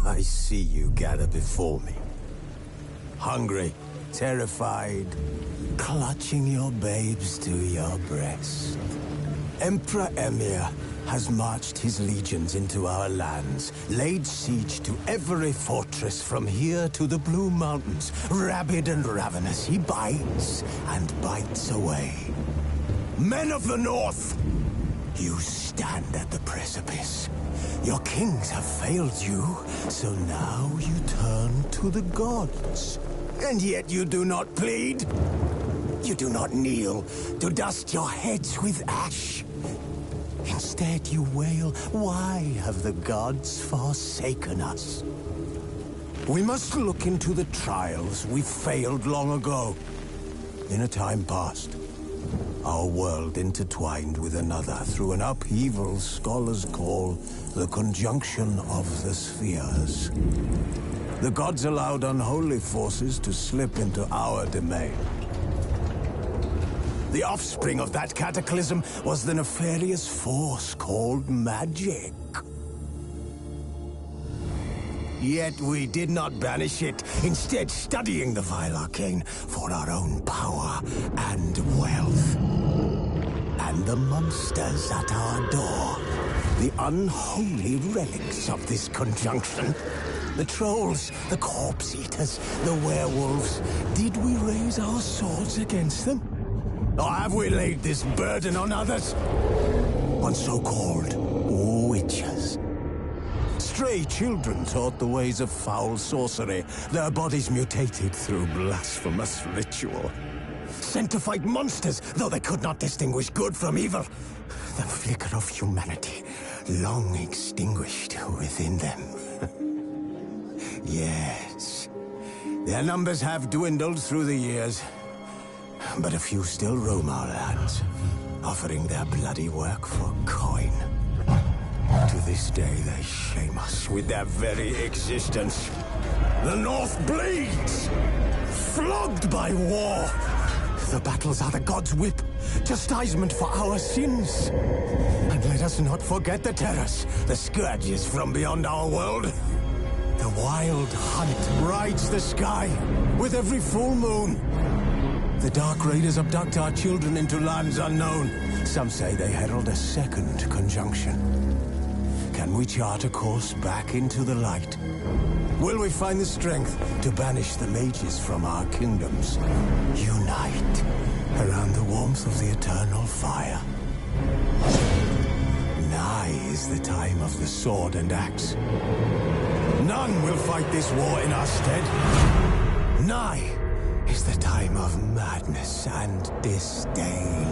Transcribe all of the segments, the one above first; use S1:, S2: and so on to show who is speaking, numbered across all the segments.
S1: I see you gather before me. Hungry, terrified, clutching your babes to your breast. Emperor Emir has marched his legions into our lands, laid siege to every fortress from here to the Blue Mountains. Rabid and ravenous, he bites and bites away. Men of the North, you stand at the precipice. Your kings have failed you, so now you turn to the gods. And yet you do not plead. You do not kneel to dust your heads with ash. Instead you wail, why have the gods forsaken us? We must look into the trials we failed long ago. In a time past, our world intertwined with another through an upheaval scholars call the conjunction of the spheres. The gods allowed unholy forces to slip into our domain. The offspring of that cataclysm was the nefarious force called magic. Yet we did not banish it, instead studying the vile arcane for our own power and wealth. And the monsters at our door, the unholy relics of this conjunction. The trolls, the corpse-eaters, the werewolves. Did we raise our swords against them? Or have we laid this burden on others? On so-called witches. Stray children taught the ways of foul sorcery, their bodies mutated through blasphemous ritual. Sent to fight monsters, though they could not distinguish good from evil. The flicker of humanity, long extinguished within them. Yes, their numbers have dwindled through the years, but a few still roam our lands, offering their bloody work for coin. To this day, they shame us with their very existence. The North bleeds, flogged by war. The battles are the gods' whip, chastisement for our sins. And let us not forget the terrors, the scourges from beyond our world. The wild hunt rides the sky with every full moon. The Dark Raiders abduct our children into lands unknown. Some say they herald a second conjunction. Can we chart a course back into the light? Will we find the strength to banish the mages from our kingdoms? Unite around the warmth of the eternal fire. Nigh is the time of the sword and axe. None will fight this war in our stead. Nigh is the time of madness and disdain.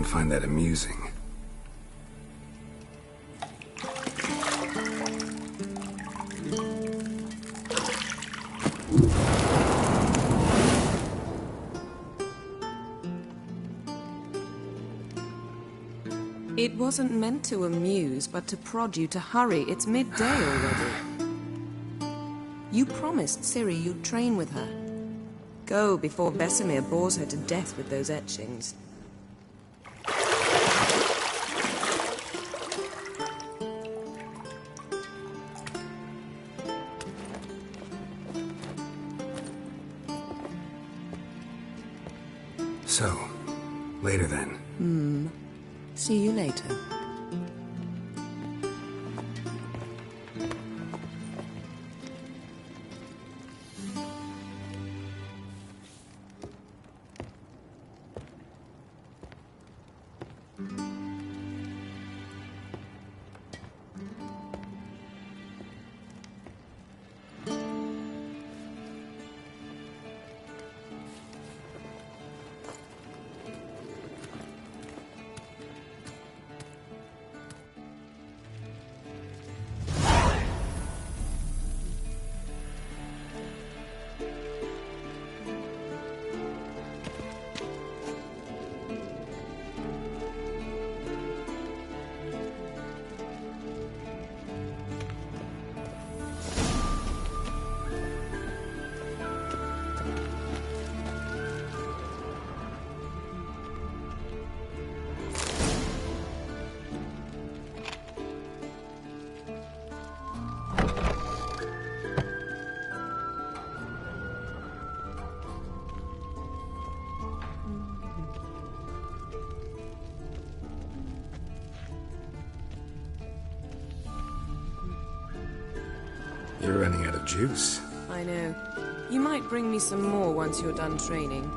S2: don't find that amusing.
S3: It wasn't meant to amuse, but to prod you to hurry. It's midday already. You promised Ciri you'd train with her. Go before Vesemir bores her to death with those etchings.
S2: So, later then.
S3: See you later.
S2: You're running out of juice.
S3: I know. You might bring me some more once you're done training.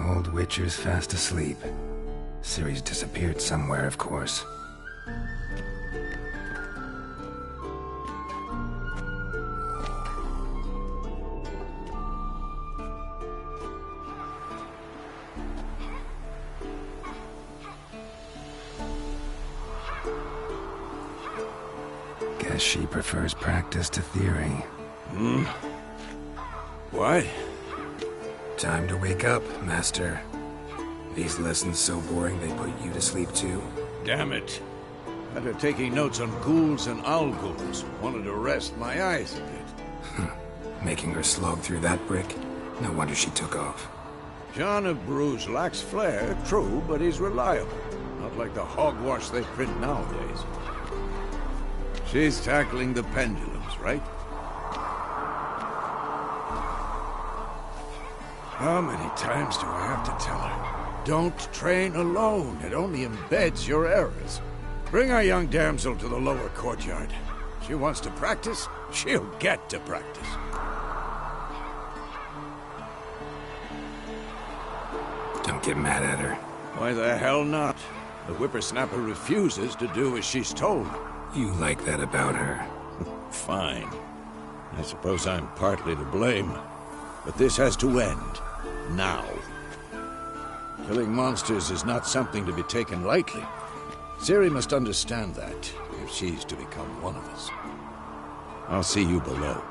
S2: Old Witcher's fast asleep. Ciri's disappeared somewhere, of course. Guess she prefers practice to theory.
S1: What?
S2: Time to wake up, Master. These lessons so boring they put you to sleep too?
S4: Damn it. After taking notes on ghouls and owl ghouls, wanted to rest my eyes a bit.
S2: Making her slog through that brick? No wonder she took off.
S4: John of Bruges lacks flair, true, but he's reliable. Not like the hogwash they print nowadays. She's tackling the pendulums, right? How many times do I have to tell her? Don't train alone. It only embeds your errors. Bring our young damsel to the lower courtyard. She wants to practice, she'll get to practice.
S2: Don't get mad at her.
S4: Why the hell not? The whippersnapper refuses to do as she's told.
S2: You like that about her.
S4: Fine. I suppose I'm partly to blame. But this has to end. Now. Killing monsters is not something to be taken lightly. Ciri must understand that, if she's to become one of us. I'll see you below.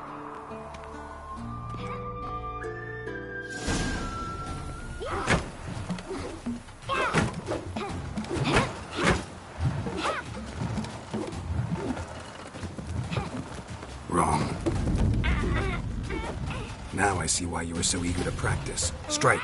S2: Wrong. Now I see why you were so eager to practice. Strike.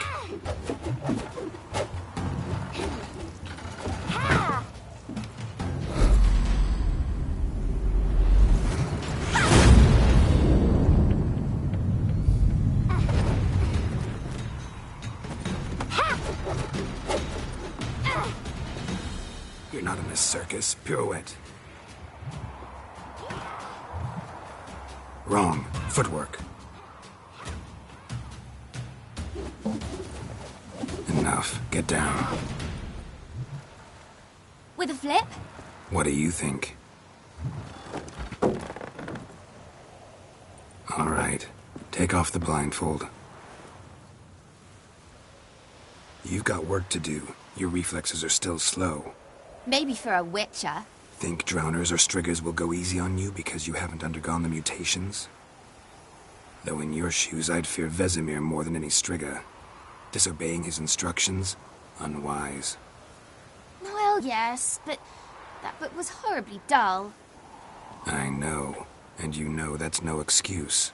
S2: You're not a a circus. Pirouette. Wrong. Footwork. Enough. Get down.
S5: With a flip?
S2: What do you think? All right. Take off the blindfold. You've got work to do. Your reflexes are still slow.
S5: Maybe for a witcher.
S2: Think drowners or striggers will go easy on you because you haven't undergone the mutations? Though in your shoes, I'd fear Vesemir more than any strigger. Disobeying his instructions? Unwise.
S5: Well, yes, but that book was horribly dull.
S2: I know. And you know that's no excuse.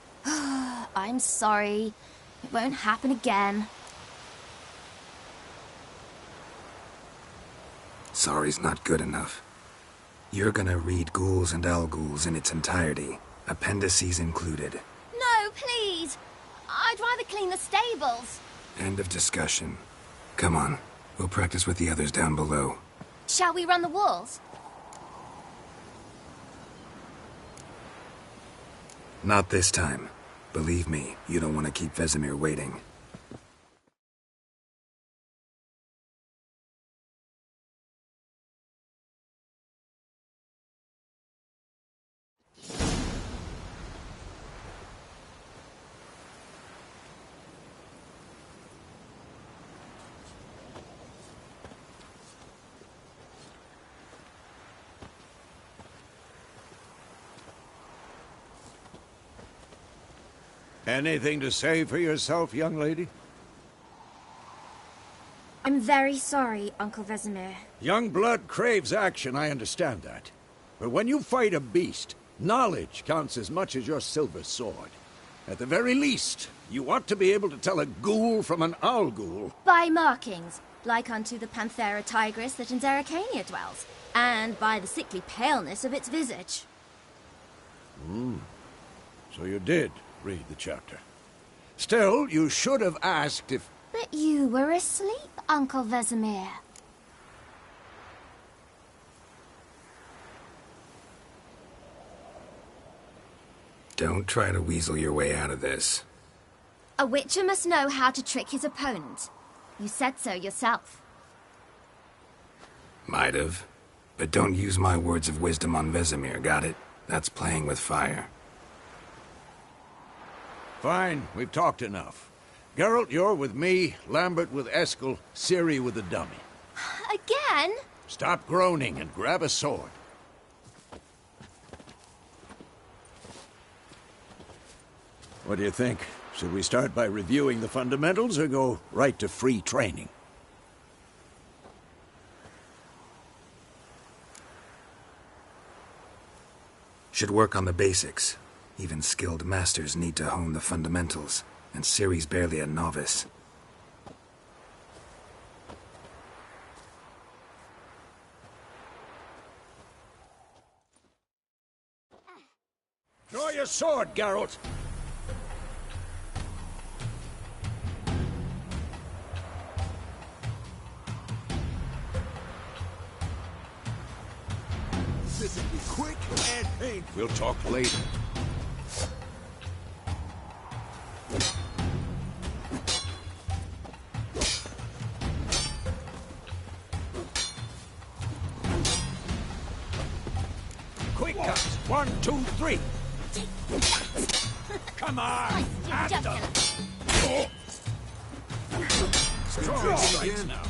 S5: I'm sorry. It won't happen again.
S2: Sorry's not good enough. You're gonna read Ghouls and Al-Ghouls in its entirety, appendices included.
S5: No, please! I'd rather clean the stables.
S2: End of discussion. Come on, we'll practice with the others down below.
S5: Shall we run the walls?
S2: Not this time. Believe me, you don't want to keep Vesemir waiting.
S4: Anything to say for yourself, young lady?
S5: I'm very sorry, Uncle Vesemir.
S4: Young blood craves action, I understand that. But when you fight a beast, knowledge counts as much as your silver sword. At the very least, you ought to be able to tell a ghoul from an owl-ghoul.
S5: By markings, like unto the Panthera tigris that in Zerrikania dwells, and by the sickly paleness of its visage.
S4: So you did read the chapter. Still, you should have asked if...
S5: But you were asleep, Uncle Vesemir.
S2: Don't try to weasel your way out of this.
S5: A witcher must know how to trick his opponent. You said so yourself.
S2: Might have. But don't use my words of wisdom on Vesemir, got it? That's playing with fire.
S4: Fine, we've talked enough. Geralt, you're with me, Lambert with Eskel, Ciri with the dummy.
S5: Again?
S4: Stop groaning and grab a sword. What do you think? Should we start by reviewing the fundamentals or go right to free training?
S2: Should work on the basics. Even skilled masters need to hone the fundamentals, and Ciri's barely a novice.
S4: Draw your sword, Geralt! This will be quick and painful. We'll talk later. Quick cut. 1, 2, 3. Come on. Strong strikes now.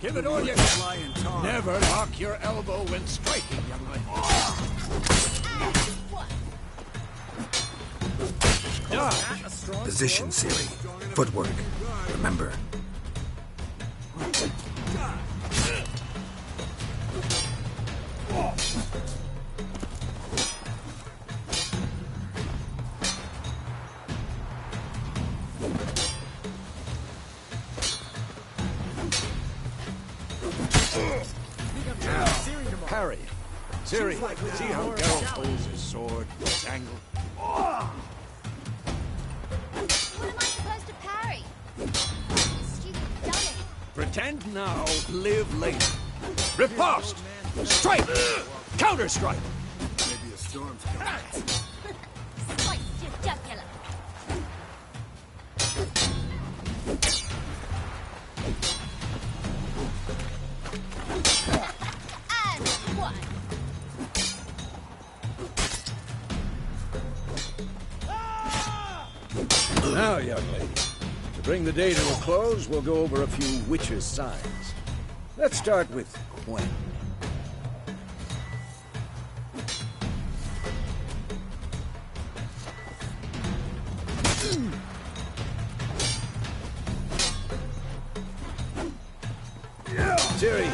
S4: Give it all you got. Never lock your elbow when striking, young lady. Dodge.
S2: Position, Ciri. Footwork. Remember.
S4: Parry. Ciri, see how Geralt holds his sword, this angle?
S5: What am I supposed to parry? You stupid dummy.
S4: Pretend now, live later. Riposte! Strike! Counter-strike!
S6: Maybe a storm's coming.
S5: Slice your jugular. And one.
S4: Now, young lady, to bring the day to a close, we'll go over a few witches' signs. Let's start with Gwen. Ciri,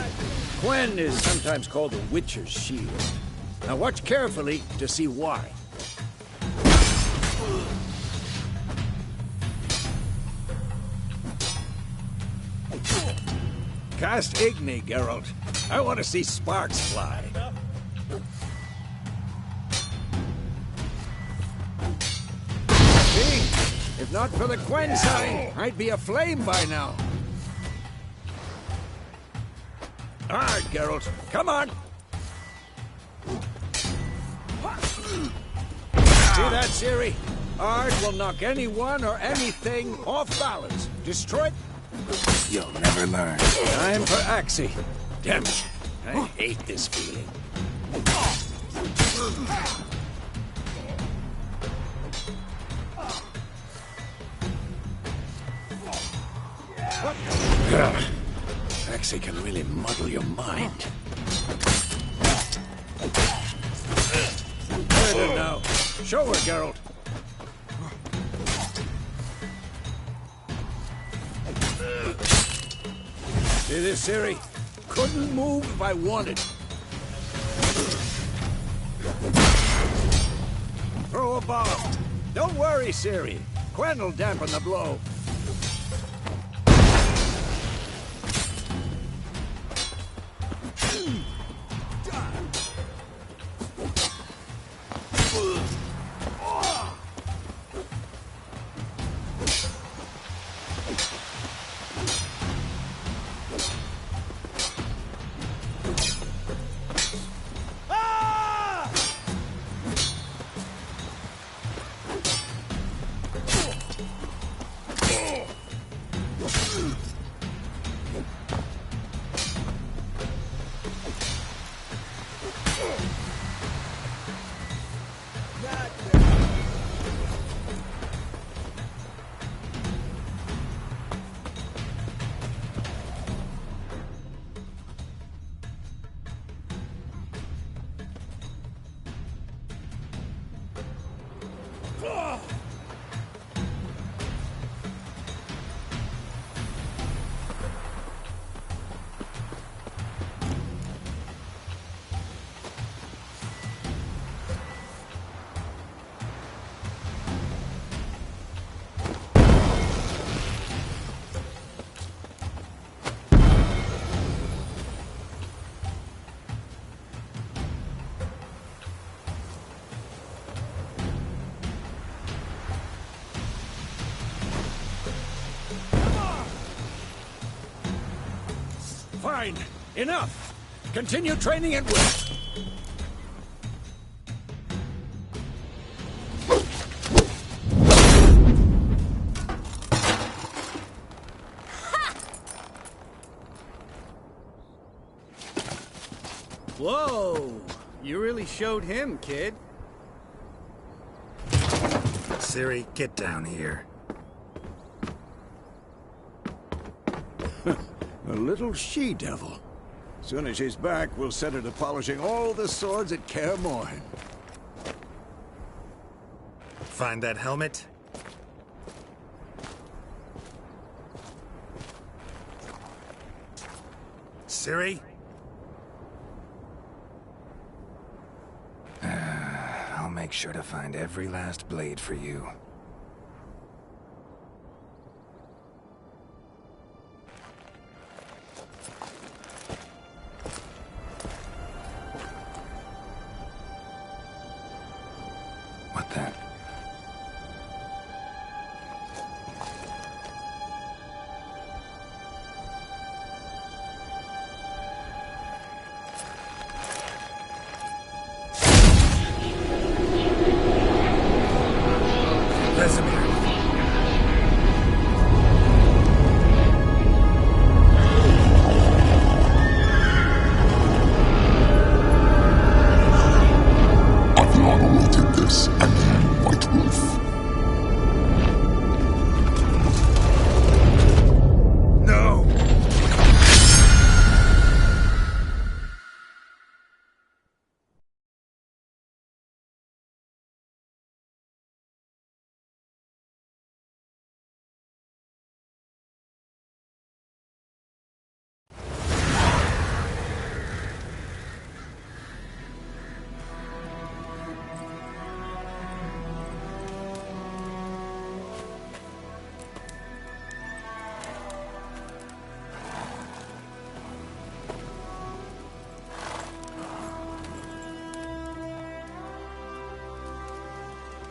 S4: Gwen is sometimes called the Witcher's Shield. Now watch carefully to see why. Cast Igni, Geralt. I want to see sparks fly. See? If not for the Gwen sign, I'd be aflame by now. All right, Geralt. Come on. See that, Ciri? Ard will knock anyone or anything off balance. Destroy it.
S2: You'll never learn.
S4: Time for Axie. Damn it. I hate this feeling. Axie can really muddle your mind. Murder now. Show her, Geralt. See this, Ciri? Couldn't move if I wanted. Throw a bomb. Don't worry, Ciri. Gwen will dampen the blow. Fine. Enough. Continue training at will.
S7: Whoa! You really showed him, kid.
S2: Ciri, get down here.
S4: A little she-devil. Soon as she's back, we'll set her to polishing all the swords at Kaer Morhen.
S2: Find that helmet? Ciri? I'll make sure to find every last blade for you. What then?
S8: this again, White Wolf.
S4: No!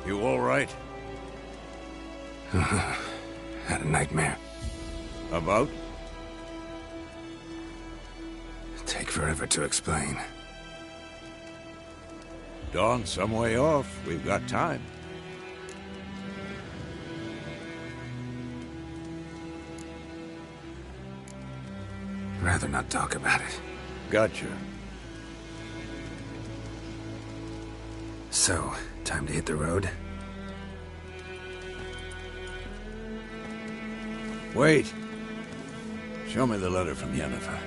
S4: You all right?
S2: Had a nightmare.
S4: About?
S2: Take forever to explain.
S4: Dawn's some way off. We've got time.
S2: Rather not talk about it.
S4: Gotcha.
S2: So, time to hit the road?
S4: Wait. Show me the letter from Yennefer.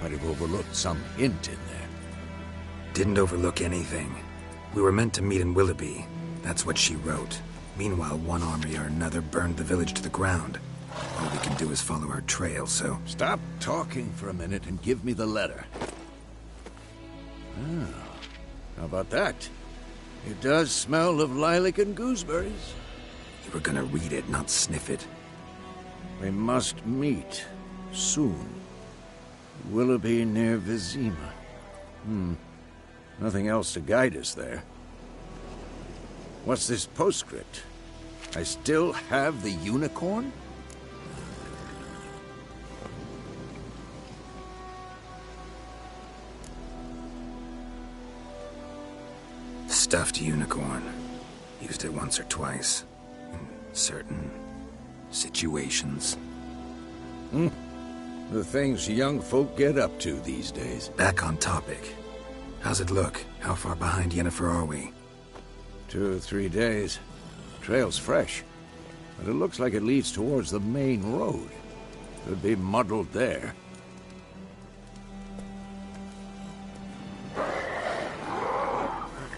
S4: Might have overlooked some hint in there.
S2: Didn't overlook anything. We were meant to meet in Willoughby. That's what she wrote. Meanwhile, one army or another burned the village to the ground. All we can do is follow her trail, so...
S4: Stop talking for a minute and give me the letter. Oh, how about that? It does smell of lilac and gooseberries.
S2: You were gonna read it, not sniff it.
S4: We must meet. Soon. Willoughby near Vizima. Nothing else to guide us there. What's this postscript? I still have the unicorn?
S2: Stuffed unicorn. Used it once or twice. In certain situations.
S4: The things young folk get up to these days.
S2: Back on topic. How's it look? How far behind Yennefer are we?
S4: 2 or 3 days. Trail's fresh. But it looks like it leads towards the main road. Could be muddled there.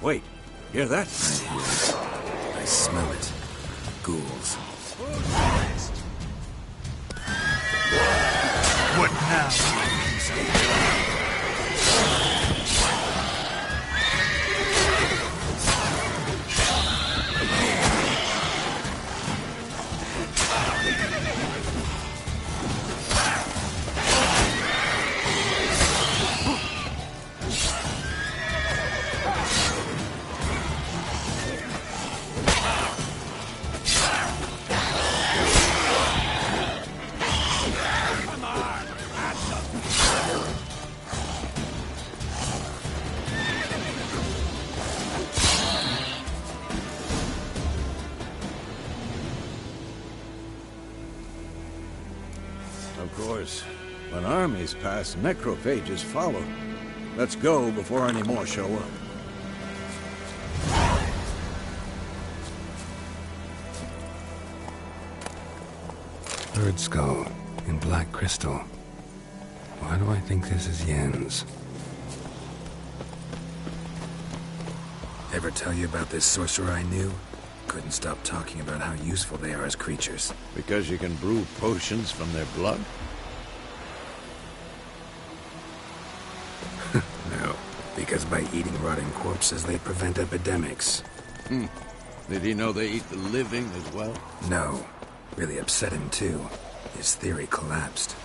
S4: Wait, hear that?
S2: I hear it. I smell it. Ghouls.
S8: What now?
S4: Of course, when armies pass, necrophages follow. Let's go before any more show up.
S2: Bird skull in black crystal. Why do I think this is Yen's? Ever tell you about this sorcerer I knew? Couldn't stop talking about how useful they are as creatures.
S4: Because you can brew potions from their blood?
S2: No, because by eating rotting corpses, they prevent epidemics.
S4: Did he know they eat the living as well?
S2: No. Really upset him, too. His theory collapsed.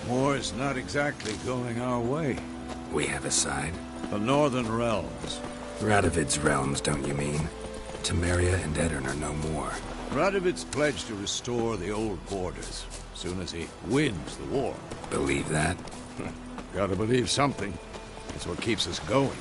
S4: War's not exactly going our way.
S2: We have a side.
S4: The Northern Realms.
S2: Radovid's realms, don't you mean? Temeria and Edirn are no more.
S4: Radovid's pledged to restore the old borders, as soon as he wins the war.
S2: Believe that?
S4: Gotta believe something. It's what keeps us going.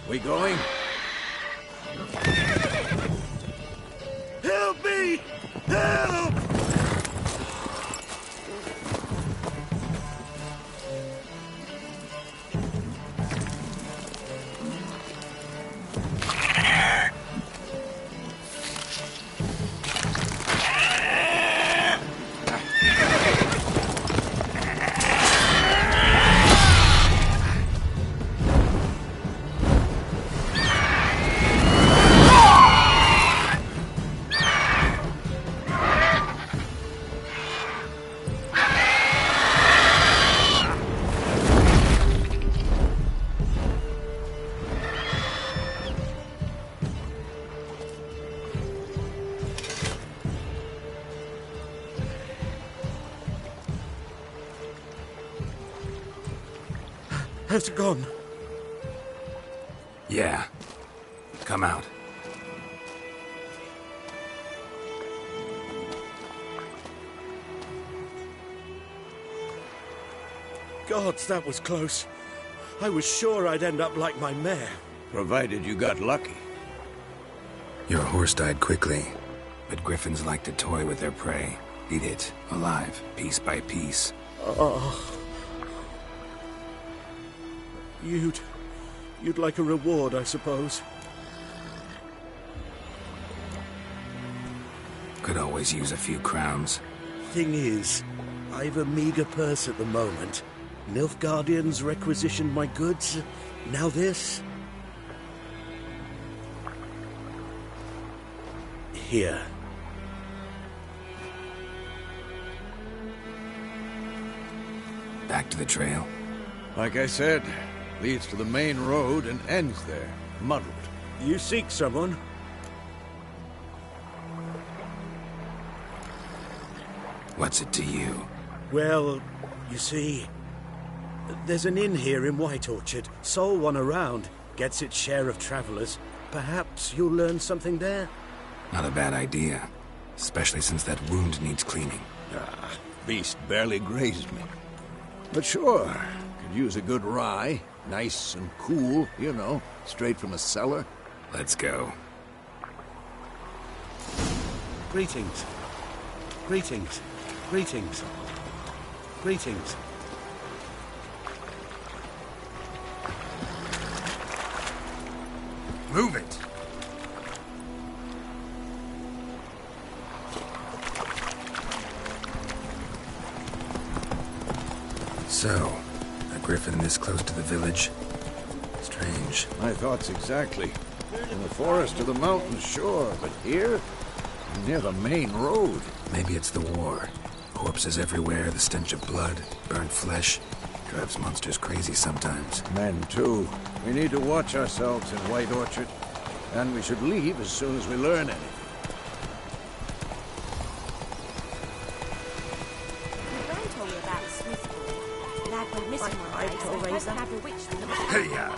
S4: We going?
S8: Help me! Help! Has it gone?
S2: Yeah. Come out.
S8: Gods, that was close. I was sure I'd end up like my mare.
S4: Provided you got lucky.
S2: Your horse died quickly, but griffins like to toy with their prey. Eat it, alive, piece by piece.
S8: Oh. You'd like a reward, I suppose.
S2: Could always use a few crowns.
S8: Thing is, I've a meager purse at the moment. Nilfgaardians requisitioned my goods. Now this. Here.
S2: Back to the trail.
S4: Like I said, leads to the main road and ends there, muddled.
S8: You seek someone?
S2: What's it to you?
S8: Well, you see, there's an inn here in White Orchard. Sole one around. Gets its share of travelers. Perhaps you'll learn something there?
S2: Not a bad idea. Especially since that wound needs cleaning.
S4: Beast barely grazed me. But sure, could use a good rye. Nice and cool, you know, straight from a cellar.
S2: Let's go.
S8: Greetings. Greetings. Greetings. Greetings.
S2: Move it! So, a griffin this close to the village? Strange.
S4: My thoughts exactly. In the forest or the mountains, sure, but here? Near the main road.
S2: Maybe it's the war. Corpses everywhere, the stench of blood, burnt flesh. Drives monsters crazy sometimes.
S4: Men, too. We need to watch ourselves in White Orchard. And we should leave as soon as we learn anything.
S9: Gran told me about a Swiss boy. Lad went missing one day, so they had a witch.
S2: Hey-ya!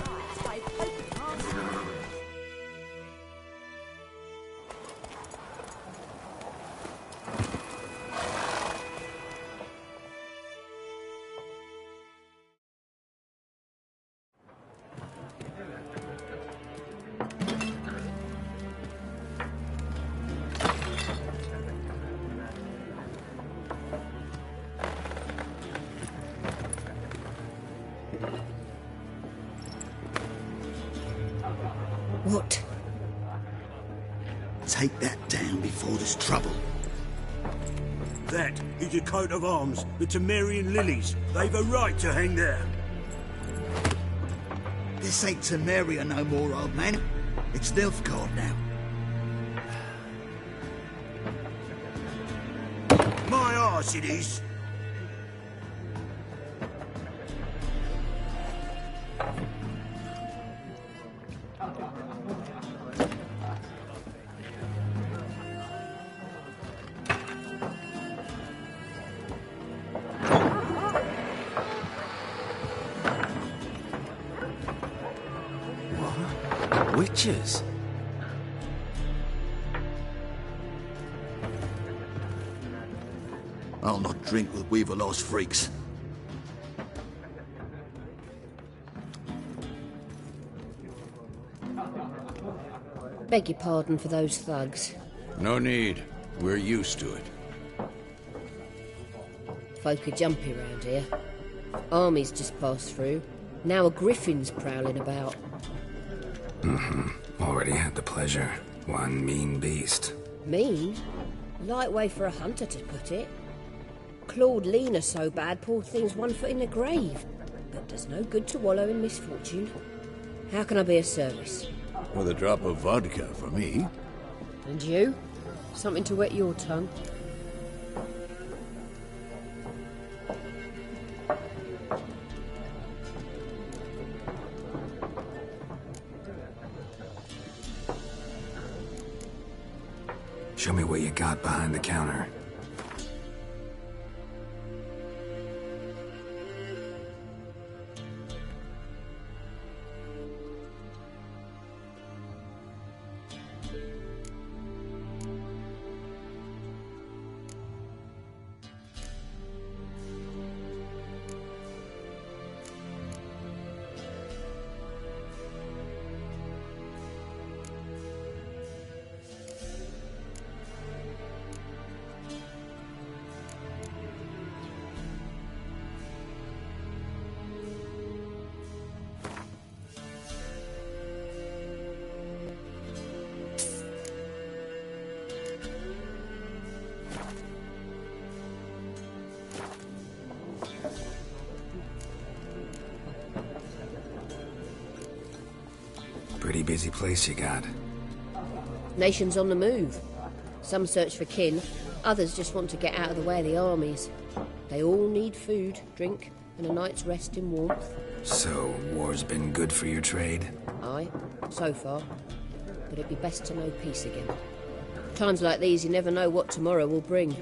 S10: What? Take that down before there's trouble.
S8: That is a coat of arms, the Temerian lilies. They've a right to hang there.
S10: This ain't Temeria no more, old man. It's Nilfgaard now.
S8: My arse it is.
S1: Witches?
S10: I'll not drink with Weaverlaw's freaks.
S11: Beg your pardon for those thugs.
S4: No need. We're used to it.
S11: Folk are jumpy round here. Armies just passed through. Now a griffin's prowling about.
S2: Already had the pleasure. One mean beast.
S11: Mean? Light way for a hunter to put it. Clawed Lena so bad, poor thing's 1 foot in the grave. But does no good to wallow in misfortune. How can I be of service?
S4: With a drop of vodka for me.
S11: And you? Something to wet your tongue?
S2: Show me what you got behind the counter. Pretty busy place you got.
S11: Nations on the move. Some search for kin, others just want to get out of the way of the armies. They all need food, drink, and a night's rest in warmth.
S2: So, war's been good for your trade?
S11: Aye, so far. But it'd be best to know peace again. Times like these, you never know what tomorrow will bring.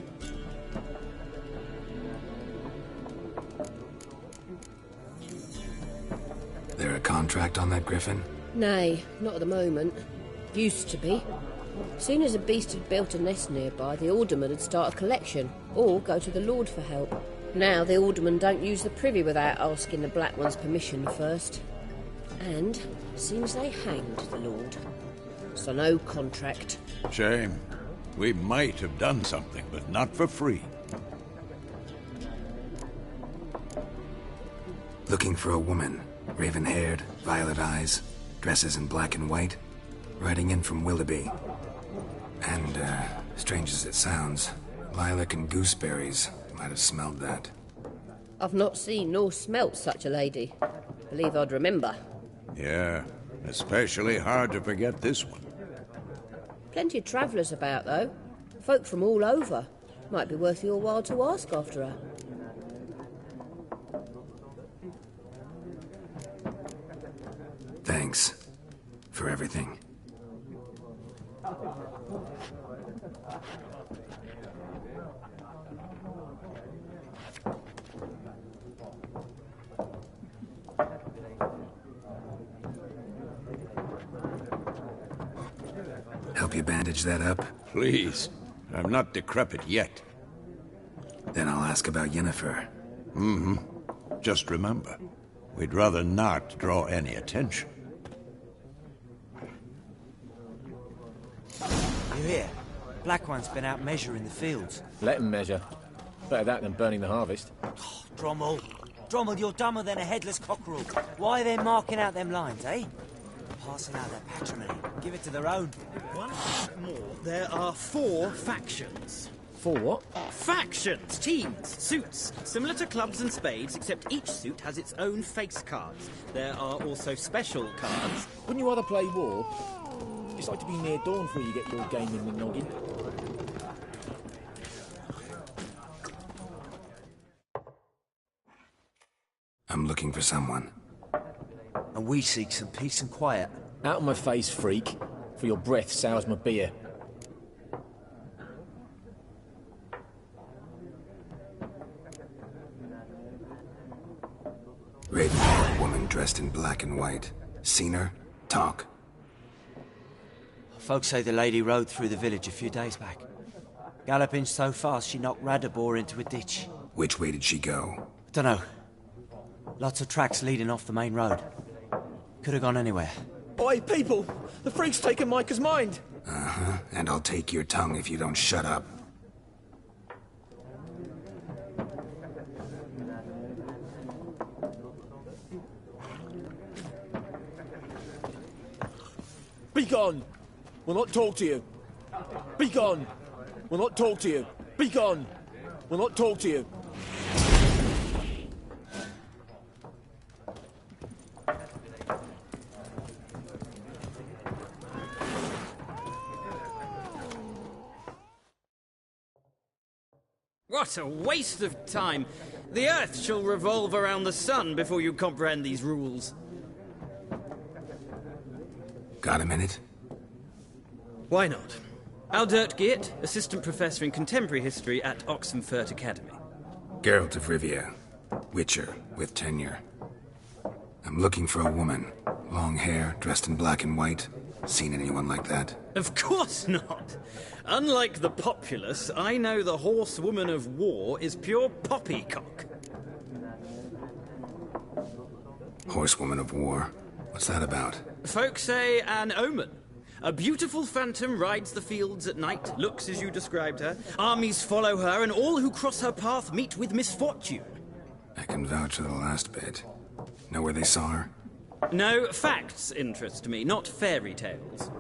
S2: There a contract on that griffin?
S11: Nay, not at the moment. Used to be. Soon as a beast had built a nest nearby, the alderman would start a collection, or go to the Lord for help. Now the aldermen don't use the privy without asking the Black One's permission first. And seems they hanged the Lord. So no contract.
S4: Shame. We might have done something, but not for free.
S2: Looking for a woman. Raven-haired, violet eyes, dresses in black and white. Riding in from Willoughby. And, strange as it sounds, lilac and gooseberries might have smelled that.
S11: I've not seen nor smelt such a lady. Believe I'd remember.
S4: Yeah, especially hard to forget this one.
S11: Plenty of travellers about, though. Folk from all over. Might be worth your while to ask after her.
S2: Thanks for everything. Help you bandage that up?
S4: Please. I'm not decrepit yet.
S2: Then I'll ask about Yennefer.
S4: Just remember, we'd rather not draw any attention.
S12: You hear? Black One's been out measuring the fields.
S13: Let him measure. Better that than burning the harvest.
S12: Oh, Drommel. Drommel, you're dumber than a headless cockerel. Why are they marking out them lines, eh? Passing out their patrimony. Give it to their own.
S8: One more. There are 4 factions.
S13: 4 what?
S14: Factions, teams, suits. Similar to clubs and spades, except each suit has its own face cards. There are also special cards.
S13: Wouldn't you rather play war? It's like to be near dawn before you get your game in the noggin.
S2: I'm looking for someone.
S12: And we seek some peace and quiet.
S13: Out of my face, freak. For your breath sours my beer.
S2: Raven-haired woman dressed in black and white. Seen her? Talk.
S12: Folks say the lady rode through the village a few days back. Galloping so fast she knocked Radabor into a ditch.
S2: Which way did she go?
S12: Dunno. Lots of tracks leading off the main road. Could have gone anywhere.
S13: Oi, people! The freak's taken Micah's mind!
S2: Uh-huh, and I'll take your tongue if you don't shut up.
S13: Be gone! We'll not talk to you. Be gone! We'll not talk to you. Be gone! We'll not talk to you.
S14: What a waste of time! The Earth shall revolve around the sun before you comprehend these rules.
S2: Got a minute?
S14: Why not? Aldert Geert, Assistant Professor in Contemporary History at Oxenfurt Academy.
S2: Geralt of Rivia. Witcher, with tenure. I'm looking for a woman. Long hair, dressed in black and white. Seen anyone like that?
S14: Of course not! Unlike the populace, I know the horsewoman of war is pure poppycock.
S2: Horsewoman of war? What's that about?
S14: Folk say an omen. A beautiful phantom rides the fields at night, looks as you described her. Armies follow her, and all who cross her path meet with misfortune.
S2: I can vouch for the last bit. Know where they saw her?
S14: No, facts interest me, not fairy tales.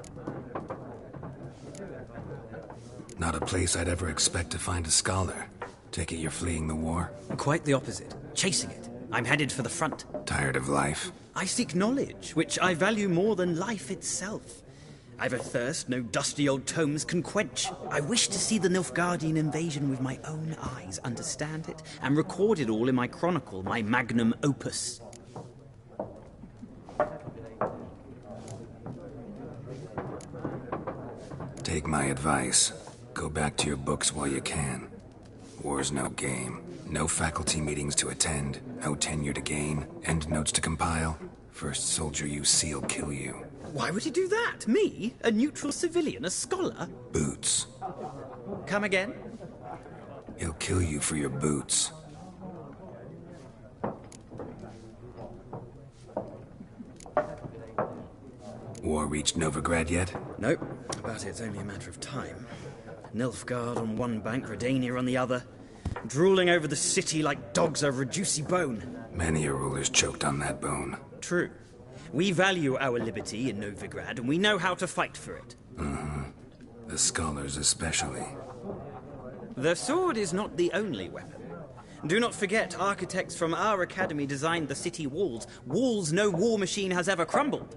S2: Not a place I'd ever expect to find a scholar. Take it you're fleeing the war?
S14: Quite the opposite. Chasing it. I'm headed for the front.
S2: Tired of life?
S14: I seek knowledge, which I value more than life itself. I've a thirst no dusty old tomes can quench. I wish to see the Nilfgaardian invasion with my own eyes, understand it, and record it all in my chronicle, my magnum opus.
S2: Take my advice. Go back to your books while you can. War's no game. No faculty meetings to attend, no tenure to gain, endnotes to compile. First soldier you see'll kill you.
S14: Why would he do that? Me? A neutral civilian? A scholar?
S2: Boots.
S14: Come again?
S2: He'll kill you for your boots. War reached Novigrad yet?
S14: Nope, but it's only a matter of time. Nilfgaard on one bank, Redania on the other. Drooling over the city like dogs over a juicy bone.
S2: Many a ruler's choked on that bone.
S14: True. We value our liberty in Novigrad, and we know how to fight for it.
S2: The scholars especially.
S14: The sword is not the only weapon. Do not forget, architects from our academy designed the city walls. Walls no war machine has ever crumbled.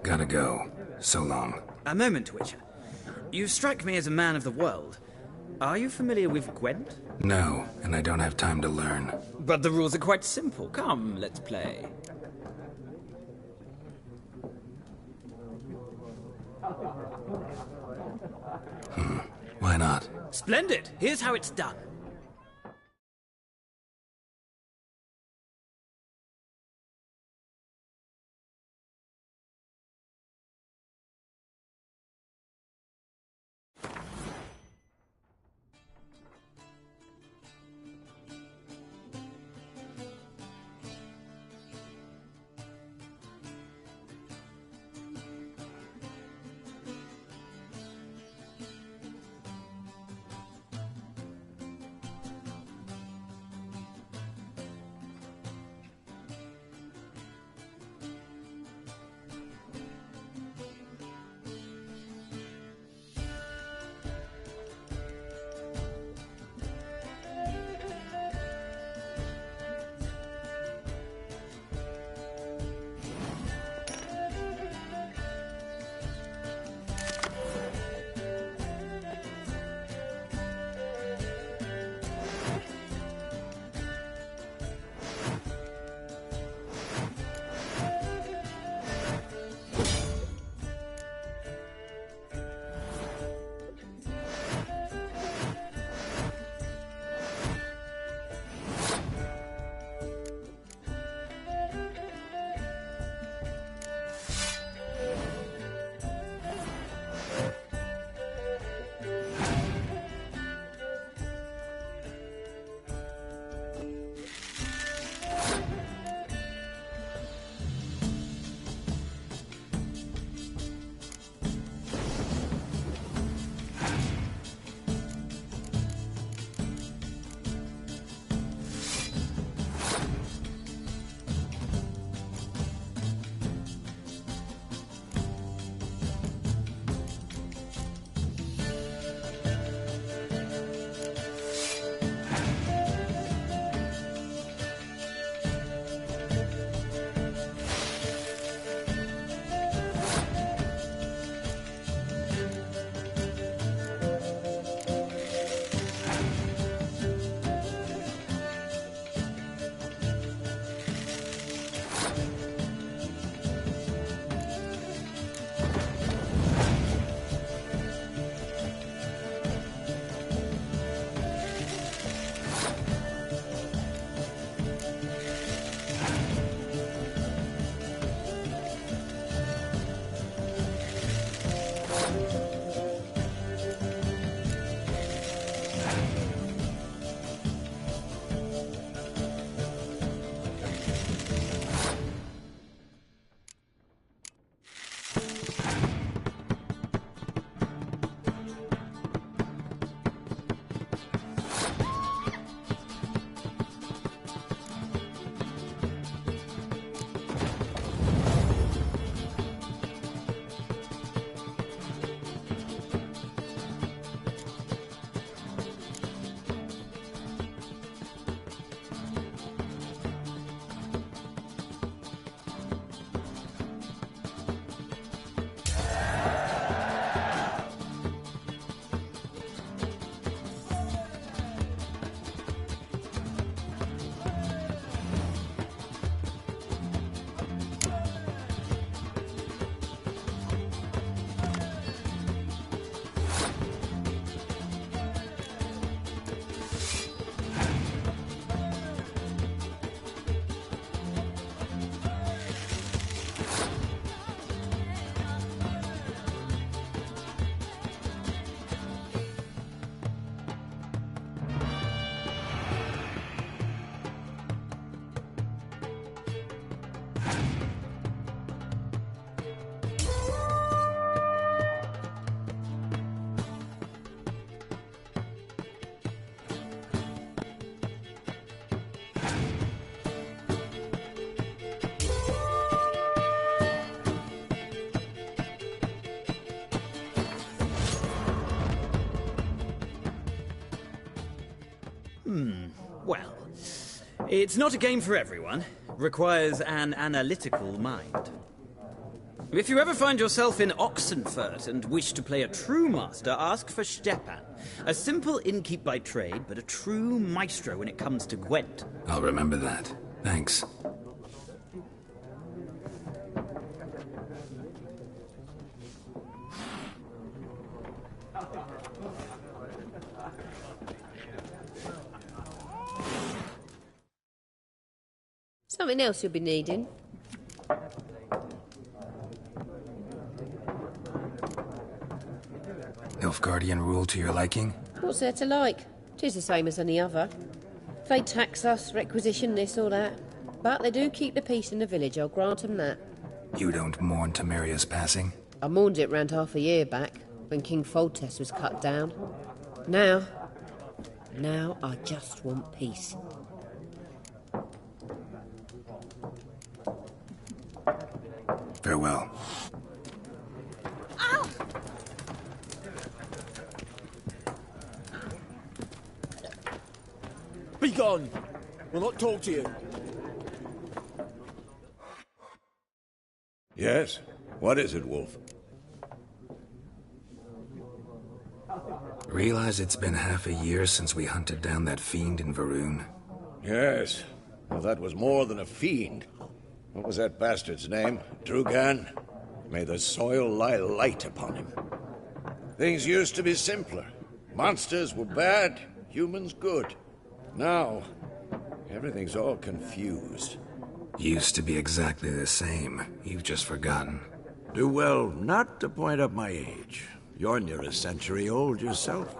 S2: Gotta go. So long.
S14: A moment, Witcher. You strike me as a man of the world. Are you familiar with Gwent?
S2: No, and I don't have time to learn.
S14: But the rules are quite simple. Come, let's play.
S2: Why not?
S14: Splendid! Here's how it's done. Well, it's not a game for everyone. Requires an analytical mind. If you ever find yourself in Oxenfurt and wish to play a true master, ask for Stepan. A simple innkeep by trade, but a true maestro when it comes to Gwent.
S2: I'll remember that. Thanks.
S11: Something else you'll be needing.
S2: Nilfgaardian rule to your liking?
S11: What's there to like? 'Tis the same as any other. They tax us, requisition this or that. But they do keep the peace in the village, I'll grant 'em that.
S2: You don't mourn Temeria's passing?
S11: I mourned it round half a year back, when King Foltest was cut down. Now I just want peace.
S2: Farewell.
S9: Ow!
S13: Be gone! We'll not talk to you.
S4: Yes? What is it, Wolf?
S2: Realize it's been half a year since we hunted down that fiend in Varun?
S4: Yes. Well, that was more than a fiend. What was that bastard's name? Drugan? May the soil lie light upon him. Things used to be simpler. Monsters were bad, humans good. Now, everything's all confused.
S2: Used to be exactly the same. You've just forgotten.
S4: Do well not to point up my age. You're near a century old yourself.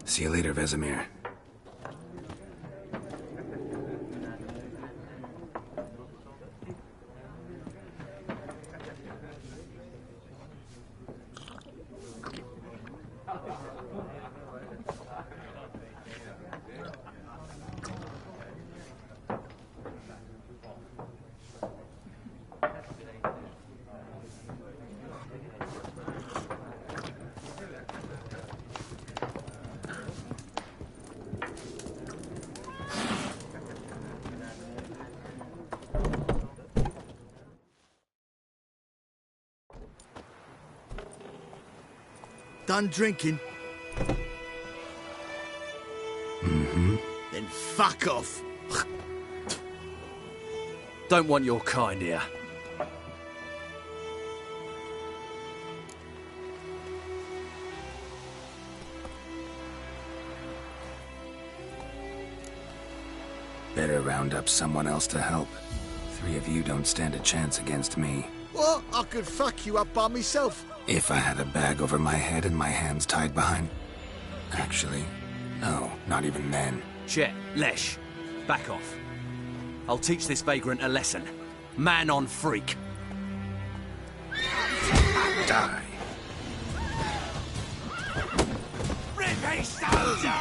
S2: See you later, Vesemir.
S10: Done drinking?
S2: Mm-hmm.
S10: Then fuck off.
S7: Don't want your kind here.
S2: Better round up someone else to help. 3 of you don't stand a chance against me.
S10: What? I could fuck you up by myself.
S2: If I had a bag over my head and my hands tied behind... Actually, no, not even then.
S7: Chet, Lesh, back off. I'll teach this vagrant a lesson. Man on freak.
S2: Die.
S1: Rippy soldier!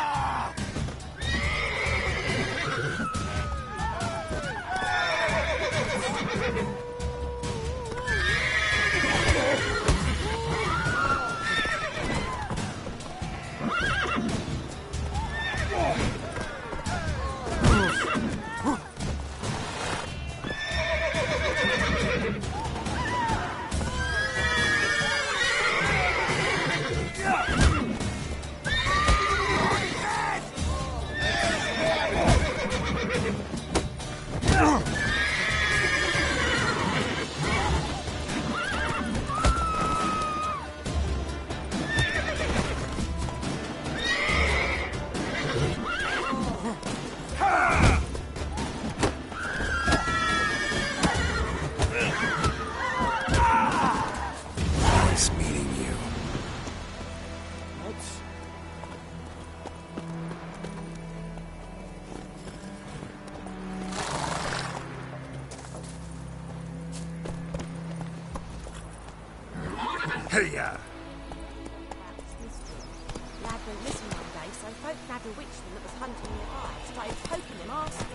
S2: Nice meeting you.
S1: Hey-ya!
S9: Lad went missing one day, so folk nabbed a witch that was hunting nearby. Started poking him, asking.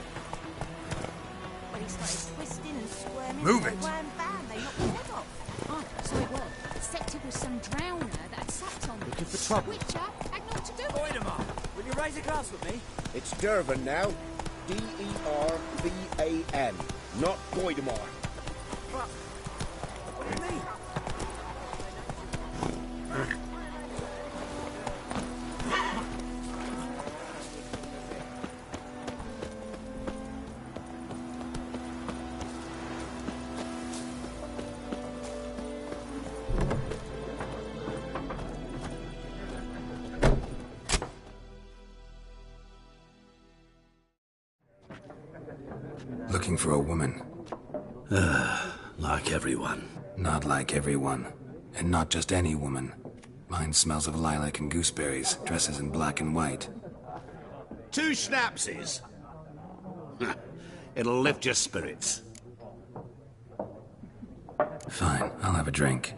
S9: When he started twisting and squirming,
S2: Move it!
S9: wham bam, they knocked his head off.
S15: Oh, so it was. Except it was some drowner that had sat on me.
S7: Looking for trouble.
S15: Witcher had naught to do with it.
S12: Goidemar, will you raise a glass with me?
S16: It's Dervan now. D-E-R-V-A-N. Not Goidemar.
S12: What do you mean?
S2: Looking for a woman.
S17: Like everyone.
S2: Not like everyone. And not just any woman. Mine smells of lilac and gooseberries, dresses in black and white.
S17: 2 schnapsies. It'll lift your spirits.
S2: Fine, I'll have a drink.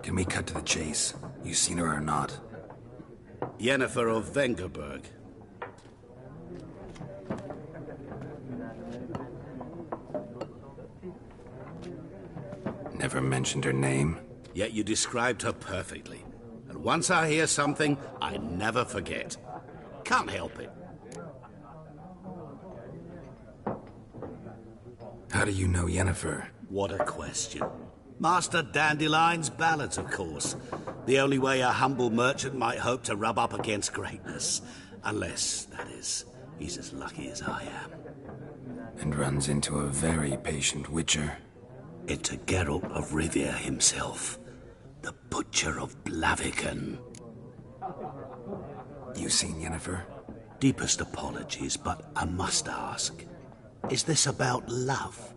S2: Can we cut to the chase? You seen her or not?
S17: Yennefer of Vengerberg.
S2: Never mentioned her name.
S17: Yet you described her perfectly. And once I hear something, I never forget. Can't help it.
S2: How do you know Yennefer?
S17: What a question. Master Dandelion's ballads, of course. The only way a humble merchant might hope to rub up against greatness. Unless, that is, he's as lucky as I am.
S2: And runs into a very patient witcher.
S17: Into Geralt of Rivia himself. The Butcher of Blaviken.
S2: You seen Yennefer?
S17: Deepest apologies, but I must ask. Is this about love?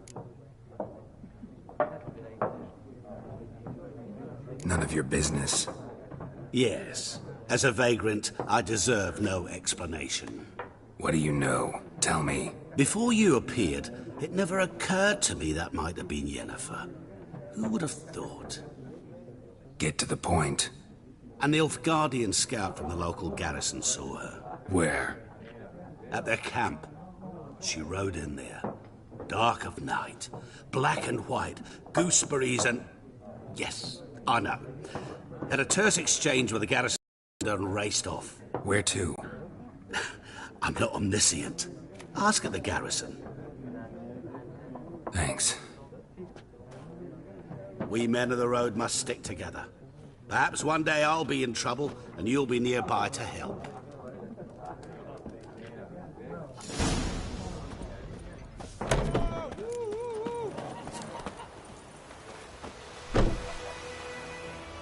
S2: None of your business.
S17: Yes. As a vagrant, I deserve no explanation.
S2: What do you know? Tell me.
S17: Before you appeared, it never occurred to me that might have been Yennefer. Who would have thought?
S2: Get to the point.
S17: An Nilfgaardian scout from the local garrison saw her.
S2: Where?
S17: At their camp. She rode in there. Dark of night. Black and white. Gooseberries and... Yes, I know. Had a terse exchange with the garrison and raced off.
S2: Where to?
S17: I'm not omniscient. Ask at the garrison.
S2: Thanks.
S17: We men of the road must stick together. Perhaps one day I'll be in trouble and you'll be nearby to help.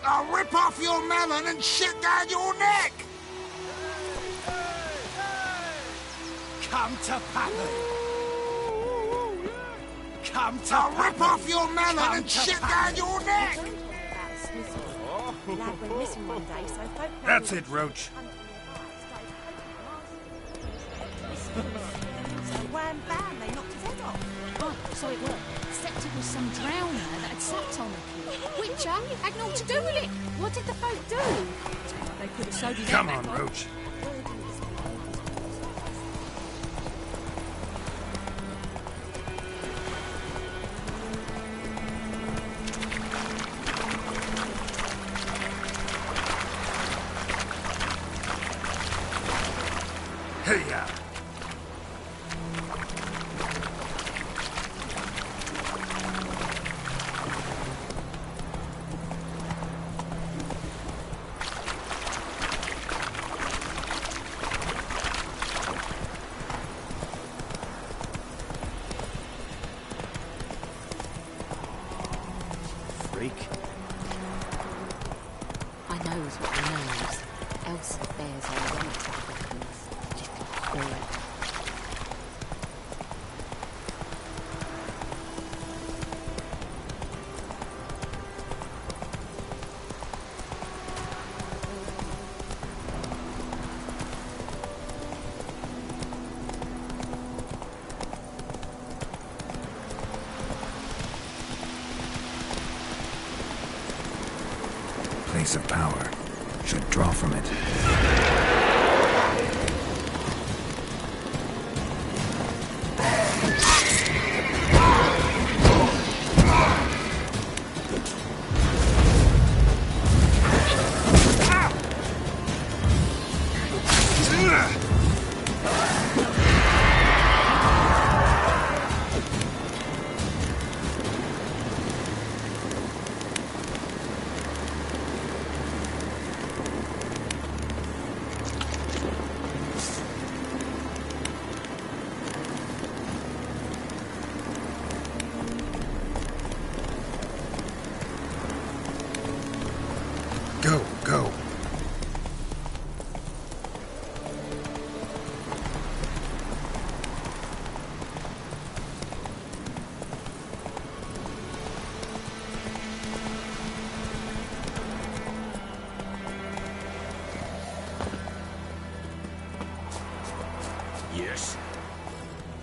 S10: I'll rip off your melon and shit down your neck!
S17: Come to Pappy! Come to
S10: I'll rip off your melon and shit down your neck!
S9: Lad went missing one day, so folk...
S2: That's it, Roach.
S9: So wham bam, they knocked his head off.
S15: Oh, so it was. Except it was some drowner that had sat on it. Witcher had naught to do with it. What did the folk do? They could have sewed his
S2: Come
S15: head
S2: on,
S15: back on.
S2: Roach. Hey-ya!
S17: Freak.
S3: I knows what he knows. Else it bears our relative reckons. Little whore.
S2: Place of power. Should draw from it.
S18: Yes.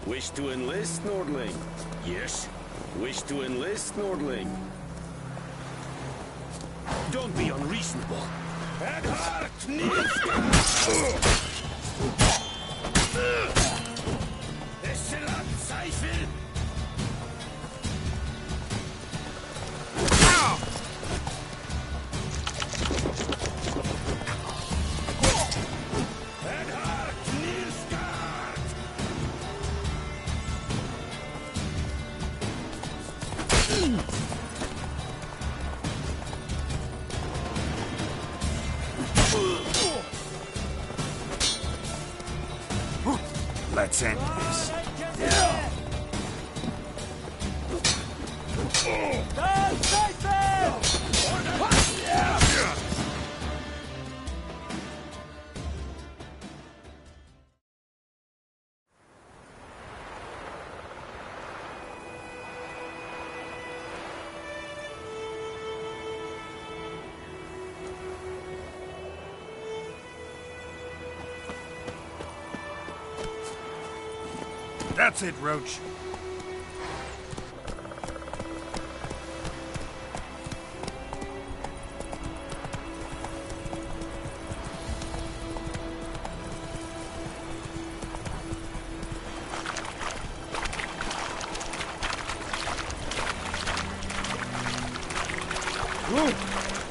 S18: Wish to enlist, Nordling? Yes. Wish to enlist, Nordling? Don't be unreasonable. Edhard Zeichen!
S2: Let's end this.
S10: That's it, Roach.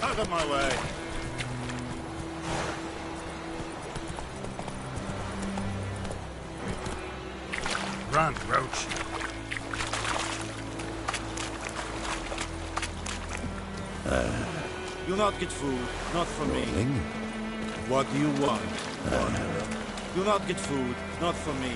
S6: Out of my way.
S10: Run, Roach.
S8: You'll not get food, not from me.
S4: Rolling.
S8: What do you want? You'll not get food, not from me.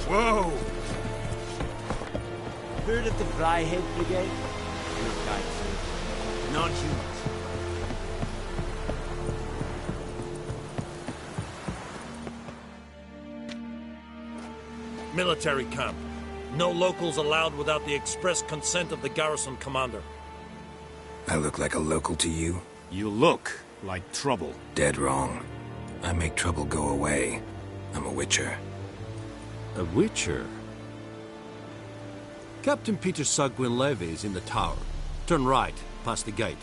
S10: Whoa!
S12: Heard of the Flyhead Brigade? Good guys. Non-humans.
S19: Military camp. No locals allowed without the express consent of the garrison commander.
S2: I look like a local to you?
S6: You look like trouble.
S2: Dead wrong. I make trouble go away. I'm a witcher.
S7: A witcher? Captain Peter Sugwin Levy is in the tower. Turn right, past the gate.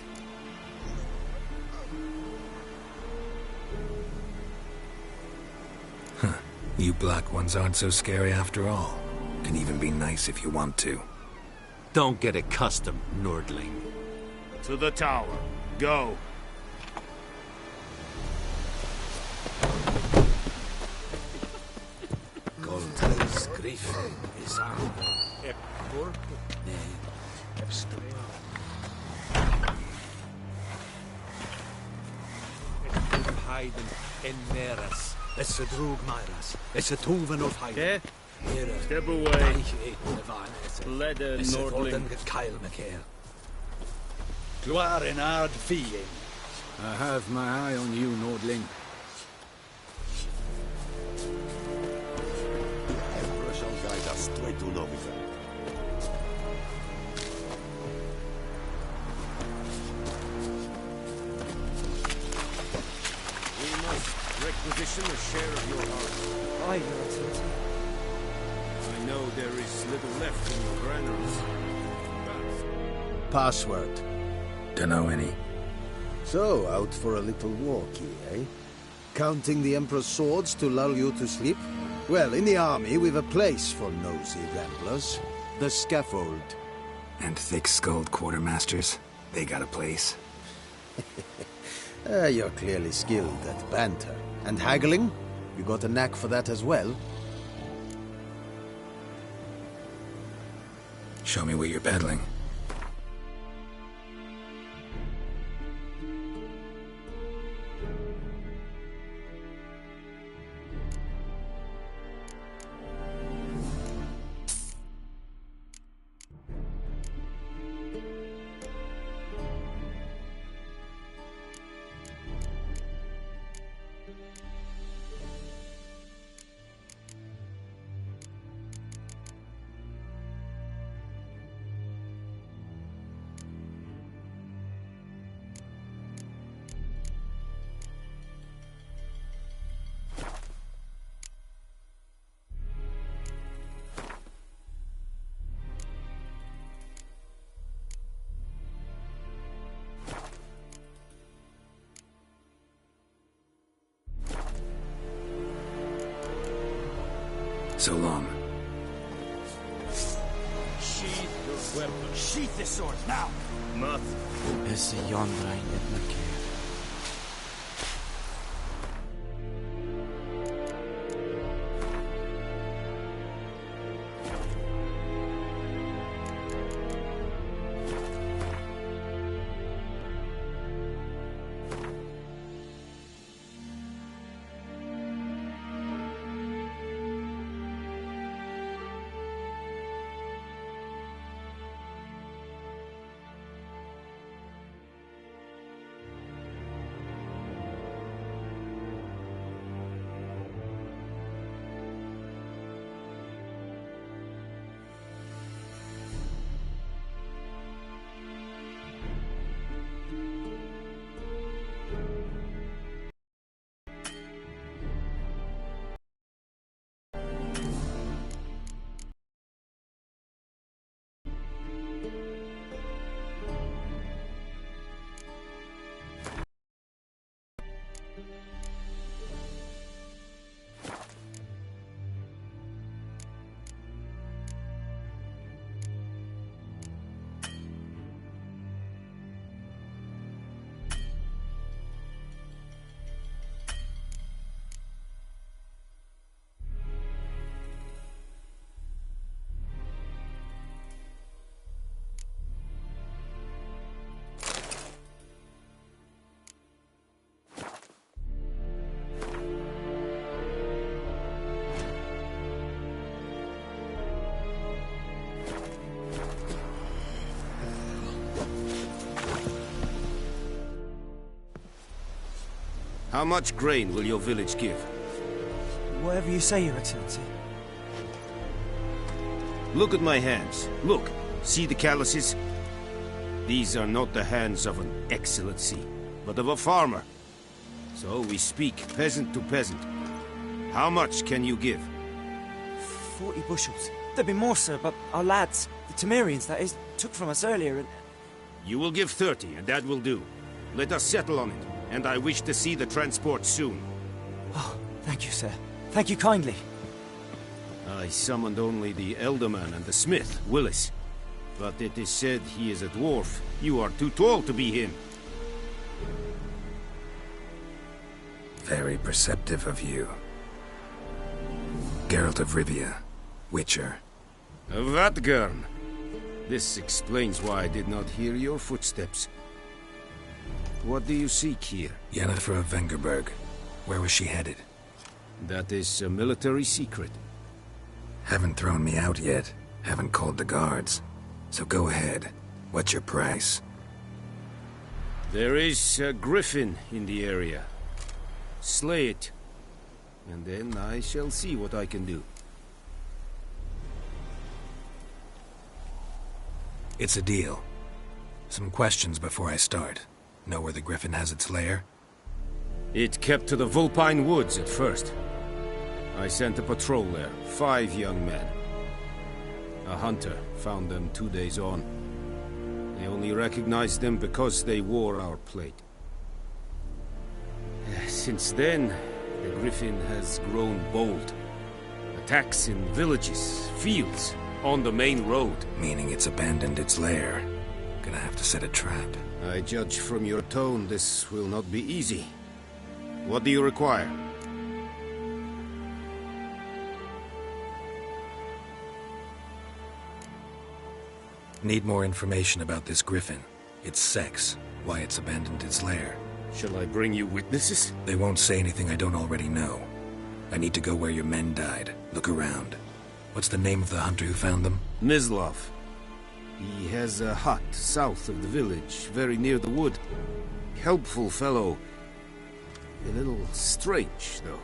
S2: Huh. You black ones aren't so scary after all. Can even be nice if you want to.
S7: Don't get accustomed, Nordling.
S6: To the tower. Go.
S1: Goldra's grief is on.
S19: Heiden en Meras. Es drug Myras. Es tuven of Heiden.
S6: Step away. Ledder, Nordling.
S1: Gloire en ard fien. I have my eye on you, Nordling. Emperor shall guide us straight to Novica.
S10: We must requisition a share of your heart.
S12: Aye, Your Excellency.
S10: I know there is little left in your granaries.
S1: Password.
S2: Dunno any.
S1: So, out for a little walkie, eh? Counting the Emperor's swords to lull you to sleep? Well, in the army, we've a place for nosy ramblers. The scaffold.
S2: And thick-skulled quartermasters? They got a place.
S1: You're clearly skilled at banter. And haggling? You got a knack for that as well?
S2: Show me what you're peddling. So long.
S6: Sheath your weapon.
S12: Sheath this sword, now!
S6: Mutt.
S12: Esse yondra inget mycket.
S18: How much grain will your village give?
S12: Whatever you say, Your Excellency.
S18: Look at my hands. Look. See the calluses? These are not the hands of an excellency, but of a farmer. So we speak peasant to peasant. How much can you give?
S12: 40 bushels. There'd be more, sir, but our lads, the Temerians, that is, took from us earlier and...
S18: You will give 30, and that will do. Let us settle on it, and I wish to see the transport soon.
S12: Oh, thank you, sir. Thank you kindly.
S18: I summoned only the Elderman and the smith, Willis. But it is said he is a dwarf. You are too tall to be him.
S2: Very perceptive of you. Geralt of Rivia, Witcher.
S18: Vatgern. This explains why I did not hear your footsteps. What do you seek here?
S2: Yennefer of Vengerberg. Where was she headed?
S18: That is a military secret.
S2: Haven't thrown me out yet. Haven't called the guards. So go ahead. What's your price?
S18: There is a griffin in the area. Slay it. And then I shall see what I can do.
S2: It's a deal. Some questions before I start. Know where the griffin has its lair?
S18: It kept to the Vulpine Woods at first. I sent a patrol there, 5 young men. A hunter found them 2 days on. They only recognized them because they wore our plate. Since then, the griffin has grown bold. Attacks in villages, fields, on the main road.
S2: Meaning it's abandoned its lair. Gonna have to set a trap.
S18: I judge from your tone this will not be easy. What do you require?
S2: Need more information about this griffin. Its sex, why it's abandoned its lair.
S18: Shall I bring you witnesses?
S2: They won't say anything I don't already know. I need to go where your men died. Look around. What's the name of the hunter who found them?
S18: Mislav. He has a hut south of the village, very near the wood. Helpful fellow. A little strange, though.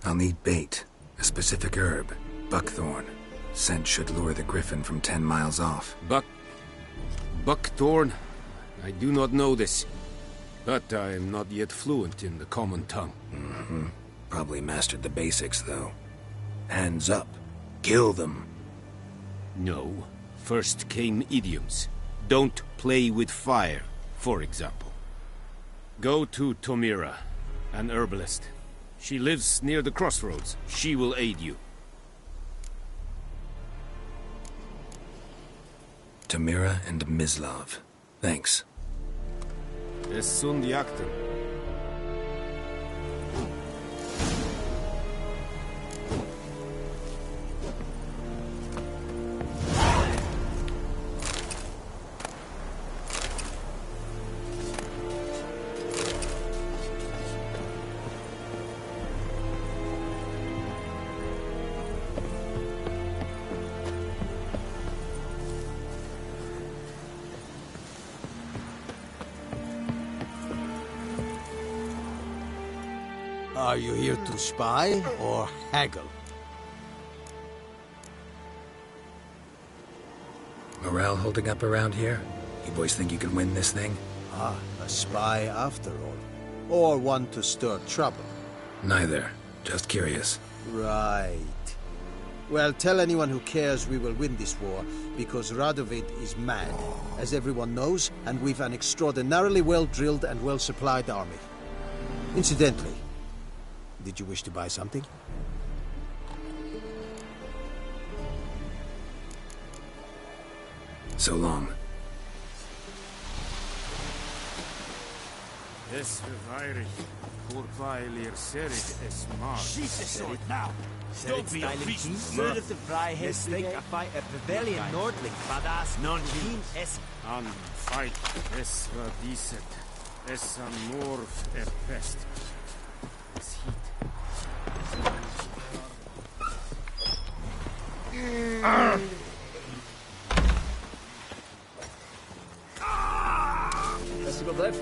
S2: I'll need bait. A specific herb. Buckthorn. Scent should lure the griffin from 10 miles off.
S18: Buckthorn? I do not know this. But I am not yet fluent in the common tongue.
S2: Mm-hmm. Probably mastered the basics, though. Hands up. Kill them.
S18: No. First came idioms. Don't play with fire, for example. Go to Tomira, an herbalist. She lives near the crossroads. She will aid you.
S2: Tamira and Mislav. Thanks.
S18: Es sunt jactem.
S1: Are you here to spy or haggle?
S2: Morale holding up around here? You boys think you can win this thing?
S1: Ah, a spy after all. Or one to stir trouble.
S2: Neither. Just curious.
S1: Right. Well, tell anyone who cares we will win this war, because Radovid is mad, as everyone knows, and we've an extraordinarily well-drilled and well-supplied army. Incidentally, did you wish to buy something?
S2: So long.
S18: Es verweirig. Voorpailir serig es mar.
S12: Sheath the sword now! Don't be a beast! Murder the Freiheit think I fight a Pavilion Nordling, badass non-keen es...
S18: An fight es war decent. Es an morv pest. Es heat.
S13: Tässä går det.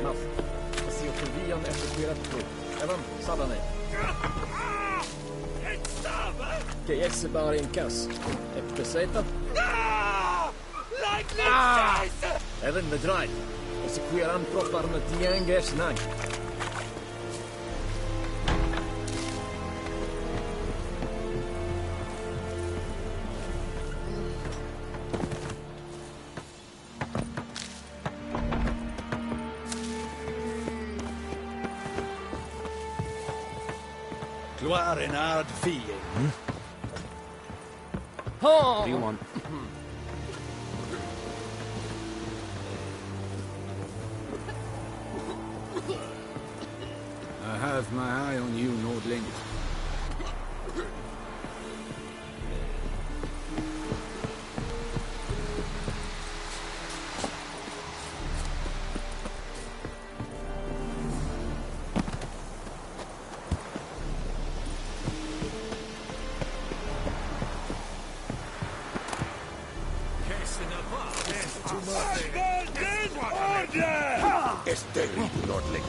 S13: Maff. Jag ser förvian effektuerat på. Även Sadane. KX är bara en kass. Epiceta. Även med drive. Exekueran proppar med tiangers nang.
S19: Gloire en ard fie.
S18: What do you want?
S4: I have my eye on you, Nordling.
S19: Es terrible, Nordling.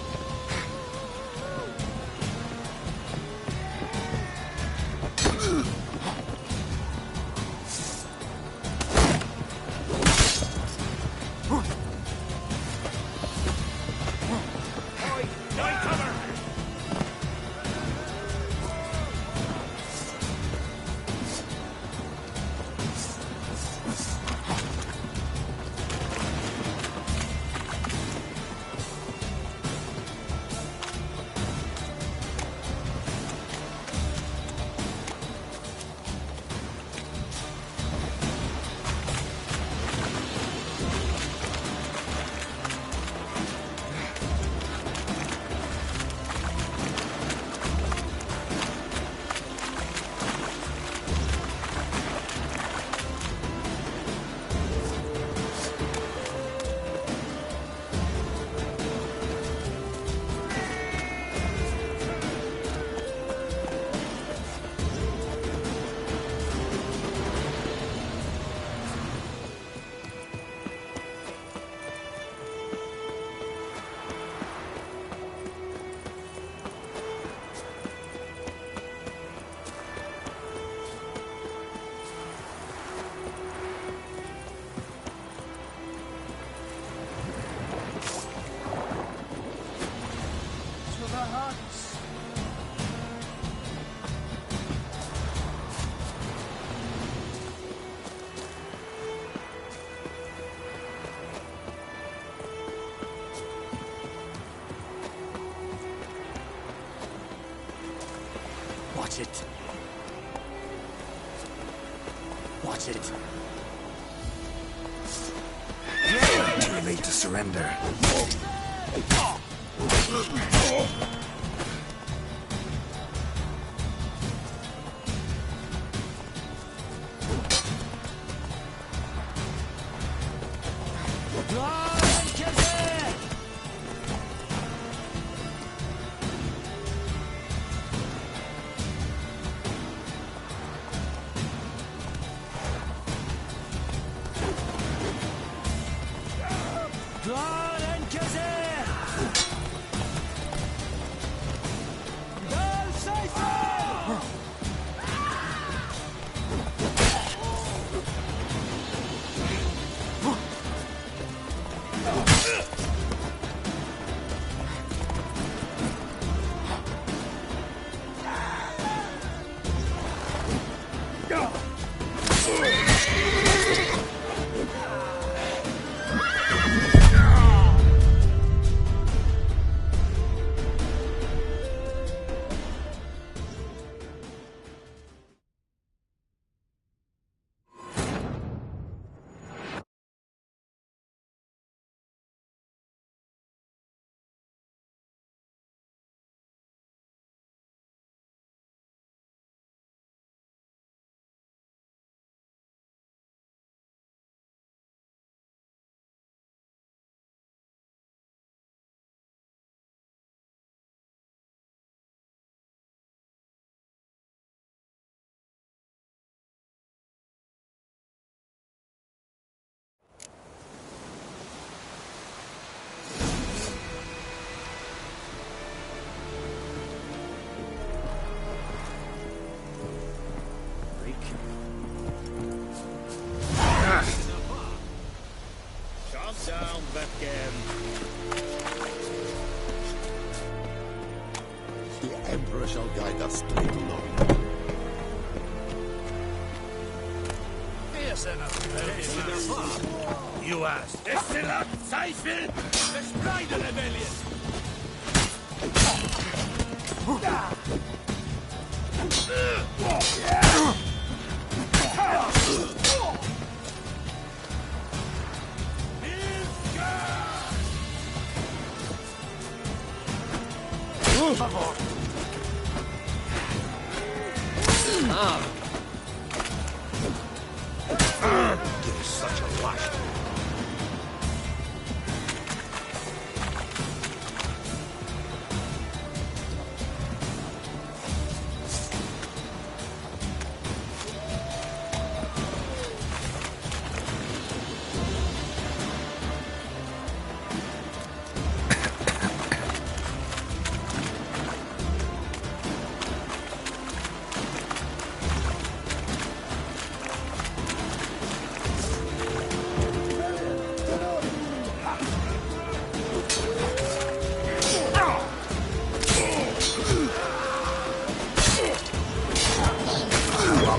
S8: Watch it. Watch it.
S2: Too late to surrender.
S6: Down, Batman.
S20: The Emperor shall guide us straight along.
S19: You asked. Excelat Seifel! Destroy the rebellion!
S20: Give us such a lash.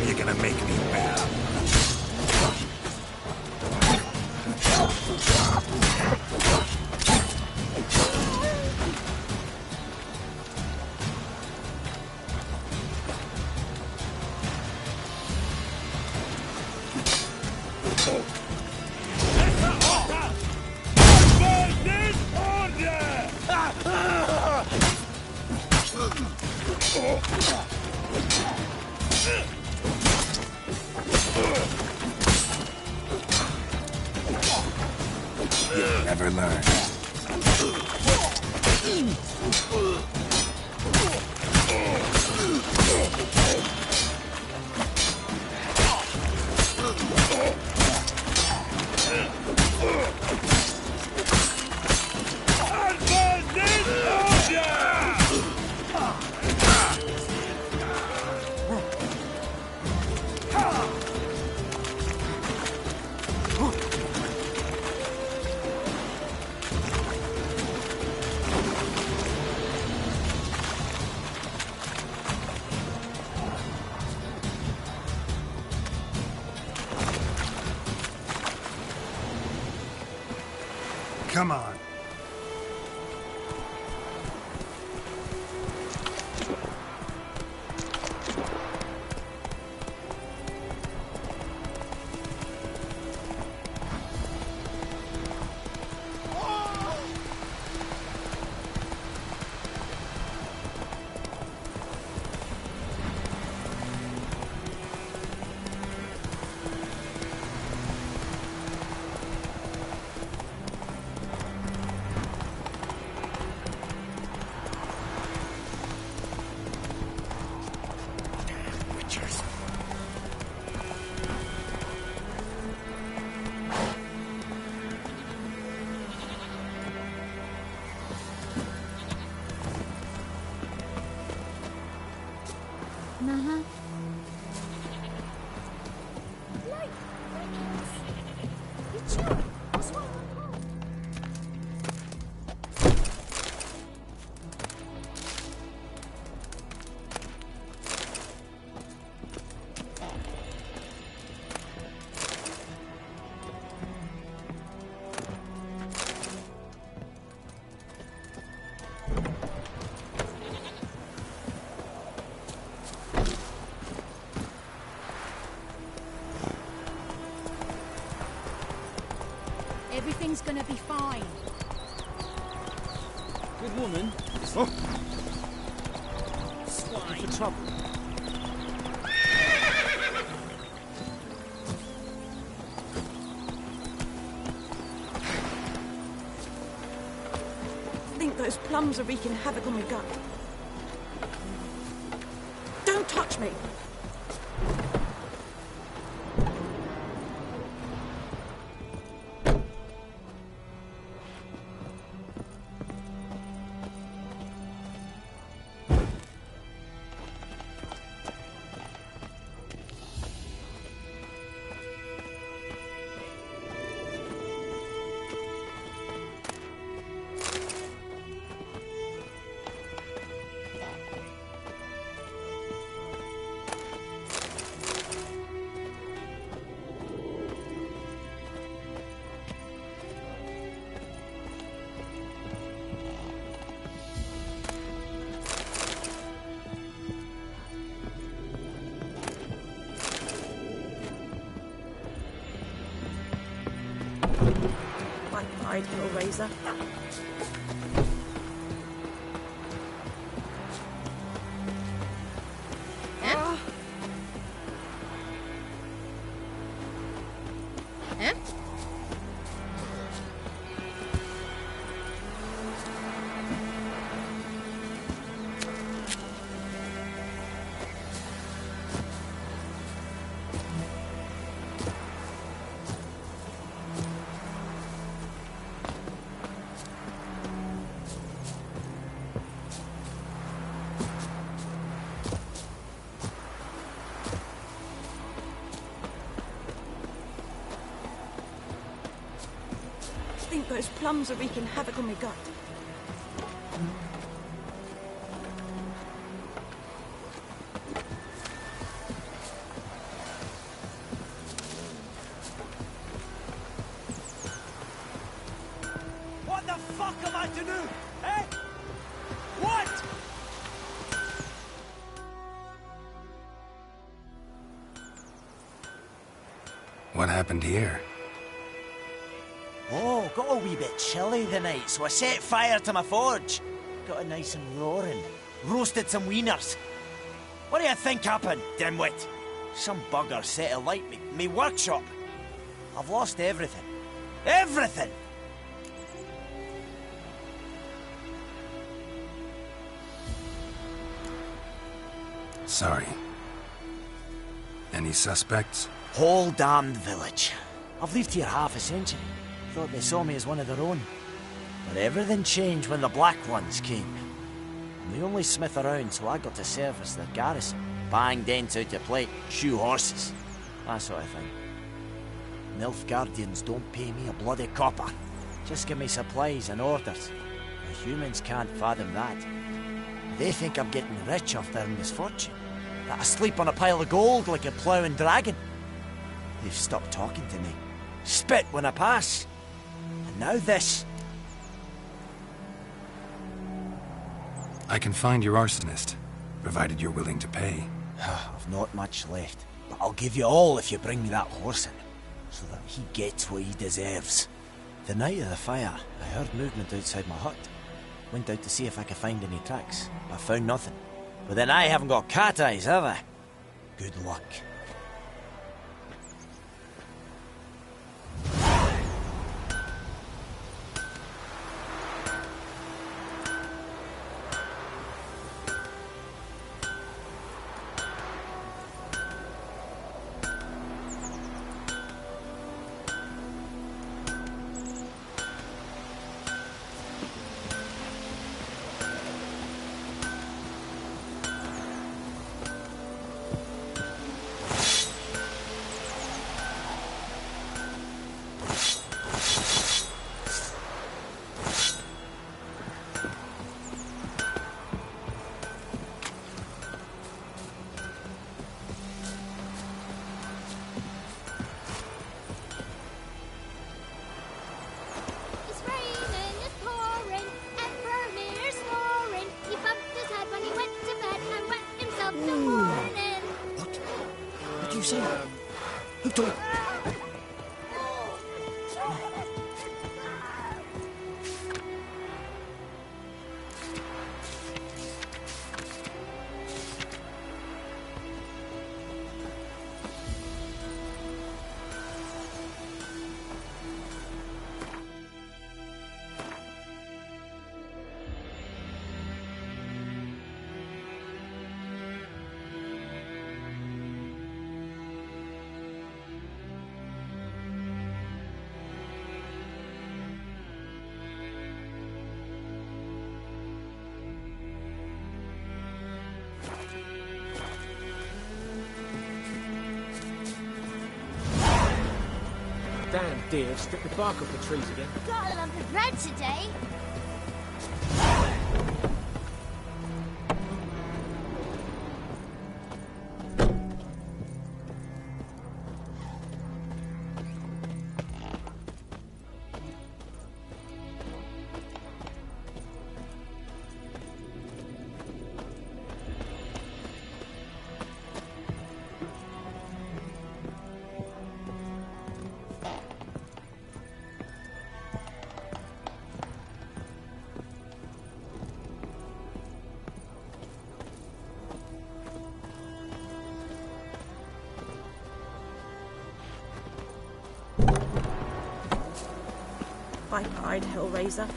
S2: You're gonna make me mad. You'll never learn. Come on.
S15: Everything's gonna be fine.
S13: Good woman.
S12: Oh.
S13: Swine. For trouble.
S9: I think those plums are wreaking havoc on my gut. Don't touch me! Hide, little razor. I think those plums are wreaking havoc on my gut.
S12: What the fuck am I to do? Eh? What?
S2: What happened here?
S12: Oh, got a wee bit chilly the night, so I set fire to my forge. Got it nice and roaring. Roasted some wieners. What do you think happened, dimwit? Some bugger set alight me workshop. I've lost everything. Everything!
S2: Sorry. Any suspects?
S12: Whole damned village. I've lived here half a century. Thought they saw me as one of their own. But everything changed when the Black Ones came. I'm the only smith around, so I got to service their garrison. Bang dents out your plate, shoe horses, that sort of thing. Nilfgaardians don't pay me a bloody copper. Just give me supplies and orders. The humans can't fathom that. They think I'm getting rich off their misfortune. That I sleep on a pile of gold like a ploughing dragon. They've stopped talking to me. Spit when I pass. And now this.
S2: I can find your arsonist, provided you're willing to pay.
S12: I've not much left, but I'll give you all if you bring me that horse in, so that he gets what he deserves. The night of the fire, I heard movement outside my hut. Went out to see if I could find any tracks, but I found nothing. But then I haven't got cat eyes, have I? Good luck.
S13: say? Who told... Damn deer, stripped the bark off the trees again.
S5: Got a lump of bread today.
S9: Pipe-eyed Hellraiser.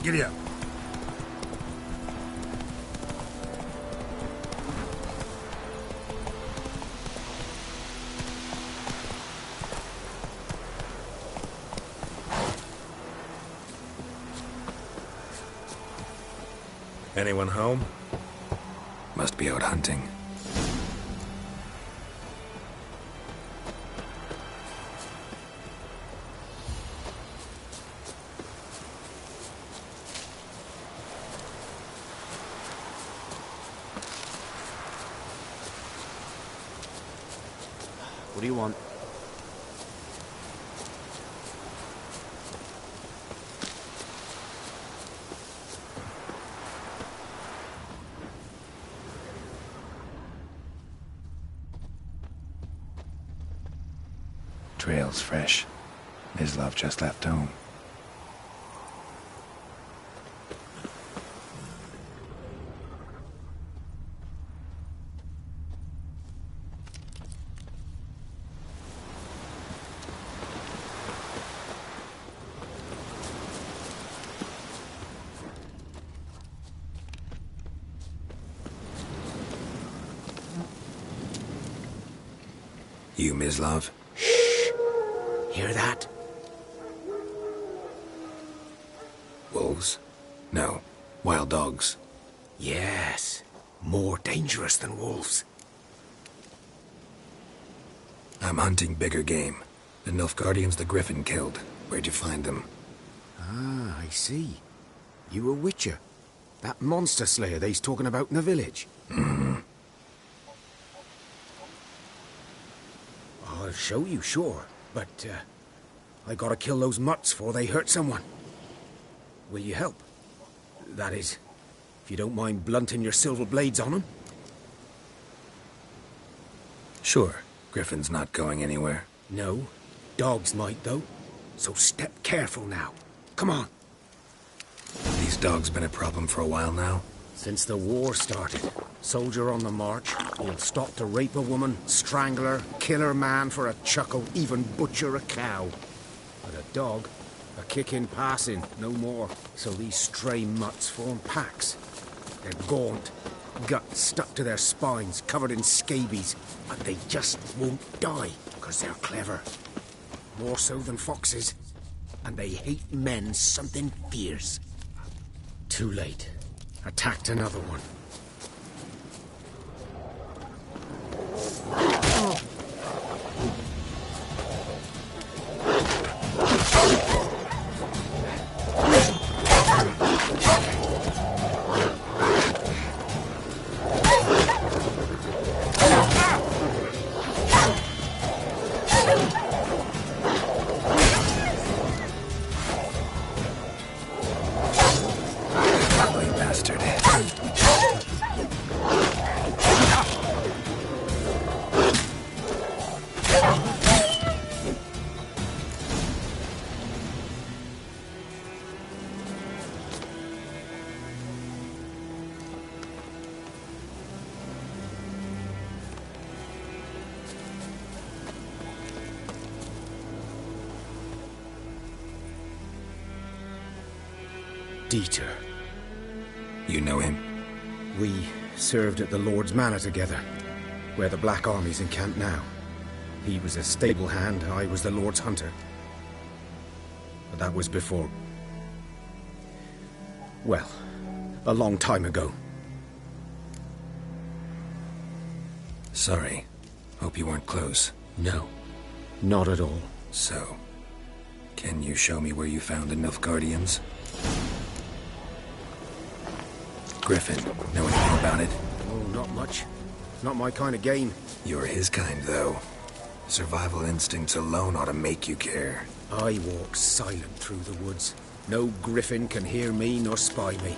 S2: Giddy up.
S8: Anyone home?
S2: Must be out hunting.
S12: What do you want?
S2: Trail's fresh. Mislav just left home. You, Mislav?
S12: Hear that?
S2: Wolves? No. Wild dogs.
S12: Yes. More dangerous than wolves.
S2: I'm hunting bigger game. The Nilfgaardians the Griffin killed. Where'd you find them?
S18: Ah, I see. You a witcher. That monster slayer they's talking about in the village.
S2: Mm-hmm.
S18: I'll show you, sure. But, I gotta kill those mutts before they hurt someone. Will you help? That is, if you don't mind blunting your silver blades on them.
S2: Sure. Griffin's not going anywhere.
S18: No. Dogs might, though. So step careful now. Come on.
S2: These dogs been a problem for a while now?
S18: Since the war started. Soldier on the march, he'll stop to rape a woman, strangle her, kill her man for a chuckle, even butcher a cow. But a dog, a kick in passing, no more. So these stray mutts form packs. They're gaunt, guts stuck to their spines, covered in scabies. But they just won't die, because they're clever. More so than foxes. And they hate men something fierce. Too late. Attacked another one.
S21: Dieter.
S2: You know him?
S21: We served at the Lord's Manor together, where the Black Army's encamped now. He was a stable hand, I was the Lord's hunter. But that was before... well, a long time ago.
S2: Sorry. Hope you weren't close.
S21: No, not at all.
S2: So, can you show me where you found the Nilfgaardians? Griffin, know anything about it?
S21: Oh, not much. Not my kind of game.
S2: You're his kind, though. Survival instincts alone ought to make you care.
S21: I walk silent through the woods. No griffin can hear me nor spy me.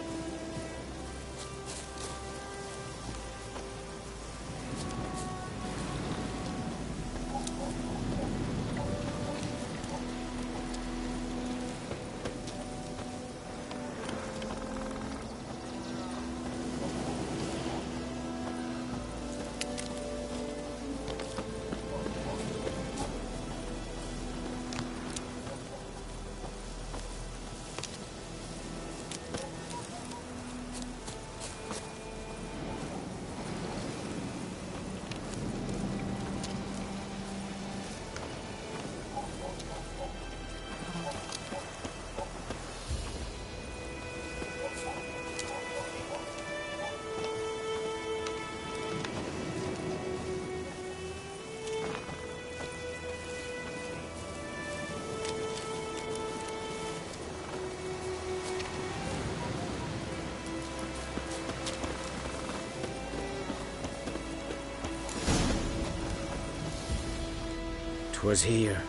S21: Was here.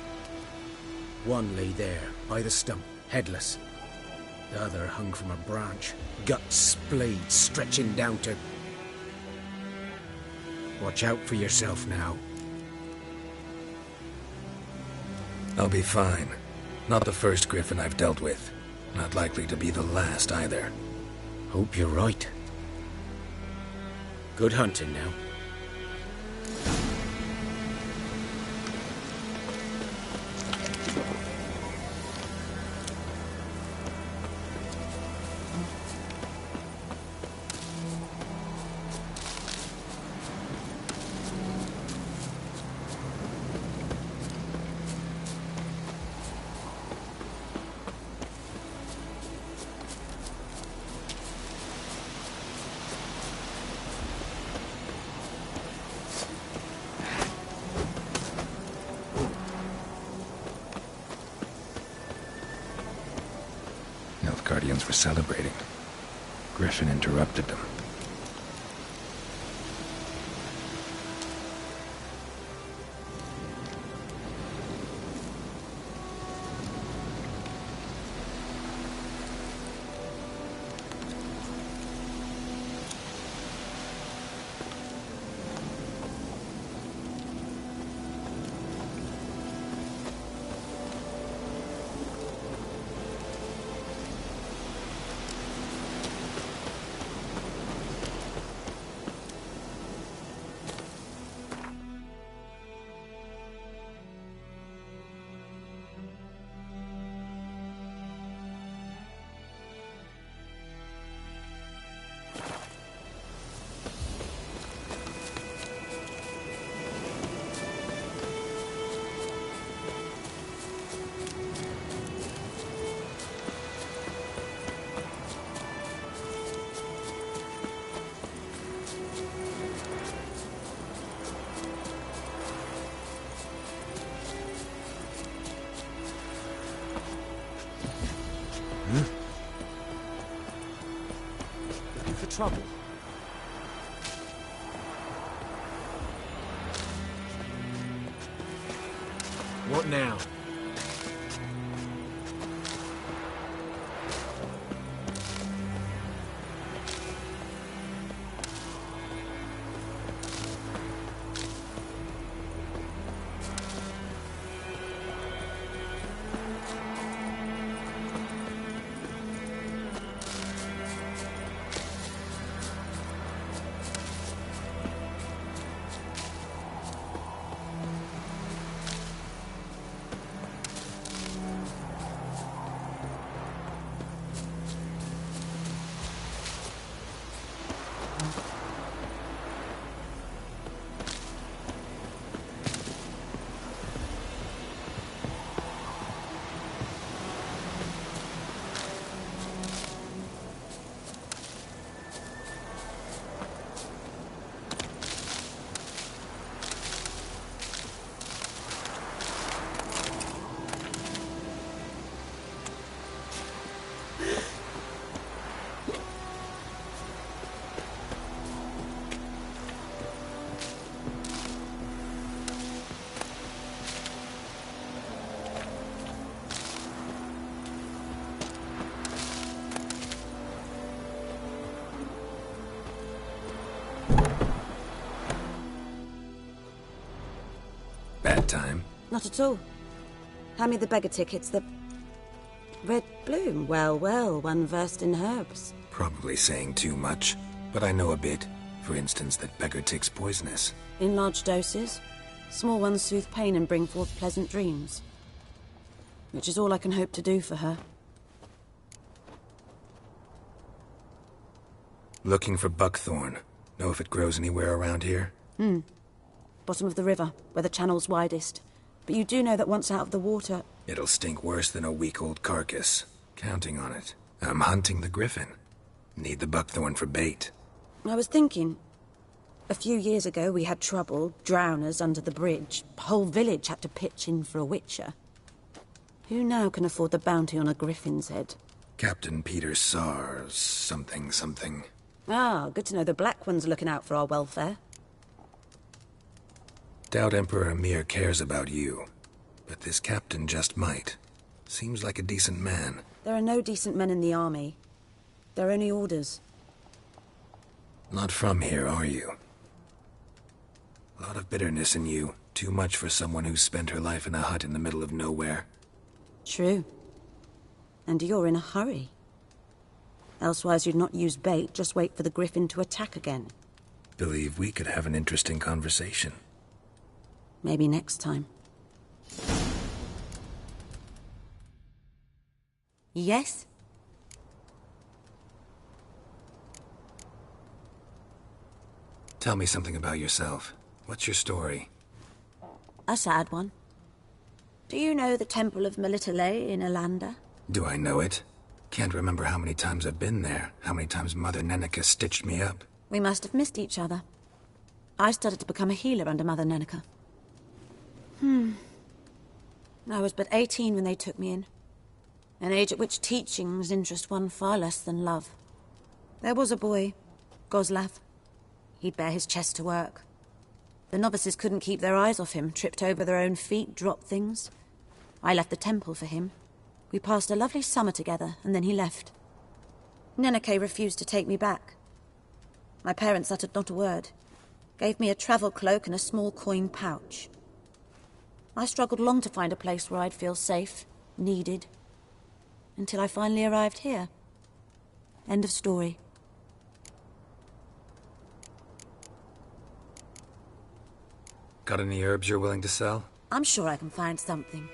S21: One lay there, by the stump, headless. The other hung from a branch, guts splayed, stretching down to... Watch out for yourself now.
S2: I'll be fine. Not the first griffin I've dealt with. Not likely to be the last either.
S21: Hope you're right. Good hunting now.
S2: Guardians were celebrating. Griffin interrupted them.
S13: Looking for trouble? What now?
S2: Bad time?
S14: Not at all. Hand me the beggar tickets, the... Red bloom. Well, well, one versed in herbs.
S2: Probably saying too much, but I know a bit. For instance, that beggar tick's poisonous.
S14: In large doses. Small ones soothe pain and bring forth pleasant dreams. Which is all I can hope to do for her.
S2: Looking for buckthorn. Know if it grows anywhere around here?
S14: Bottom of the river, where the channel's widest. But you do know that once out of the water...
S2: It'll stink worse than a week-old carcass. Counting on it. I'm hunting the griffin. Need the buckthorn for bait.
S14: I was thinking... A few years ago we had trouble, drowners under the bridge. The whole village had to pitch in for a witcher. Who now can afford the bounty on a griffin's head?
S2: Captain Peter Sars, something.
S14: Ah, good to know the Black One's looking out for our welfare.
S2: Doubt Emperor Emir cares about you. But this captain just might. Seems like a decent man.
S14: There are no decent men in the army. There are only orders.
S2: Not from here, are you? A lot of bitterness in you. Too much for someone who's spent her life in a hut in the middle of nowhere.
S14: True. And you're in a hurry. Elsewise you'd not use bait, just wait for the griffin to attack again.
S2: Believe we could have an interesting conversation.
S14: Maybe next time. Yes?
S2: Tell me something about yourself. What's your story?
S14: A sad one. Do you know the Temple of Melitele in Alanda?
S2: Do I know it? Can't remember how many times I've been there, how many times Mother Neneka stitched me up.
S14: We must have missed each other. I started to become a healer under Mother Neneka. I was but 18 when they took me in. An age at which teachings interest one far less than love. There was a boy, Goslav. He'd bare his chest to work. The novices couldn't keep their eyes off him, tripped over their own feet, dropped things. I left the temple for him. We passed a lovely summer together, and then he left. Neneke refused to take me back. My parents uttered not a word. Gave me a travel cloak and a small coin pouch. I struggled long to find a place where I'd feel safe, needed, until I finally arrived here. End of story.
S2: Got any herbs you're willing to sell?
S14: I'm sure I can find something.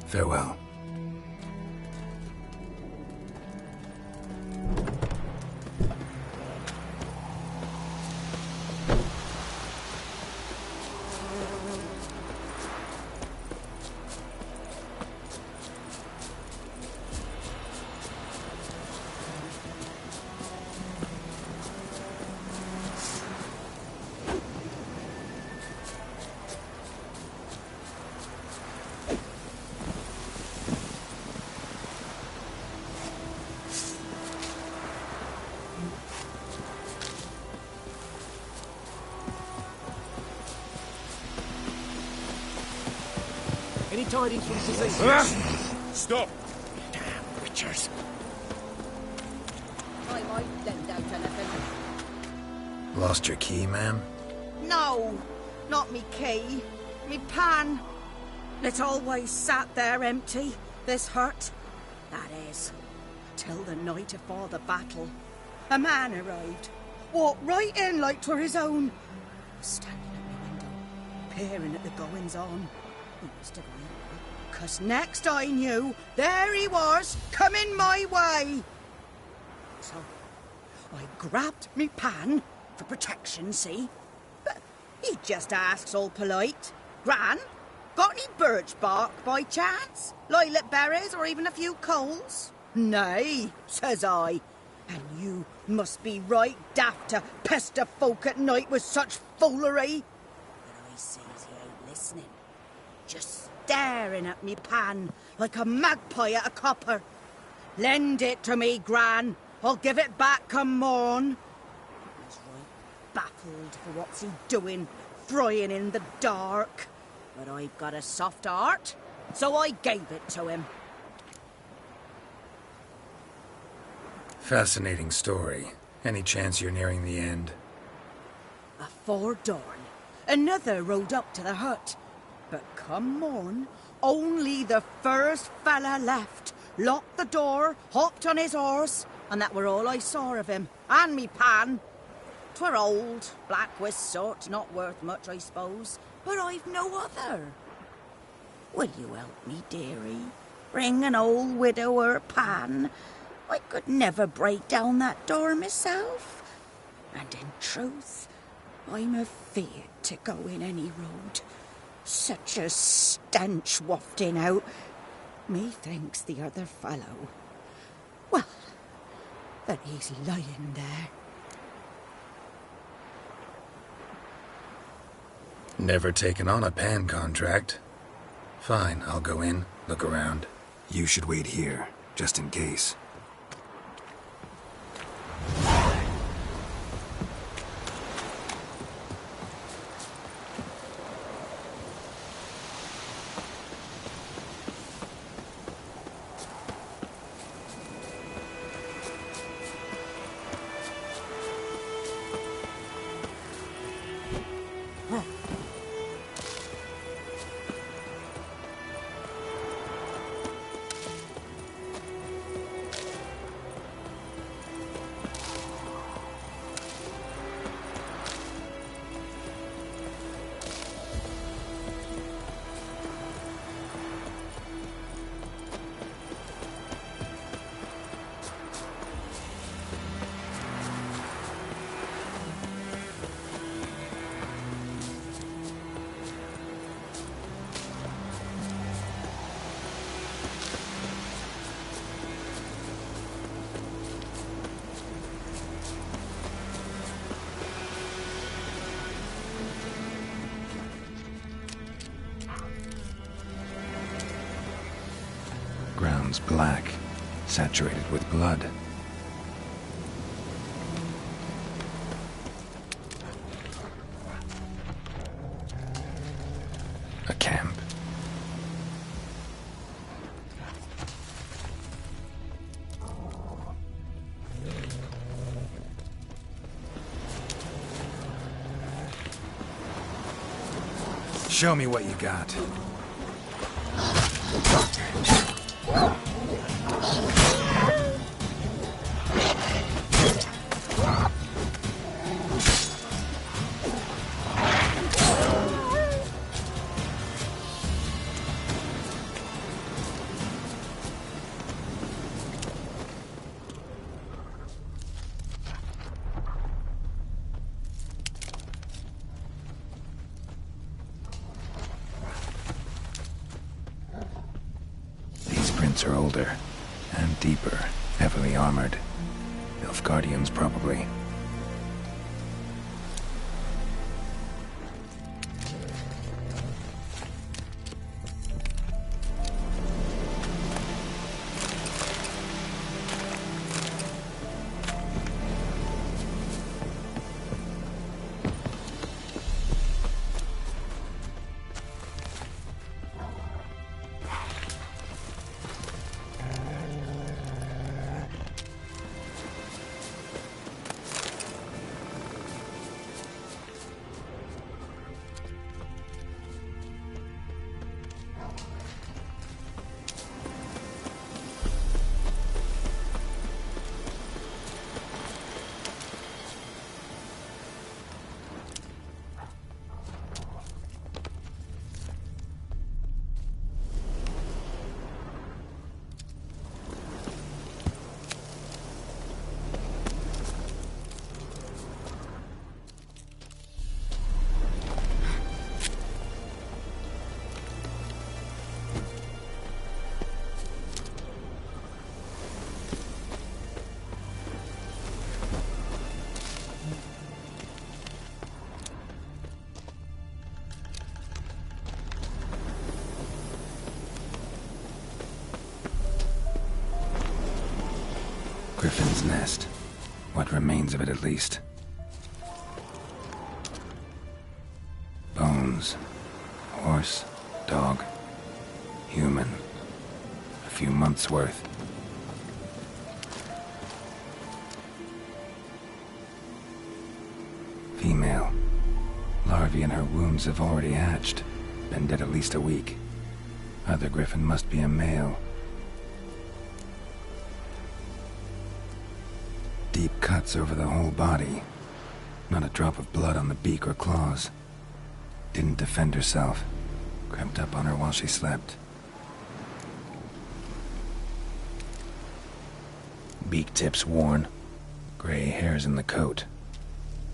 S2: Farewell.
S13: Any tidings from Cecilia?
S16: Stop!
S13: Damn witchers.
S11: I might lend out anything.
S2: Lost your key, ma'am?
S22: No, not me key. Me pan. It always sat there empty, this hut. That is, till the night afore the battle. A man arrived. Walked right in like 'twere his own. Standing at my window. peering at the goings-on. He must have been, 'cause next I knew, there he was, coming my way. So I grabbed me pan for protection, see? But he just asks all polite, "Gran, got any birch bark by chance? Lilac berries or even a few coals?" "Nay," says I. "And you must be right daft to pester folk at night with such foolery." But I sees he ain't listening, just staring at me pan like a magpie at a copper. "Lend it to me, Gran. I'll give it back come morn." I was right baffled for what's he doing, frying in the dark. But I've got a soft heart, so I gave it to him.
S2: Fascinating story. Any chance you're nearing the end?
S22: Afore dawn, another rode up to the hut. But come morn, only the first fella left, locked the door, hopped on his horse, and that were all I saw of him, and me pan. 'Twere old, black-wist sort, not worth much, I suppose, but I've no other. Will you help me, dearie? Bring an old widower pan? I could never break down that door myself. And in truth, I'm afeard to go in any road. Such a stench wafting out. Methinks the other fellow, well, that he's lying there.
S2: Never taken on a pan contract. Fine, I'll go in, look around. You should wait here, just in case. Ground's black, saturated with blood. A camp. Show me what you got. Are older and deeper, heavily armored. Nilfgaardians, probably. Griffin's nest. What remains of it, at least. Bones. Horse, dog, human. A few months' worth. Female. Larvae in her wounds have already hatched. Been dead at least a week. Other griffin must be a male. Deep cuts over the whole body. Not a drop of blood on the beak or claws. Didn't defend herself. Crept up on her while she slept. Beak tips worn. Gray hairs in the coat.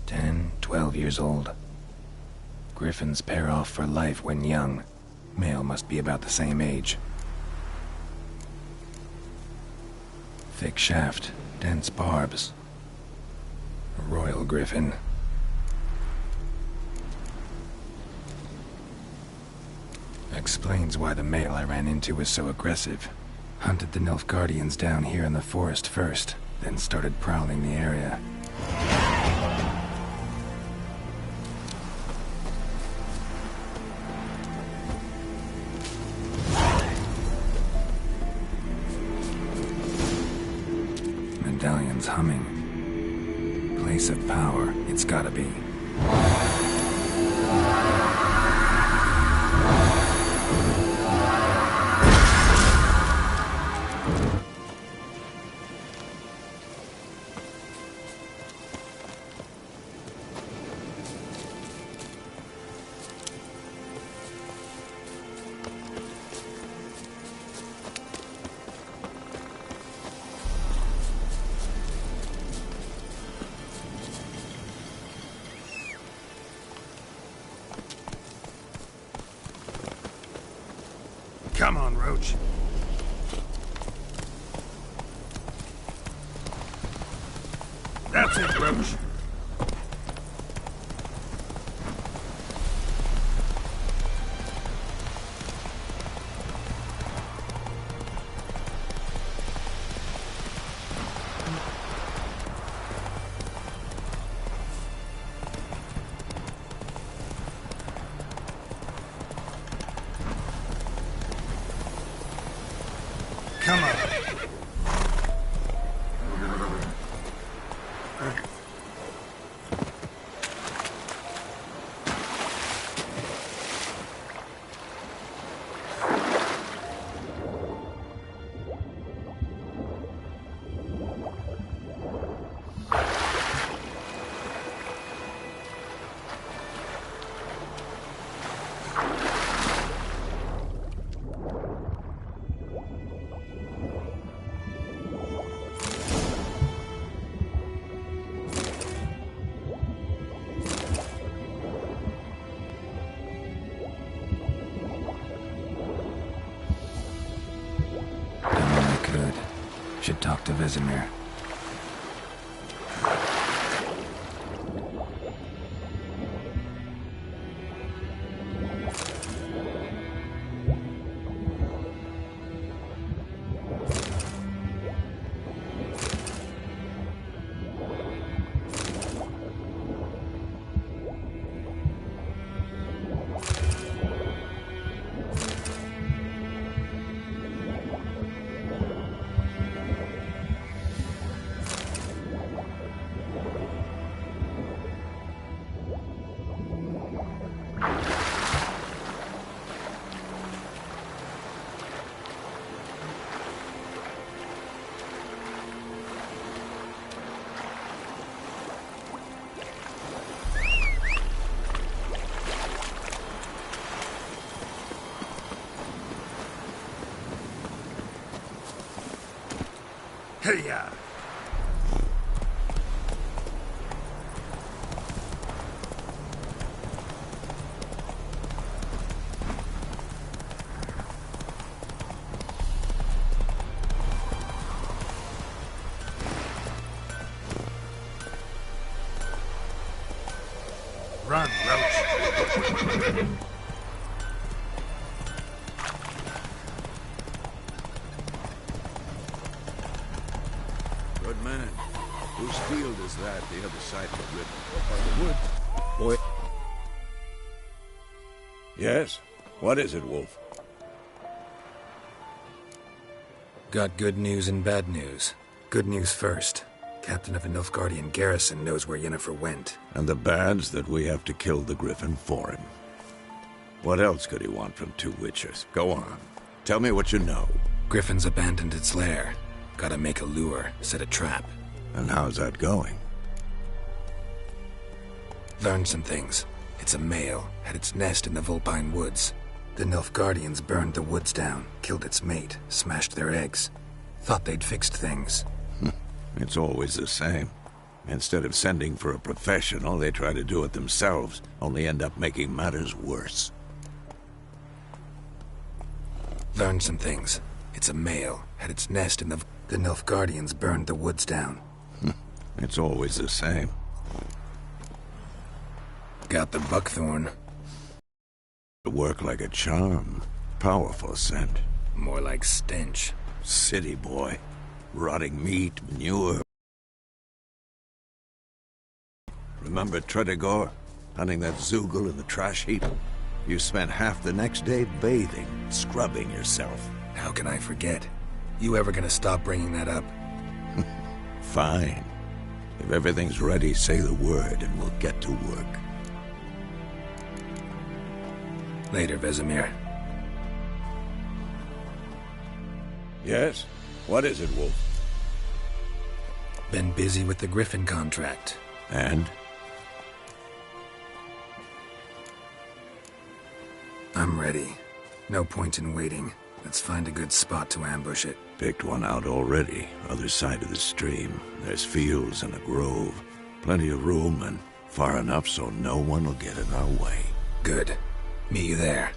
S2: 10, 12 years old. Griffins pair off for life when young. Male must be about the same age. Thick shaft, dense barbs. A royal griffin. Explains why the male I ran into was so aggressive. Hunted the Nilfgaardians down here in the forest first, then started prowling the area. Medallion's humming. Place of power, it's gotta be.
S4: Come on, Roach. That's it, Roach. Come on.
S2: Should talk to Vesemir. Hey-ya! Run, Roach. Good
S4: that the other side of the river. Up on the wood. Boy. Yes? What is it, Wolf?
S2: Got good news and bad news. Good news first. Captain of a Nilfgaardian garrison knows where Yennefer went.
S4: And the bad's that we have to kill the Griffin for him. What else could he want from two witchers? Go on. Tell me what you know.
S2: Griffin's abandoned its lair. Gotta make a lure, set a trap.
S4: And how's that going?
S2: Learned some things. It's a male, had its nest in the Vulpine Woods. The Nilfgaardians burned the woods down, killed its mate, smashed their eggs. Thought they'd fixed things.
S4: It's always the same. Instead of sending for a professional, they try to do it themselves, only end up making matters worse.
S2: Learned some things. It's a male, had its nest in the Nilfgaardians burned the woods down.
S4: It's always the same.
S2: Got the buckthorn.
S4: Work like a charm. Powerful scent.
S2: More like stench.
S4: City boy. Rotting meat, manure. Remember Tredegor? Hunting that Zoogle in the trash heap? You spent half the next day bathing, scrubbing yourself.
S2: How can I forget? You ever gonna stop bringing that up?
S4: Fine. If everything's ready, say the word and we'll get to work.
S2: Later, Vesemir.
S4: Yes? What is it, Wolf?
S2: Been busy with the Griffin contract.
S4: And?
S2: I'm ready. No point in waiting. Let's find a good spot to ambush it.
S4: Picked one out already. Other side of the stream. There's fields and a grove. Plenty of room and far enough so no one will get in our way.
S2: Good. Meet you there.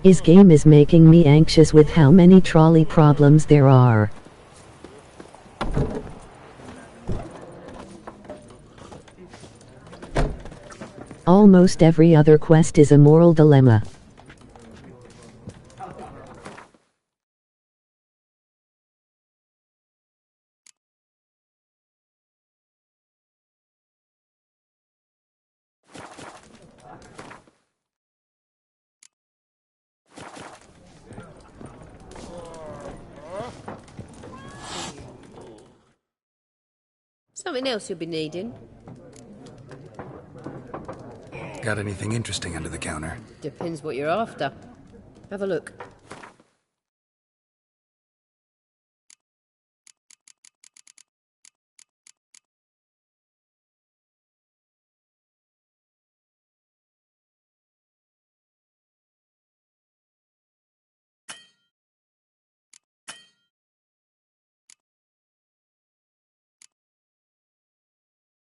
S3: His game is making me anxious with how many trolley problems there are. Almost every other quest is a moral dilemma.
S11: Something else you'll be needing?
S2: Got anything interesting under the counter?
S11: Depends what you're after. Have a look.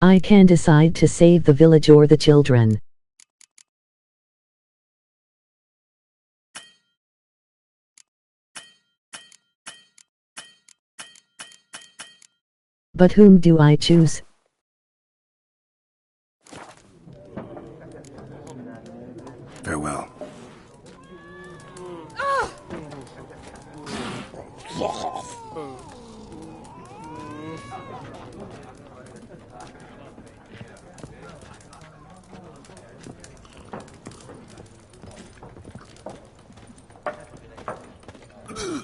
S3: I can decide to save the village or the children. But whom do I choose?
S2: Farewell.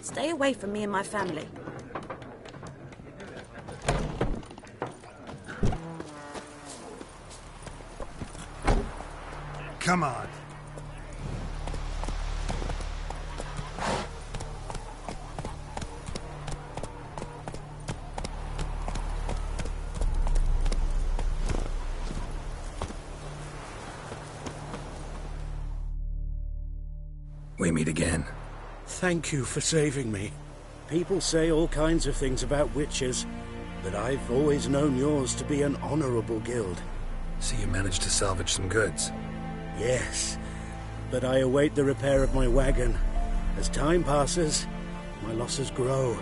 S14: Stay away from me and my family.
S2: Come on. We meet again.
S8: Thank you for saving me. People say all kinds of things about witches, but I've always known yours to be an honorable guild.
S2: So you managed to salvage some goods?
S8: Yes, but I await the repair of my wagon. As time passes, my losses grow.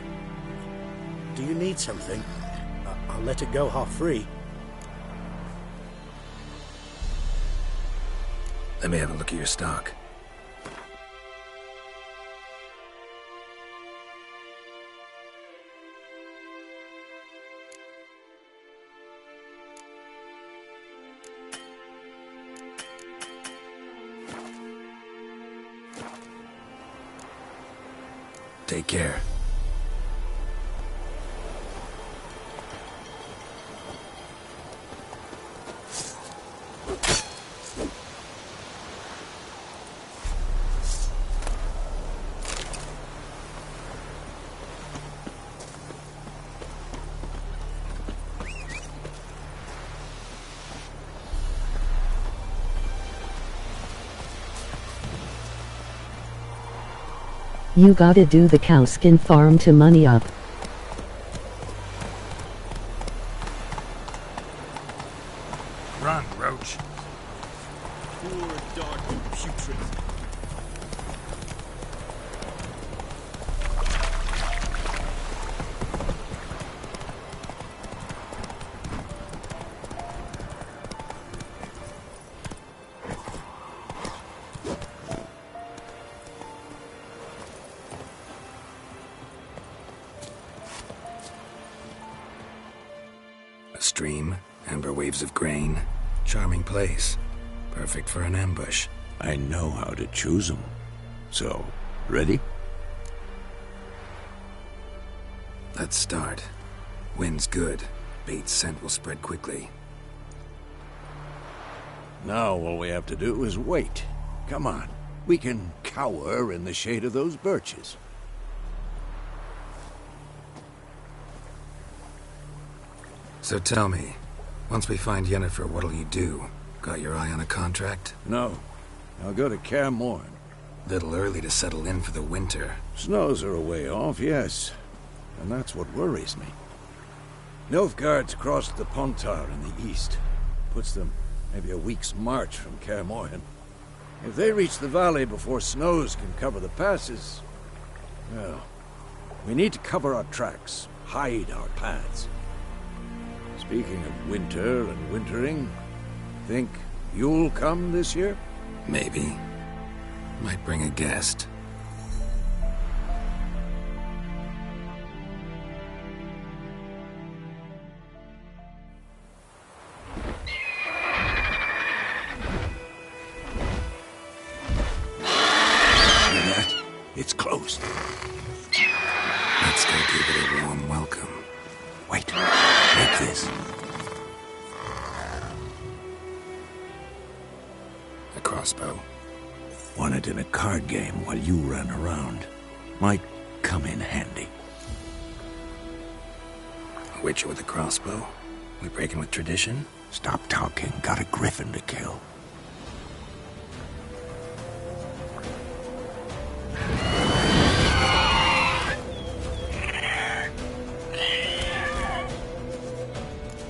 S8: Do you need something? I'll let it go half-free.
S2: Let me have a look at your stock. Take care.
S3: You gotta do the cowskin farm to money up.
S2: Run, Roach.
S6: Poor, dark, and putrid.
S2: A stream, amber waves of grain. Charming place. Perfect for an ambush.
S4: I know how to choose them. So, ready?
S2: Let's start. Wind's good. Bait's scent will spread quickly.
S4: Now all we have to do is wait. Come on. We can cower in the shade of those birches.
S2: So tell me, once we find Yennefer, what'll you do? Got your eye on a contract?
S4: No. I'll go to Kaer Morhen.
S2: Little early to settle in for the winter.
S4: Snows are a way off, yes. And that's what worries me. Nilfgaard's crossed the Pontar in the east. Puts them maybe a week's march from Kaer Morhen. If they reach the valley before snows can cover the passes, well, we need to cover our tracks, hide our paths. Speaking of winter and wintering, think you'll come this year?
S2: Maybe. Might bring a guest.
S4: It's closed.
S2: Let's go give it a warm welcome.
S4: Wait, take this.
S2: A crossbow.
S4: Won it in a card game while you ran around. Might come in handy.
S2: A witcher with a crossbow? We breaking with tradition?
S4: Stop talking. Got a griffin to kill.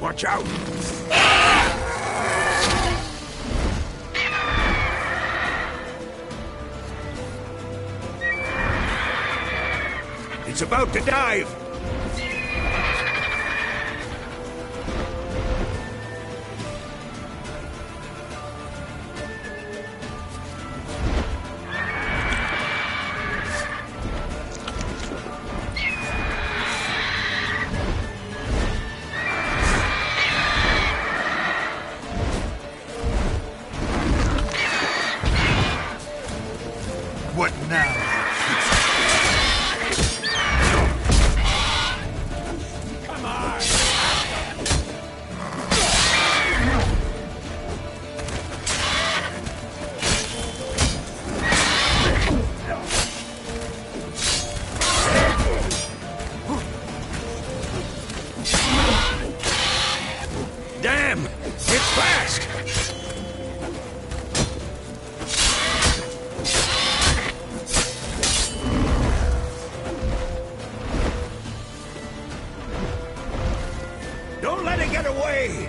S4: Watch out! It's about to dive! What now? Come on! Damn! It's fast! Don't let it get away!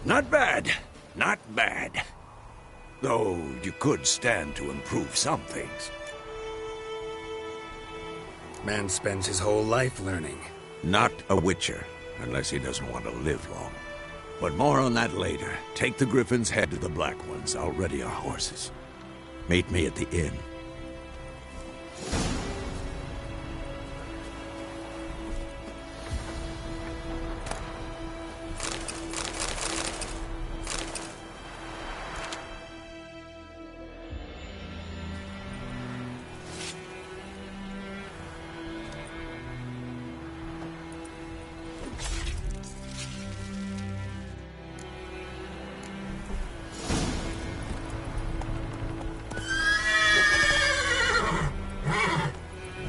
S4: Not bad. Not bad. Though you could stand to improve some things.
S2: Man spends his whole life learning.
S4: Not a witcher, unless he doesn't want to live long. But more on that later. Take the Griffin's head to the Black Ones. I'll ready our horses. Meet me at the inn.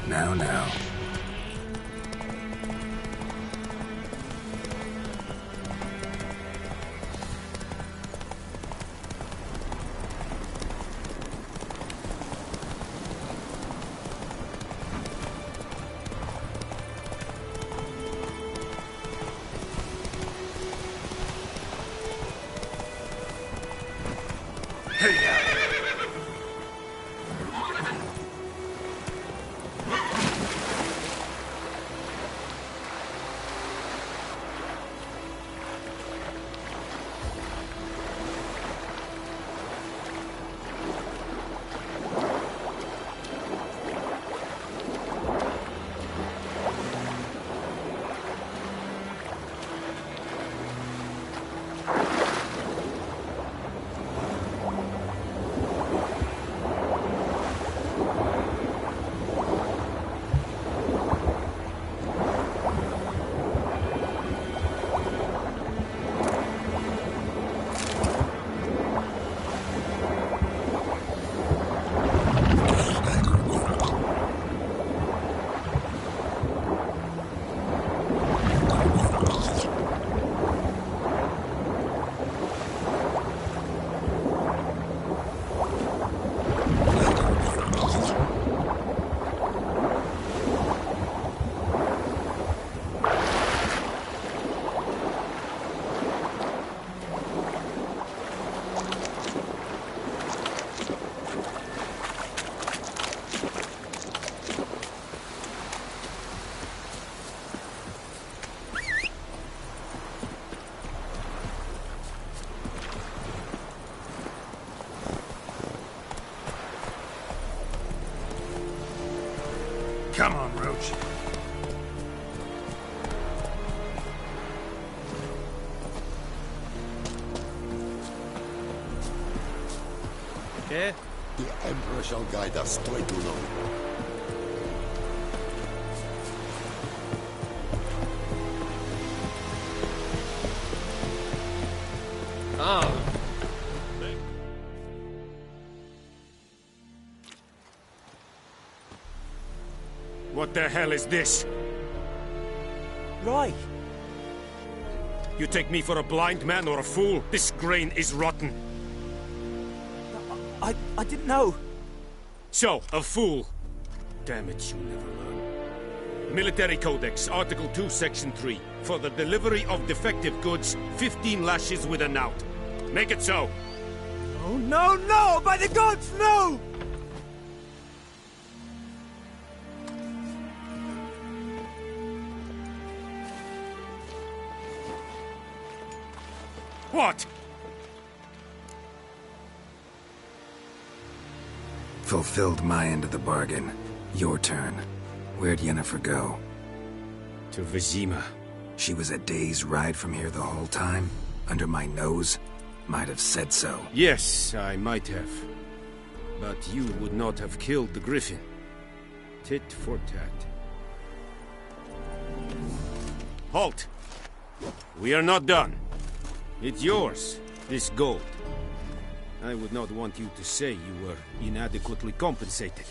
S2: Now.
S4: Come on, Roach.
S19: Okay.
S20: The Emperor shall guide us straight to Rome.
S19: Ah.
S18: What the hell is this?
S12: Roy!
S18: You take me for a blind man or a fool? This grain is rotten.
S12: I didn't know.
S18: So, a fool. Damn it, you never learn. Military Codex, Article 2, Section 3. For the delivery of defective goods, 15 lashes with a knout. Make it so.
S12: Oh, no, no! By the gods, no!
S18: What?
S2: Fulfilled my end of the bargain. Your turn. Where'd Yennefer go?
S18: To Vizima.
S2: She was a day's ride from here the whole time? Under my nose? Might have said so.
S18: Yes, I might have. But you would not have killed the Griffin. Tit for tat. Halt! We are not done. It's yours, this gold. I would not want you to say you were inadequately compensated.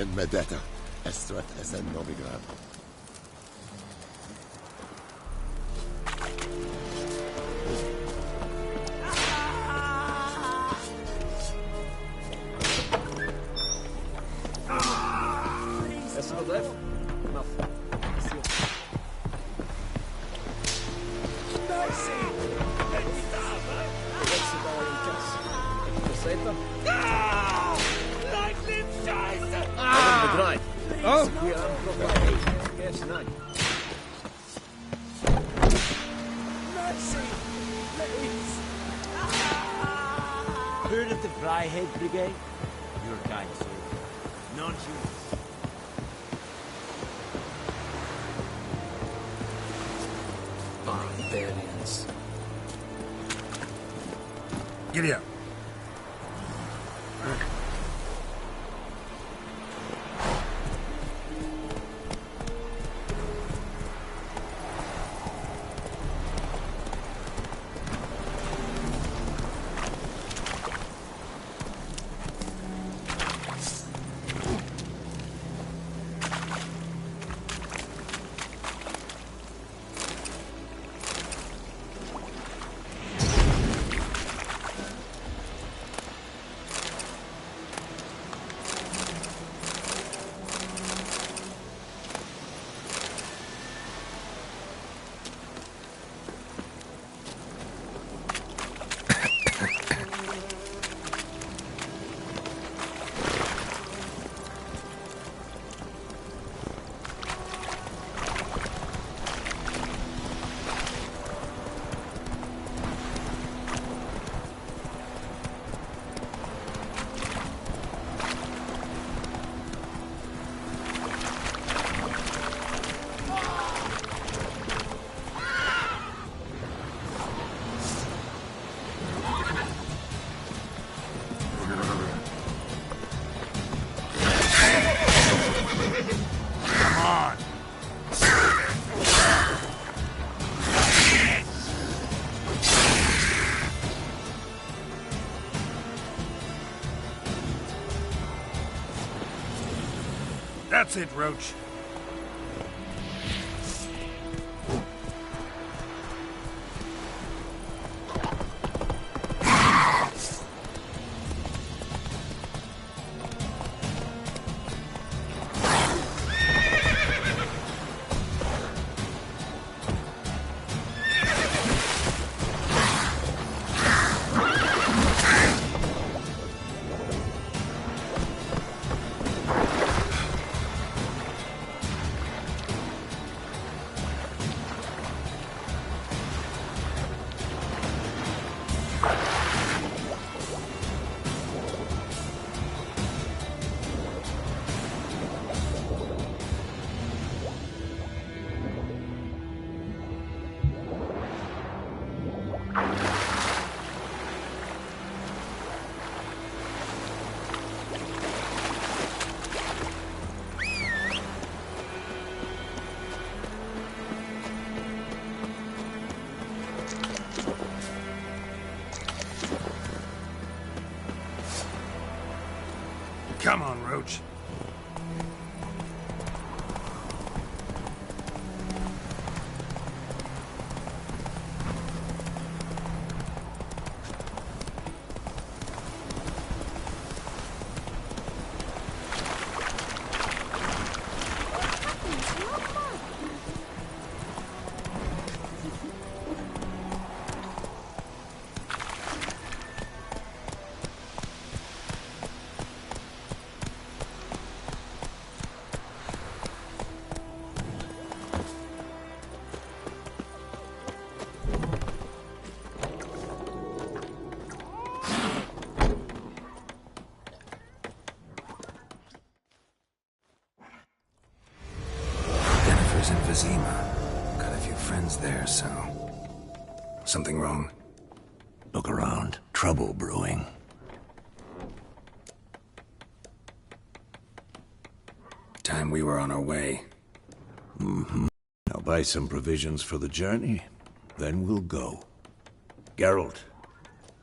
S20: En medetta, estret esen novigrad.
S13: That's not left. Enough. Oh! Yes, nein.
S12: Heard of the Fryhead Brigade? Your kind, sir. Non-humans.
S2: Barbarians. Giddy up.
S7: That's it, Roach. Come on, Roach.
S2: In Vizima. Got a few friends there, so... Something wrong?
S1: Look around. Trouble brewing.
S2: Time we were on our way.
S4: Mm-hmm. I'll buy some provisions for the journey. Then we'll go. Geralt,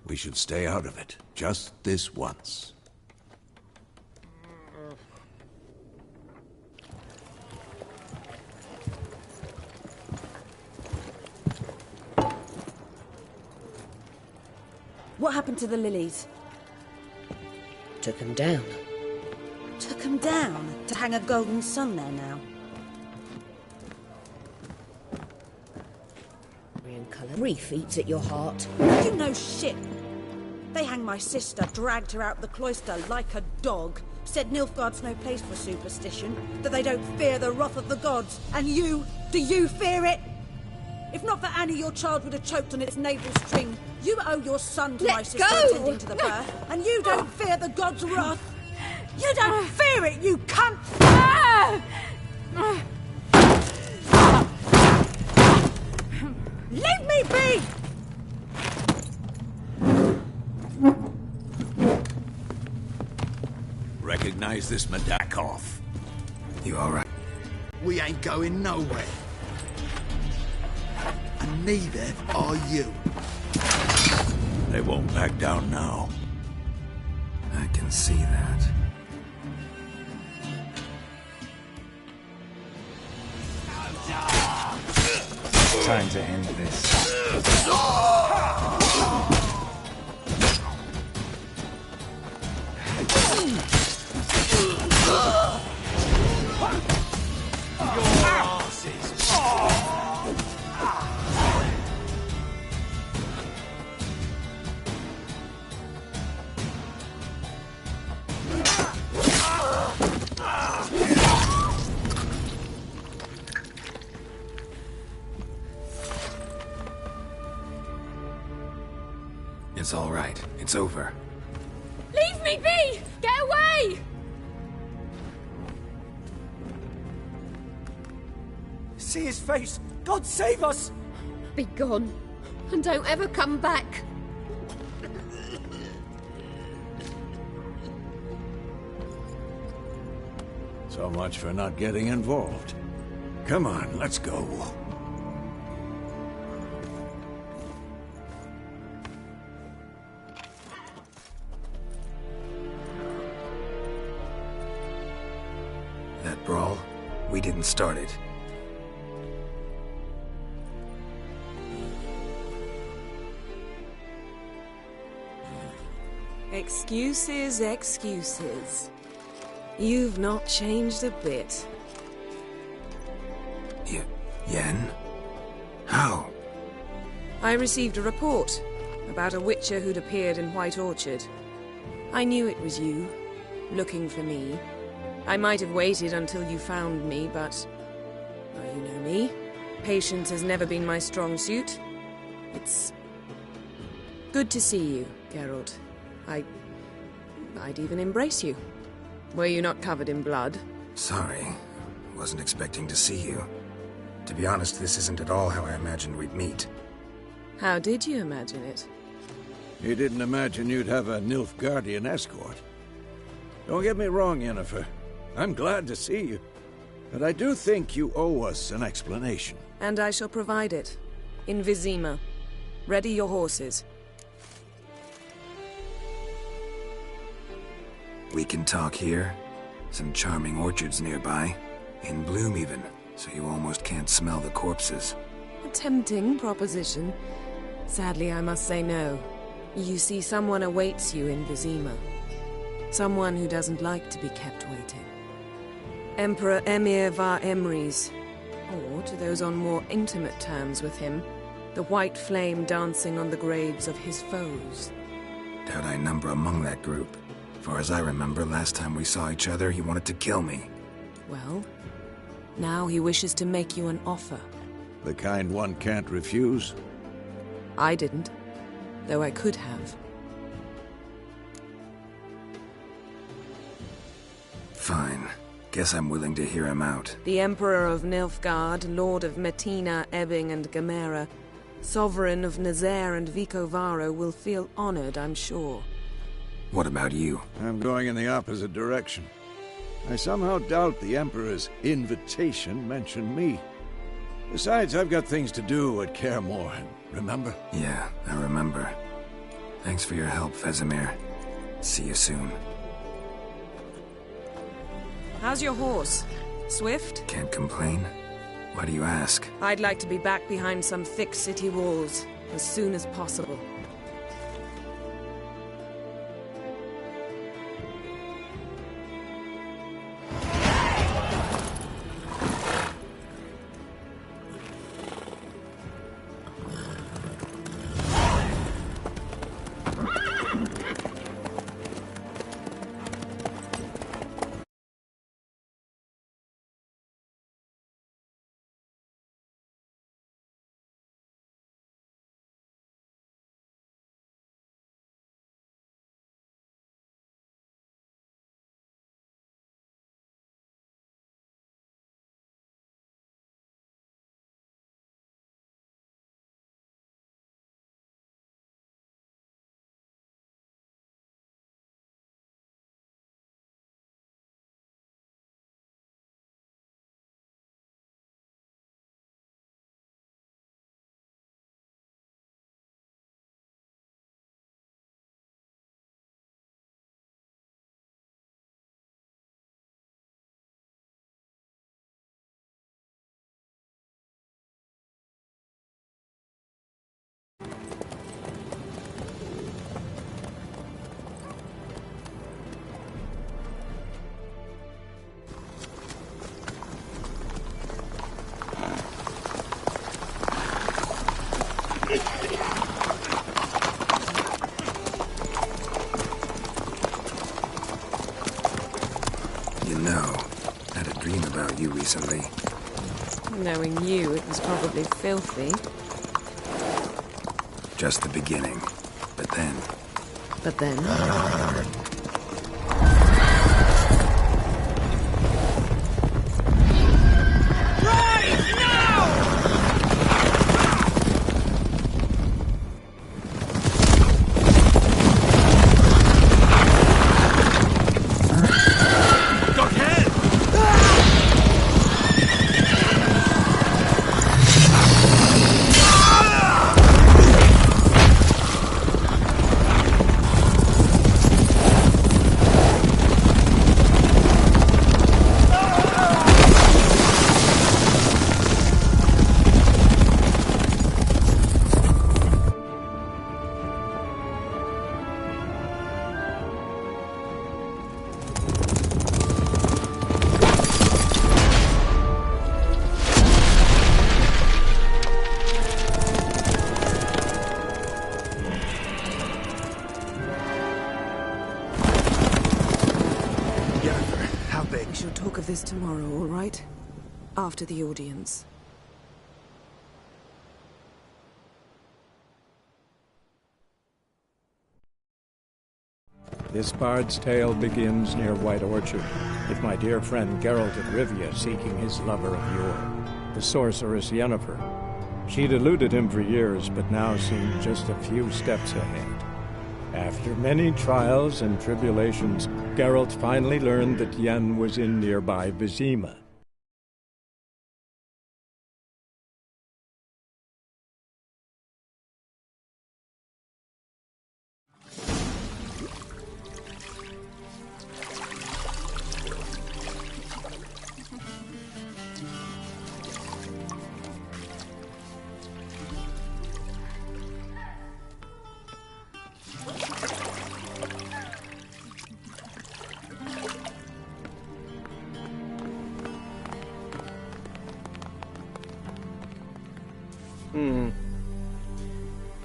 S4: we should stay out of it. Just this once.
S14: What happened to the lilies?
S11: Took them down.
S14: Took them down? To hang a golden sun there now?
S11: Colour. Reef eats at your heart.
S14: You know shit. They hanged my sister, dragged her out the cloister like a dog. Said Nilfgaard's no place for superstition, that they don't fear the wrath of the gods. And you, do you fear it? If not for Annie, your child would have choked on its navel string. You owe your son to my sister attending to the birth, and you don't fear the gods' wrath. You don't fear it, you cunt! Leave me be!
S4: Recognize this Madakov?
S2: You alright?
S10: We ain't going nowhere. And neither are you.
S4: They won't back down now.
S2: I can see that.
S17: Time to end this.
S2: It's all right. It's over.
S15: Leave me be! Get away!
S13: See his face! God save us!
S11: Be gone, and don't ever come back.
S4: So much for not getting involved. Come on, let's go.
S2: That brawl, we didn't start it.
S23: Excuses, excuses. You've not changed a bit.
S2: Yen? How?
S23: I received a report about a witcher who'd appeared in White Orchard. I knew it was you, looking for me. I might have waited until you found me, but... well, you know me. Patience has never been my strong suit. It's... good to see you, Geralt. I'd even embrace you. Were you not covered in blood?
S2: Sorry. Wasn't expecting to see you. To be honest, this isn't at all how I imagined we'd meet.
S23: How did you imagine it?
S4: You didn't imagine you'd have a Nilfgaardian escort. Don't get me wrong, Yennefer. I'm glad to see you. But I do think you owe us an explanation.
S23: And I shall provide it. In Vizima. Ready your horses.
S2: We can talk here. Some charming orchards nearby. In bloom even, so you almost can't smell the corpses.
S23: A tempting proposition. Sadly, I must say no. You see, someone awaits you in Vizima. Someone who doesn't like to be kept waiting. Emperor Emir var Emrys. Or, to those on more intimate terms with him, the white flame dancing on the graves of his foes.
S2: Doubt I number among that group. Far as I remember, last time we saw each other, he wanted to kill me.
S23: Well, now he wishes to make you an offer.
S4: The kind one can't refuse?
S23: I didn't, though I could have.
S2: Fine. Guess I'm willing to hear him out.
S23: The Emperor of Nilfgaard, Lord of Metina, Ebbing and Gamera, Sovereign of Nazaire and Vicovaro will feel honored, I'm sure.
S2: What about you?
S4: I'm going in the opposite direction. I somehow doubt the Emperor's invitation mentioned me. Besides, I've got things to do at Kaer Morhen, remember?
S2: Yeah, I remember. Thanks for your help, Vesemir. See you soon.
S23: How's your horse? Swift?
S2: Can't complain. Why do you ask?
S23: I'd like to be back behind some thick city walls as soon as possible.
S2: No. Had a dream about you recently.
S23: Knowing you, it was probably filthy.
S2: Just the beginning. But then...
S23: But then... We shall talk of this tomorrow, all right? After the audience.
S5: This bard's tale begins near White Orchard, with my dear friend Geralt of Rivia seeking his lover of yore, the sorceress Yennefer. She'd eluded him for years, but now seemed just a few steps ahead. After many trials and tribulations, Geralt finally learned that Yen was in nearby Vizima.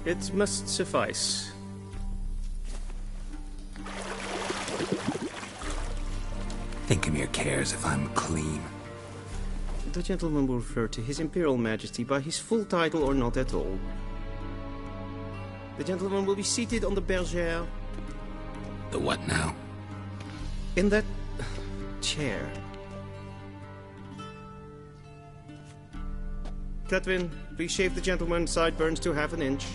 S18: It must suffice.
S2: Thinkamere cares if I'm clean.
S18: The gentleman will refer to His Imperial Majesty by his full title or not at all. The gentleman will be seated on the bergère.
S2: The what now?
S18: In that chair. Cletwin, please shave the gentleman's sideburns to half an inch.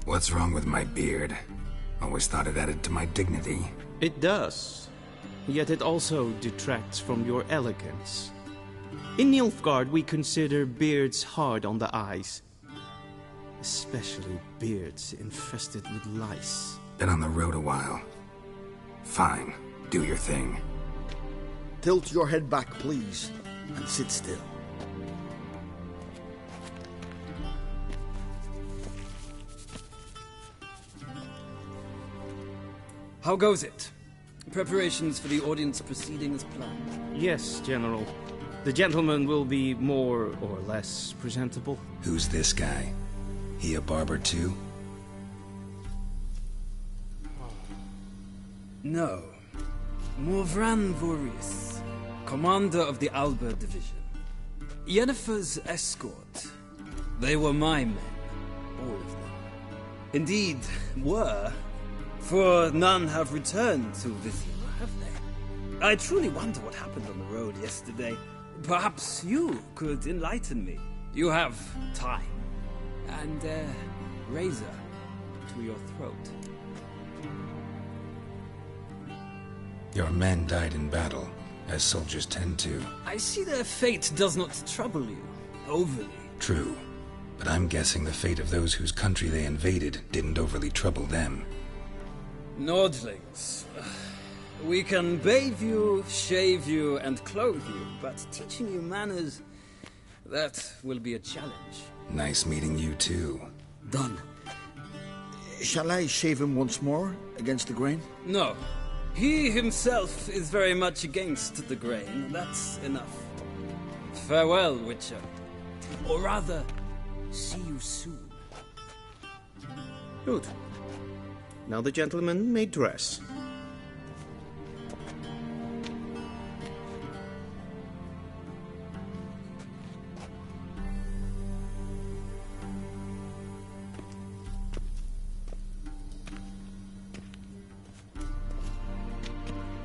S2: What's wrong with my beard? Always thought it added to my dignity.
S18: It does. Yet it also detracts from your elegance. In Nilfgaard, we consider beards hard on the eyes. Especially beards infested with lice.
S2: Been on the road a while. Fine. Do your thing.
S10: Tilt your head back, please, and sit still.
S9: How goes it? Preparations for the audience proceeding as planned?
S18: Yes, General. The gentleman will be more or less presentable.
S2: Who's this guy? He a barber too?
S9: No. Morvran Vorius, commander of the Alba Division. Yennefer's escort. They were my men, all of them. Indeed, were, for none have returned to Vizima, have they? I truly wonder what happened on the road yesterday. Perhaps you could enlighten me. You have time. And a razor to your throat.
S2: Your men died in battle, as soldiers tend to.
S9: I see their fate does not trouble you, overly.
S2: True, but I'm guessing the fate of those whose country they invaded didn't overly trouble them.
S9: Nordlings. We can bathe you, shave you, and clothe you, but teaching you manners, that will be a challenge.
S2: Nice meeting you too.
S10: Done. Shall I shave him once more, against the grain?
S9: No. He himself is very much against the grain. That's enough. Farewell, Witcher. Or rather, see you soon.
S16: Good. Now the gentleman may dress.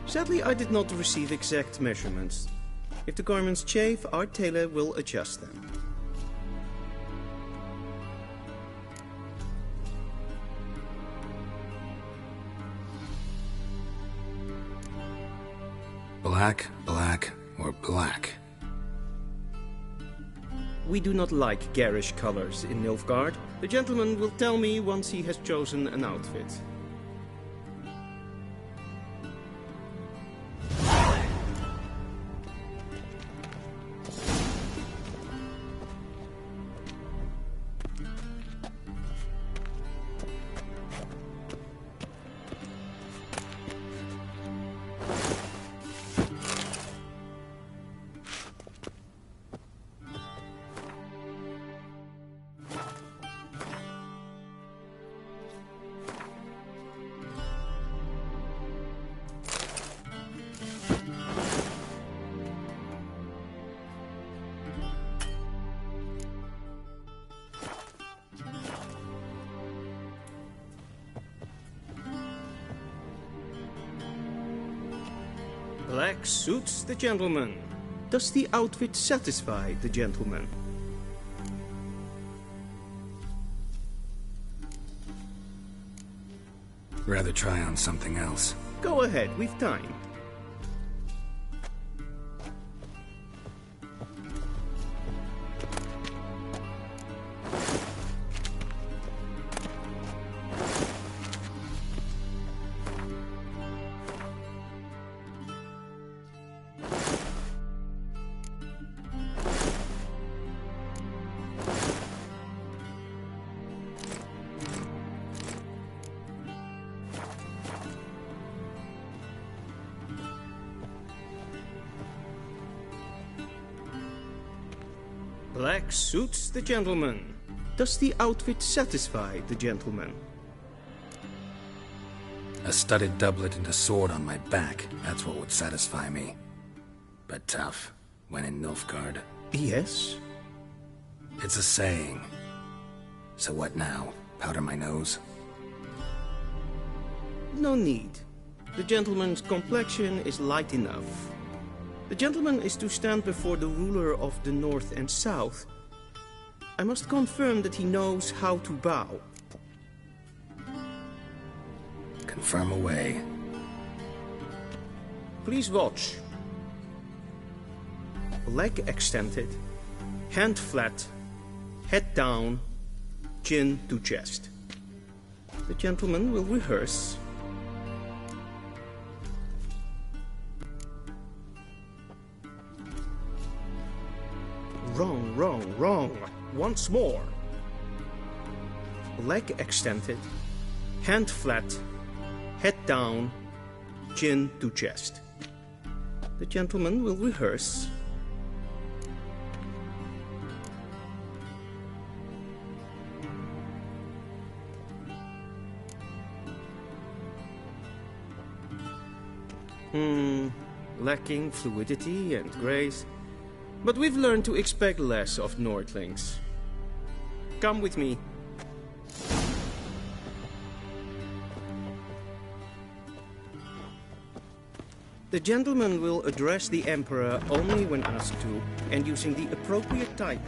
S16: Sadly, I did not receive exact measurements. If the garments chafe, our tailor will adjust them.
S2: Black, black, or black?
S16: We do not like garish colors in Nilfgaard. The gentleman will tell me once he has chosen an outfit. Black suits the gentleman. Does the outfit satisfy the gentleman?
S2: Rather try on something else.
S16: Go ahead, we've time. Black suits the gentleman. Does the outfit satisfy the gentleman?
S2: A studded doublet and a sword on my back, that's what would satisfy me. But tough, when in Nilfgaard.
S16: Yes?
S2: It's a saying. So what now? Powder my nose?
S16: No need. The gentleman's complexion is light enough. The gentleman is to stand before the ruler of the North and South. I must confirm that he knows how to bow.
S2: Confirm away.
S16: Please watch. Leg extended, hand flat, head down, chin to chest. The gentleman will rehearse. Wrong, wrong, wrong. Once more. Leg extended, hand flat, head down, chin to chest. The gentleman will rehearse. Lacking fluidity and grace. But we've learned to expect less of Nordlings. Come with me. The gentleman will address the Emperor only when asked to, and using the appropriate type.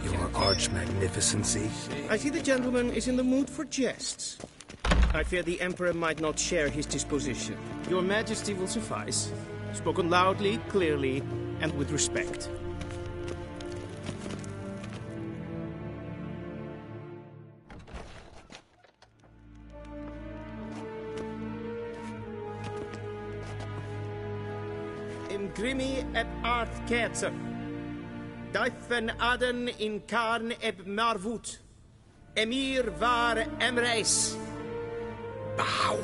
S2: Your arch-magnificency.
S16: I see the gentleman is in the mood for jests. I fear the Emperor might not share his disposition. Your Majesty will suffice. Spoken loudly, clearly, and with respect. Grimi eb art ketzer. Daifen aden in karn eb marvoet. Emir var emreis.
S2: Bow.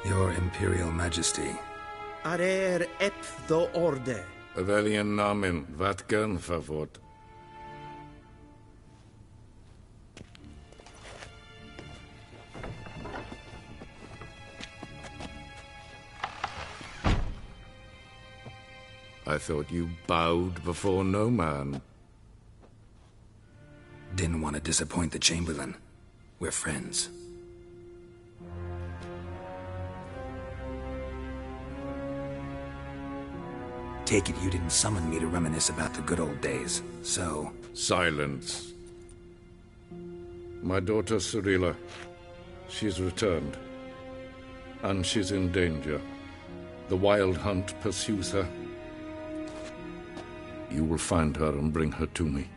S2: Your Imperial Majesty.
S16: Arer ep do orde.
S4: Veljen namen, vatkan favort. I thought you bowed before no man.
S2: Didn't want to disappoint the Chamberlain. We're friends. Take it you didn't summon me to reminisce about the good old days, so...
S4: Silence. My daughter Cyrilla, she's returned. And she's in danger. The Wild Hunt pursues her. You will find her and bring her to me.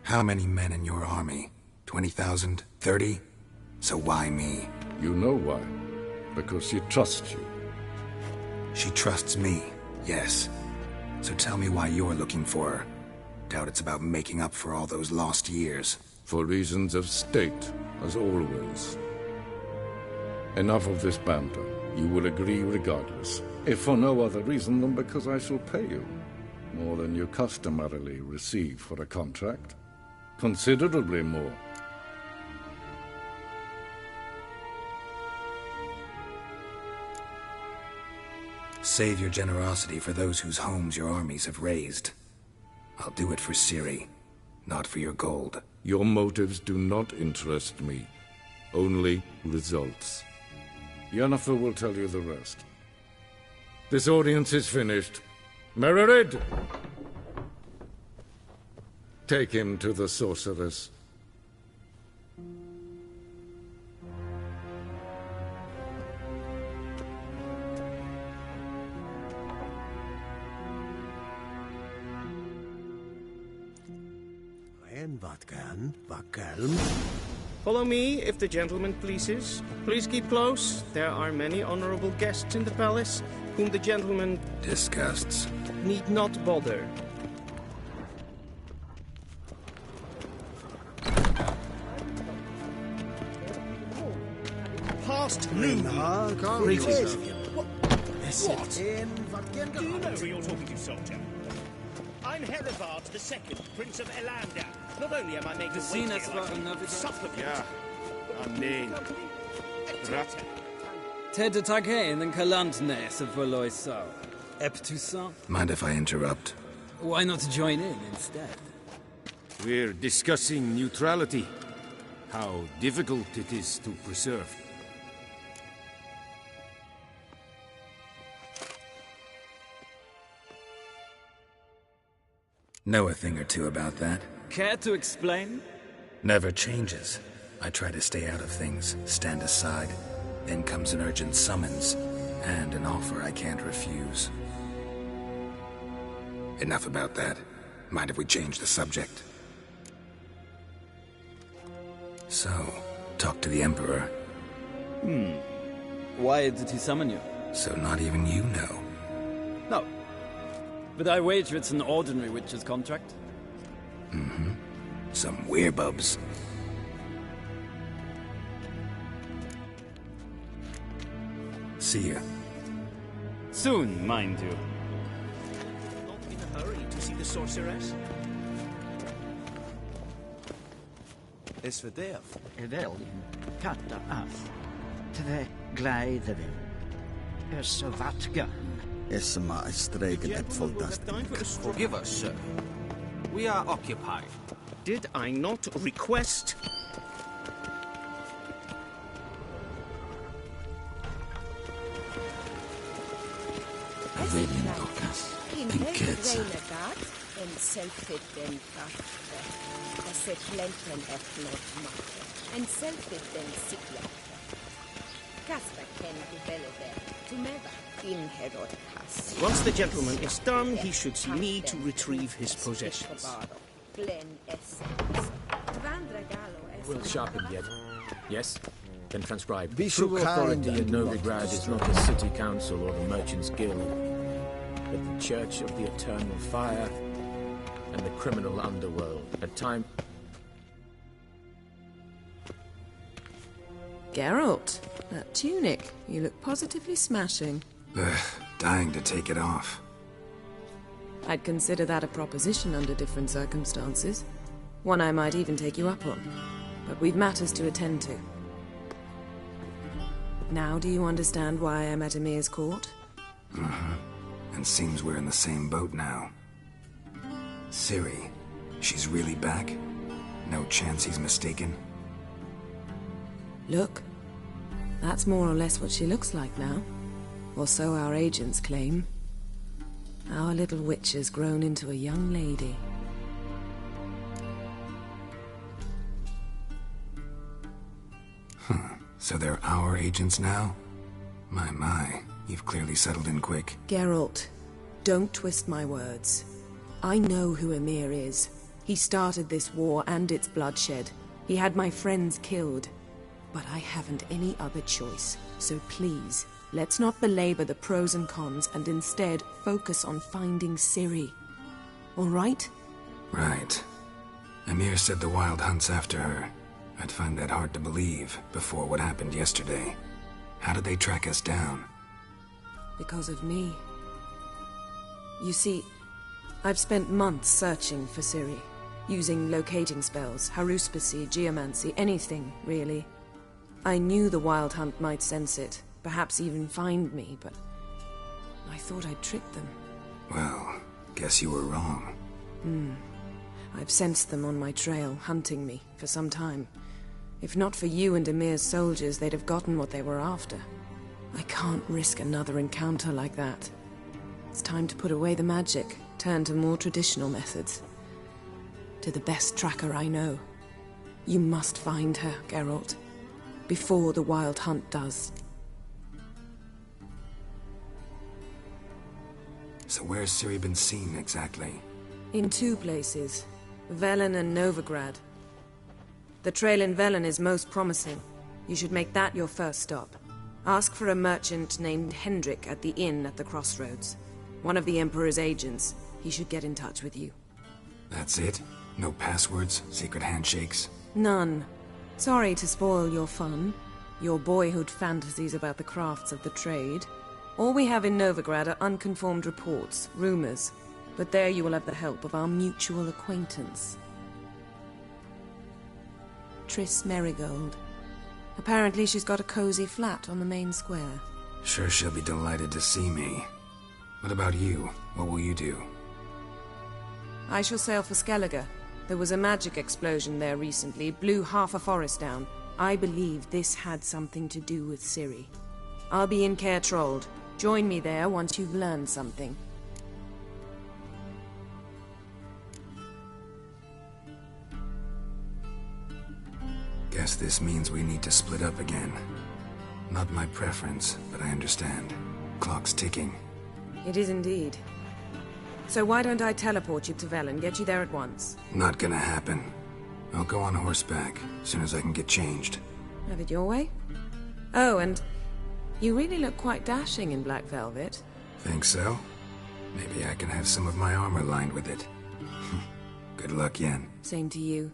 S2: How many men in your army? 20,000? 30? So why me?
S4: You know why. Because she trusts you.
S2: She trusts me, yes. So tell me why you're looking for her. Doubt it's about making up for all those lost years.
S4: For reasons of state, as always. Enough of this banter. You will agree regardless. If for no other reason than because I shall pay you. More than you customarily receive for a contract. Considerably more.
S2: Save your generosity for those whose homes your armies have razed. I'll do it for Ciri, not for your gold.
S4: Your motives do not interest me. Only results. Yennefer will tell you the rest. This audience is finished. Mererid! Take him to the sorceress.
S16: Follow me, if the gentleman pleases. Please keep close. There are many honorable guests in the palace, whom the gentleman...
S2: disgusts.
S16: ...need not bother.
S19: Past noon.
S16: Greetings.
S19: What? Do you know who you're talking to, soldier? I'm Herivard II, Prince of Elander. Not only am I making
S9: Seen as well another
S19: supplement.
S18: Ja, amen. Rat.
S9: Ted Taghain and Kalandnes of Valoisau. Ep Toussaint.
S2: Mind if I interrupt?
S9: Why not join in instead?
S18: We're discussing neutrality. How difficult it is to preserve.
S2: Know a thing or two about that.
S9: Care to explain?
S2: Never changes. I try to stay out of things, stand aside. Then comes an urgent summons, and an offer I can't refuse. Enough about that. Mind if we change the subject? So, talk to the Emperor.
S9: Why did he summon you?
S2: So not even you know.
S9: No. But I wager it's an ordinary witch's contract.
S2: Mm-hmm. Some werebubs. See ya.
S9: Soon, mind you.
S16: Not in a hurry to see the sorceress?
S12: Is for death. Wel, katta af. Twee glijden. So wat gaan.
S10: Is maar streken het fantastisch.
S19: Forgive us, sir. We are occupied.
S16: Did I not request... Once the gentleman is done, he should see me to retrieve his possessions.
S13: Will sharpen yet. Yes? Then transcribe.
S10: Be so
S13: True authority in Novigrad is not the city council or the merchants' guild, but the Church of the Eternal Fire and the criminal underworld. At time...
S23: Geralt, that tunic. You look positively smashing.
S2: Ugh, dying to take it off.
S23: I'd consider that a proposition under different circumstances. One I might even take you up on. But we've matters to attend to. Now do you understand why I'm at Emir's court?
S2: Uh-huh. And seems we're in the same boat now. Ciri, she's really back? No chance he's mistaken?
S23: Look, that's more or less what she looks like now. Or so our agents claim. Our little witch has grown into a young lady.
S2: Huh. So they're our agents now? My, you've clearly settled in quick.
S23: Geralt, don't twist my words. I know who Emir is. He started this war and its bloodshed. He had my friends killed. But I haven't any other choice. So please, let's not belabor the pros and cons and instead focus on finding Ciri. All right?
S2: Right. Emir said the Wild hunt's after her. I'd find that hard to believe before what happened yesterday. How did they track us down?
S23: Because of me. You see, I've spent months searching for Ciri, using locating spells, haruspicy, geomancy, anything, really. I knew the Wild Hunt might sense it, perhaps even find me, but I thought I'd tricked them.
S2: Well, guess you were wrong.
S23: I've sensed them on my trail, hunting me, for some time. If not for you and Emir's soldiers, they'd have gotten what they were after. I can't risk another encounter like that. It's time to put away the magic, turn to more traditional methods. To the best tracker I know. You must find her, Geralt. Before the Wild Hunt does.
S2: So where's Ciri been seen, exactly?
S23: In two places. Velen and Novigrad. The trail in Velen is most promising. You should make that your first stop. Ask for a merchant named Hendrik at the inn at the crossroads. One of the Emperor's agents. He should get in touch with you.
S2: That's it? No passwords? Secret handshakes?
S23: None. Sorry to spoil your fun. Your boyhood fantasies about the crafts of the trade. All we have in Novigrad are unconfirmed reports, rumors. But there you will have the help of our mutual acquaintance. Triss Merigold. Apparently she's got a cozy flat on the main square.
S2: Sure she'll be delighted to see me. What about you? What will you do?
S23: I shall sail for Skellige. There was a magic explosion there recently, blew half a forest down. I believe this had something to do with Ciri. I'll be in Caer Trold. Join me there once you've learned something.
S2: Guess this means we need to split up again. Not my preference, but I understand. Clock's ticking.
S23: It is indeed. So why don't I teleport you to Velen, get you there at once?
S2: Not gonna happen. I'll go on horseback, as soon as I can get changed.
S23: Have it your way? Oh, and you really look quite dashing in black velvet.
S2: Think so? Maybe I can have some of my armor lined with it. Good luck, Yen.
S23: Same to you.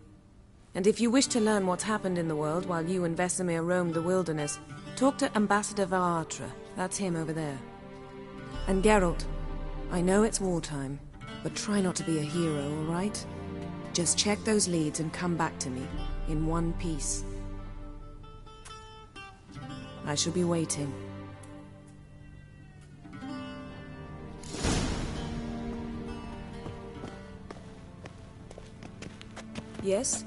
S23: And if you wish to learn what's happened in the world while you and Vesemir roamed the wilderness, talk to Ambassador Varatra. That's him over there. And Geralt, I know it's wartime, but try not to be a hero, all right? Just check those leads and come back to me, in one piece. I shall be waiting. Yes?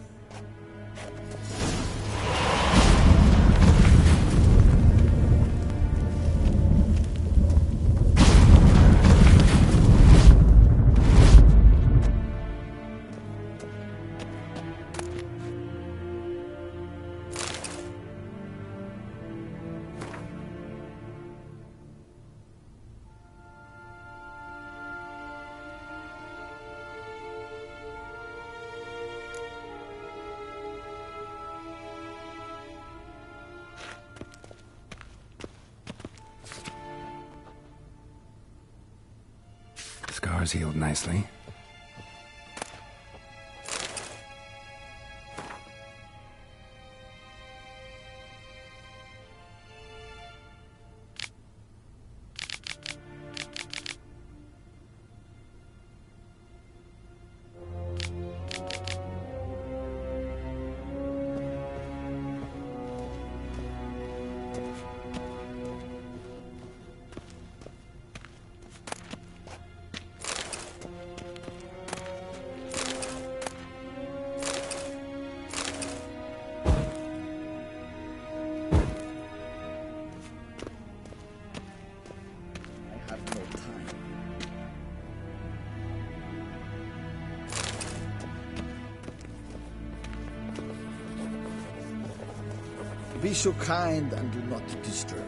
S2: Scars healed nicely.
S10: Be so kind and do not disturb.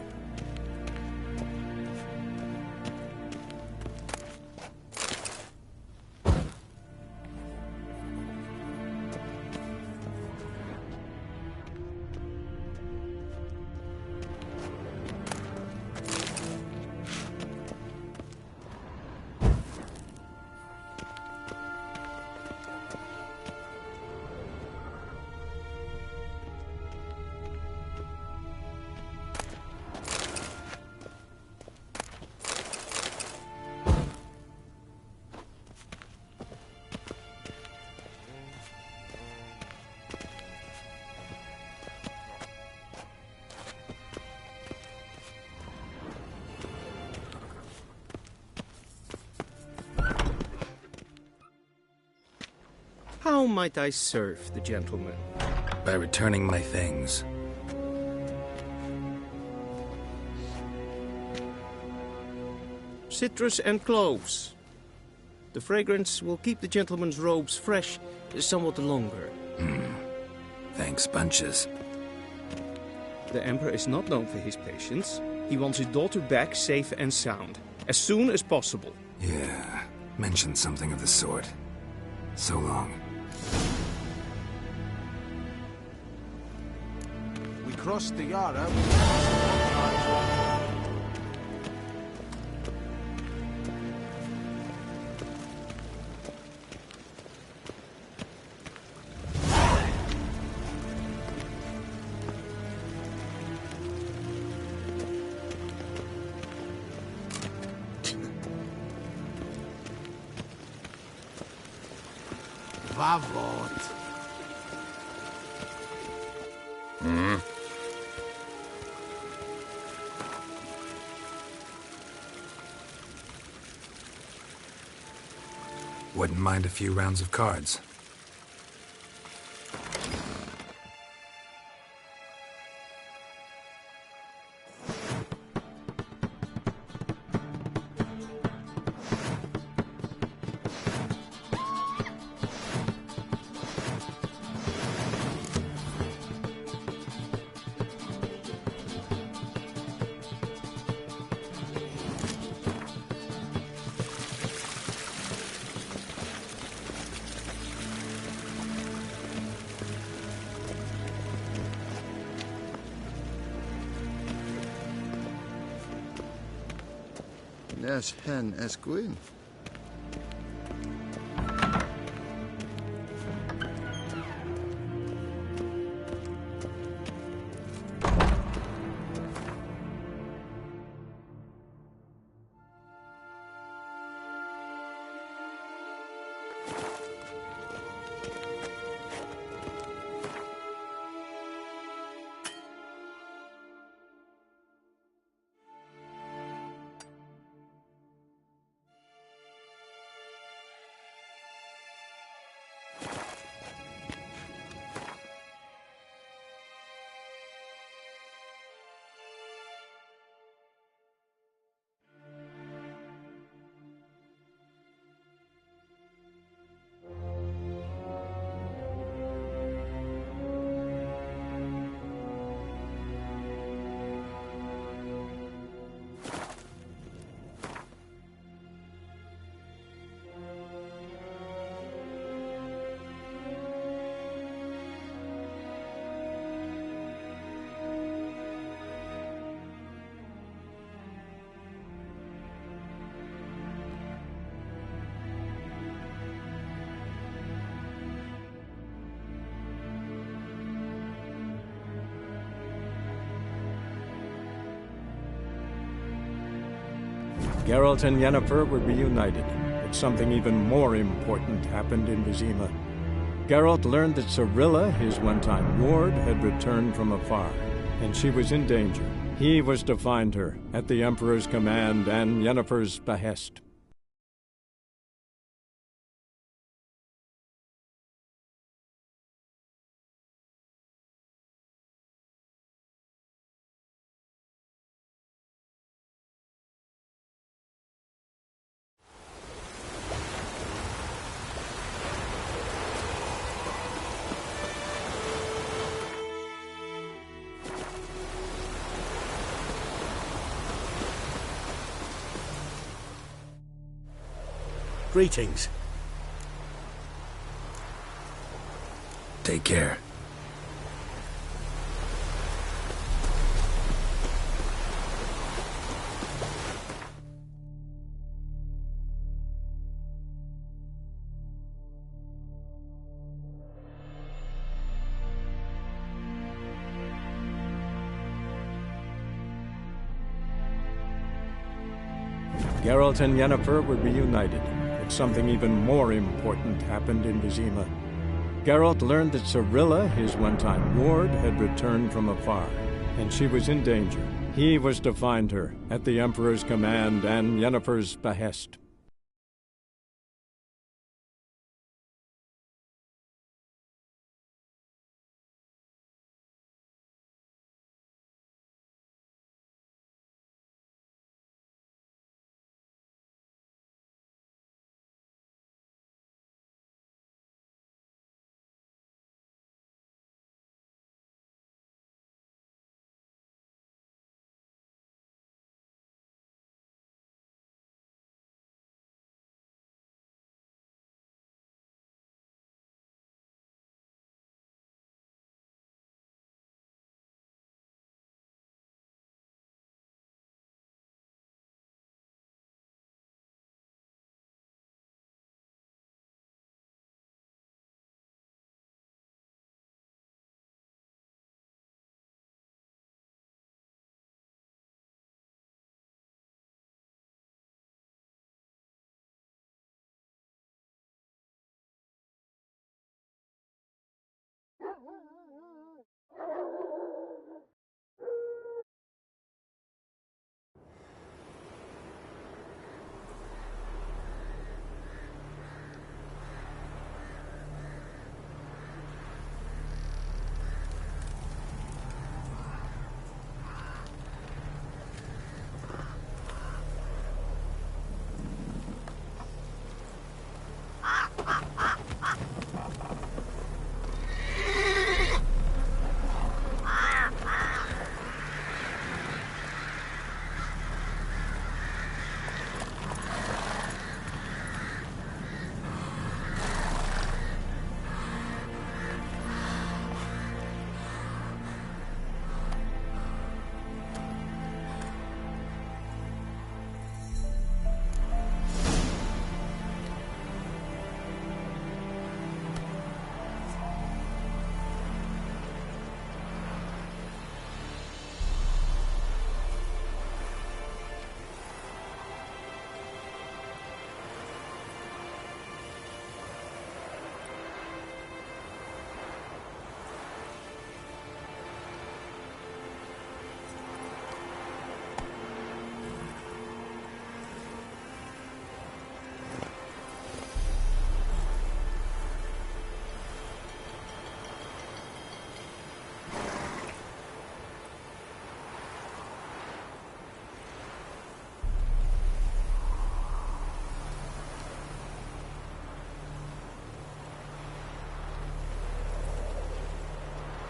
S16: How might I serve the gentleman?
S2: By returning my things.
S16: Citrus and cloves. The fragrance will keep the gentleman's robes fresh somewhat longer.
S2: Thanks, bunches.
S16: The Emperor is not known for his patience. He wants his daughter back safe and sound, as soon as possible.
S2: Yeah, mentioned something of the sort. So long.
S4: We crossed the Yara.
S20: Vavot.
S2: Wouldn't mind a few rounds of cards.
S20: Nes hen esquin.
S5: Geralt and Yennefer were reunited, but something even more important happened in Vizima. Geralt learned that Cirilla, his one-time ward, had returned from afar, and she was in danger. He was to find her, at the Emperor's command and Yennefer's behest.
S19: Greetings.
S2: Take care.
S5: Geralt and Yennefer were reunited, but something even more important happened in Vizima. Geralt learned that Cirilla, his one-time ward, had returned from afar, and she was in danger. He was to find her, at the Emperor's command and Yennefer's behest.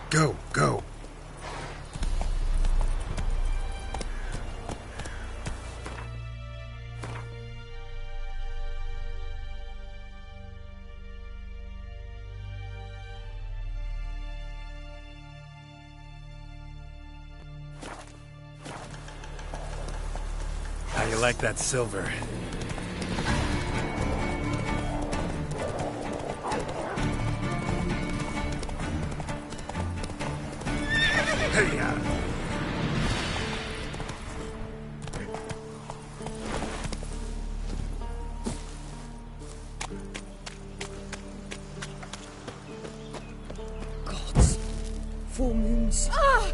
S2: Go, go.
S7: How you like that silver? Hey-ya!
S9: Gods. Full moons.
S15: Ah!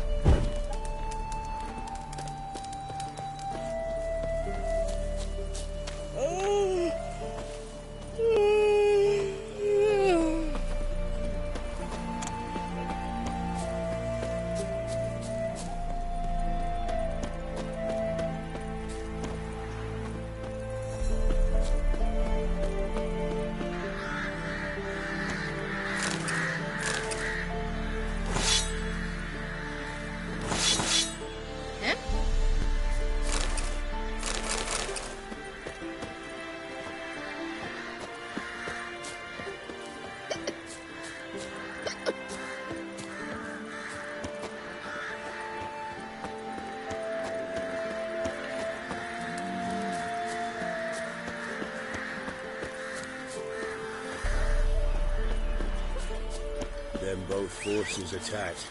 S6: Then both forces attacked.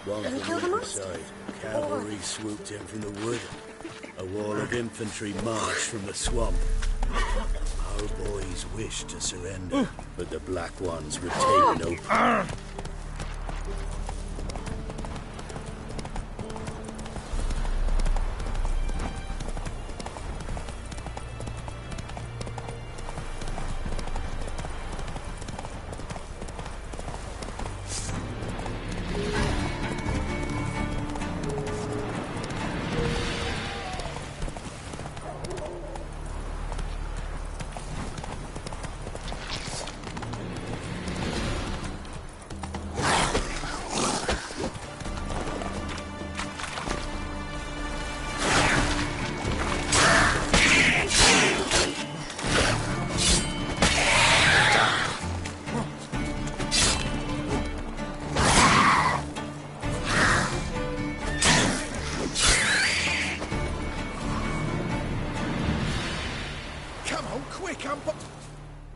S6: One from either side. Cavalry swooped in from the wood. A wall of infantry marched from the swamp. Our boys wished to surrender, but the Black Ones were taken open.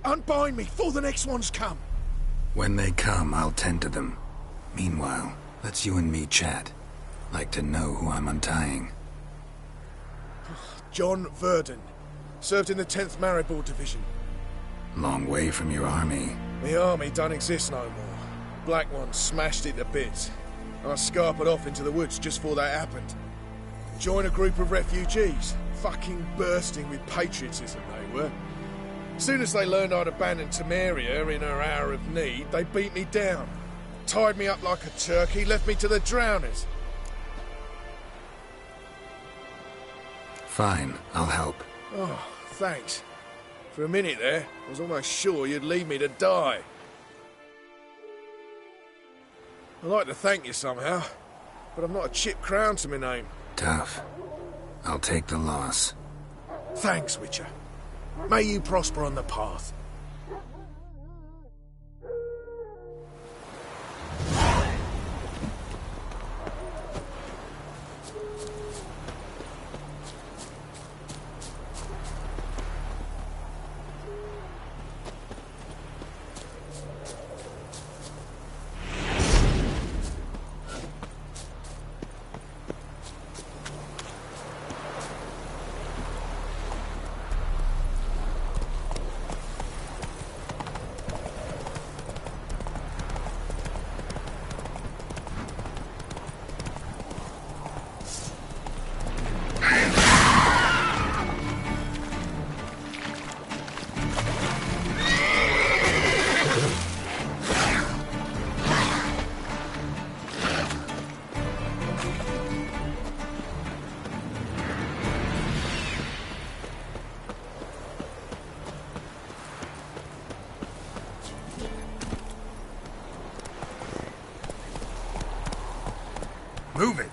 S7: Unbind me before the next ones come.
S2: When they come, I'll tend to them. Meanwhile, let's you and me chat. Like to know who I'm untying.
S7: John Verdon. Served in the 10th Maribor Division.
S2: Long way from your army.
S7: The army don't exist no more. Black Ones smashed it to bits. I scarpered off into the woods just before that happened. Joined a group of refugees. Fucking bursting with patriotism they were. Soon as they learned I'd abandoned Temeria in her hour of need, they beat me down. Tied me up like a turkey, left me to the drowners.
S2: Fine, I'll help.
S7: Oh, thanks. For a minute there, I was almost sure you'd leave me to die. I'd like to thank you somehow, but I've not a chip crown to my name.
S2: Tough. I'll take the loss.
S7: Thanks, Witcher. May you prosper on the path. Move it!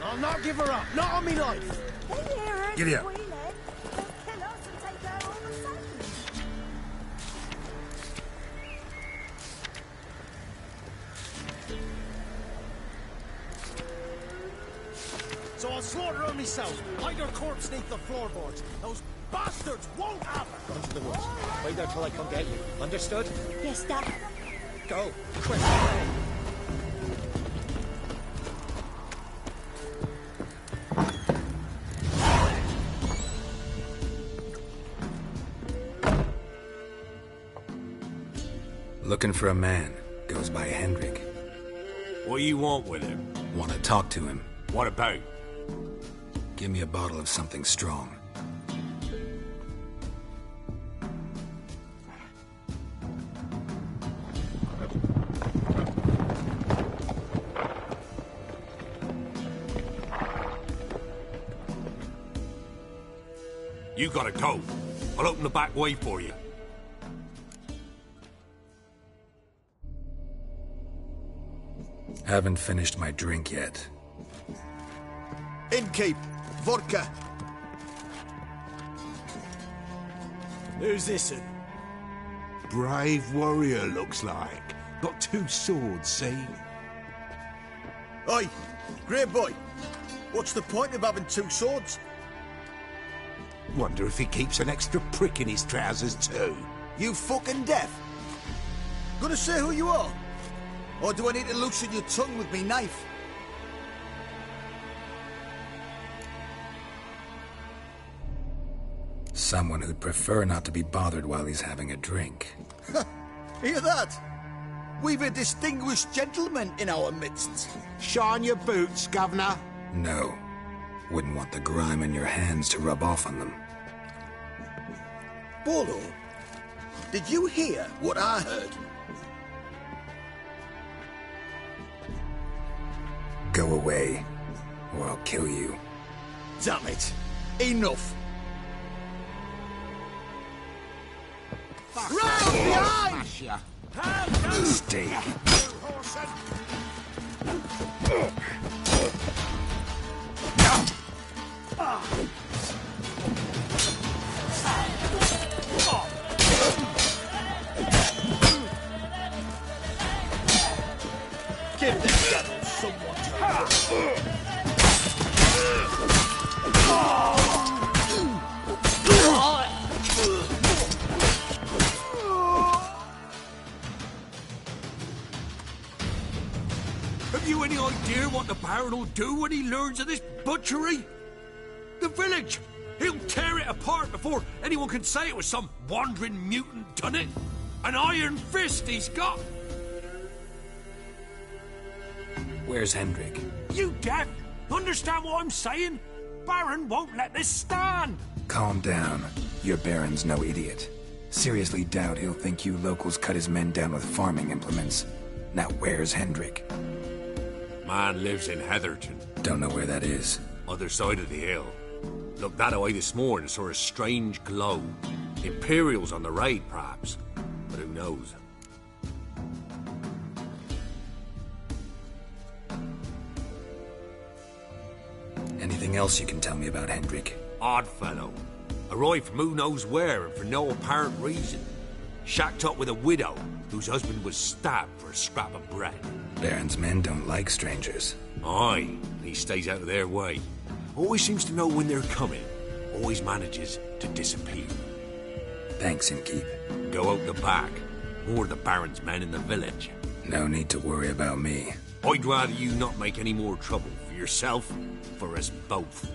S19: I'll not give her up. Not on me life.
S7: Giddy up.
S19: So I'll slaughter her myself. Hide her corpse neath the floorboards. Those bastards won't have her. Run to the woods. Wait there till I come get you. Understood?
S15: Yes, Dad.
S19: Go. Quick.
S2: Looking for a man. Goes by Hendrik.
S4: What do you want with him?
S2: Want to talk to him.
S4: What about?
S2: Give me a bottle of something strong.
S4: You gotta go. I'll open the back way for you.
S2: Haven't finished my drink yet.
S10: Innkeep, vodka.
S19: Who's this?
S1: Brave warrior, looks like. Got 2 swords, see?
S10: Oi, grey boy. What's the point of having 2 swords?
S8: Wonder if he keeps an extra prick in his trousers too.
S21: You fucking deaf? Gonna say who you are? Or do I need to loosen your tongue with me knife?
S2: Someone who'd prefer not to be bothered while he's having a drink.
S21: Hear that? We've a distinguished gentleman in our midst.
S8: Shine your boots, Governor.
S2: No. Wouldn't want the grime on your hands to rub off on them.
S21: Bolo, did you hear what I heard?
S2: Go away, or I'll kill you.
S21: Damn it. Enough.
S8: Round behind!
S2: Stay.
S21: Give this devil someone to
S8: Have you any idea what the Baron will do when he learns of this butchery? The village! He'll tear it apart before anyone can say it was some wandering mutant done it. An iron fist he's got!
S2: Where's Hendrik?
S8: You deaf? Understand what I'm saying? Baron won't let this stand!
S2: Calm down. Your Baron's no idiot. Seriously doubt he'll think you locals cut his men down with farming implements. Now where's Hendrik?
S8: Man lives in Heatherton.
S2: Don't know where that is.
S8: Other side of the hill. Looked that away this morning, saw a strange glow. Imperials on the raid, perhaps. But who knows?
S2: Anything else you can tell me about Hendrik?
S8: Odd fellow. Arrived from who knows where and for no apparent reason. Shacked up with a widow whose husband was stabbed for a scrap of bread.
S2: Baron's men don't like strangers.
S8: Aye, he stays out of their way. Always seems to know when they're coming. Always manages to disappear.
S2: Thanks, Innkeep.
S8: Go out the back. More of the Baron's men in the village.
S2: No need to worry about me.
S8: I'd rather you not make any more trouble for yourself, for us both.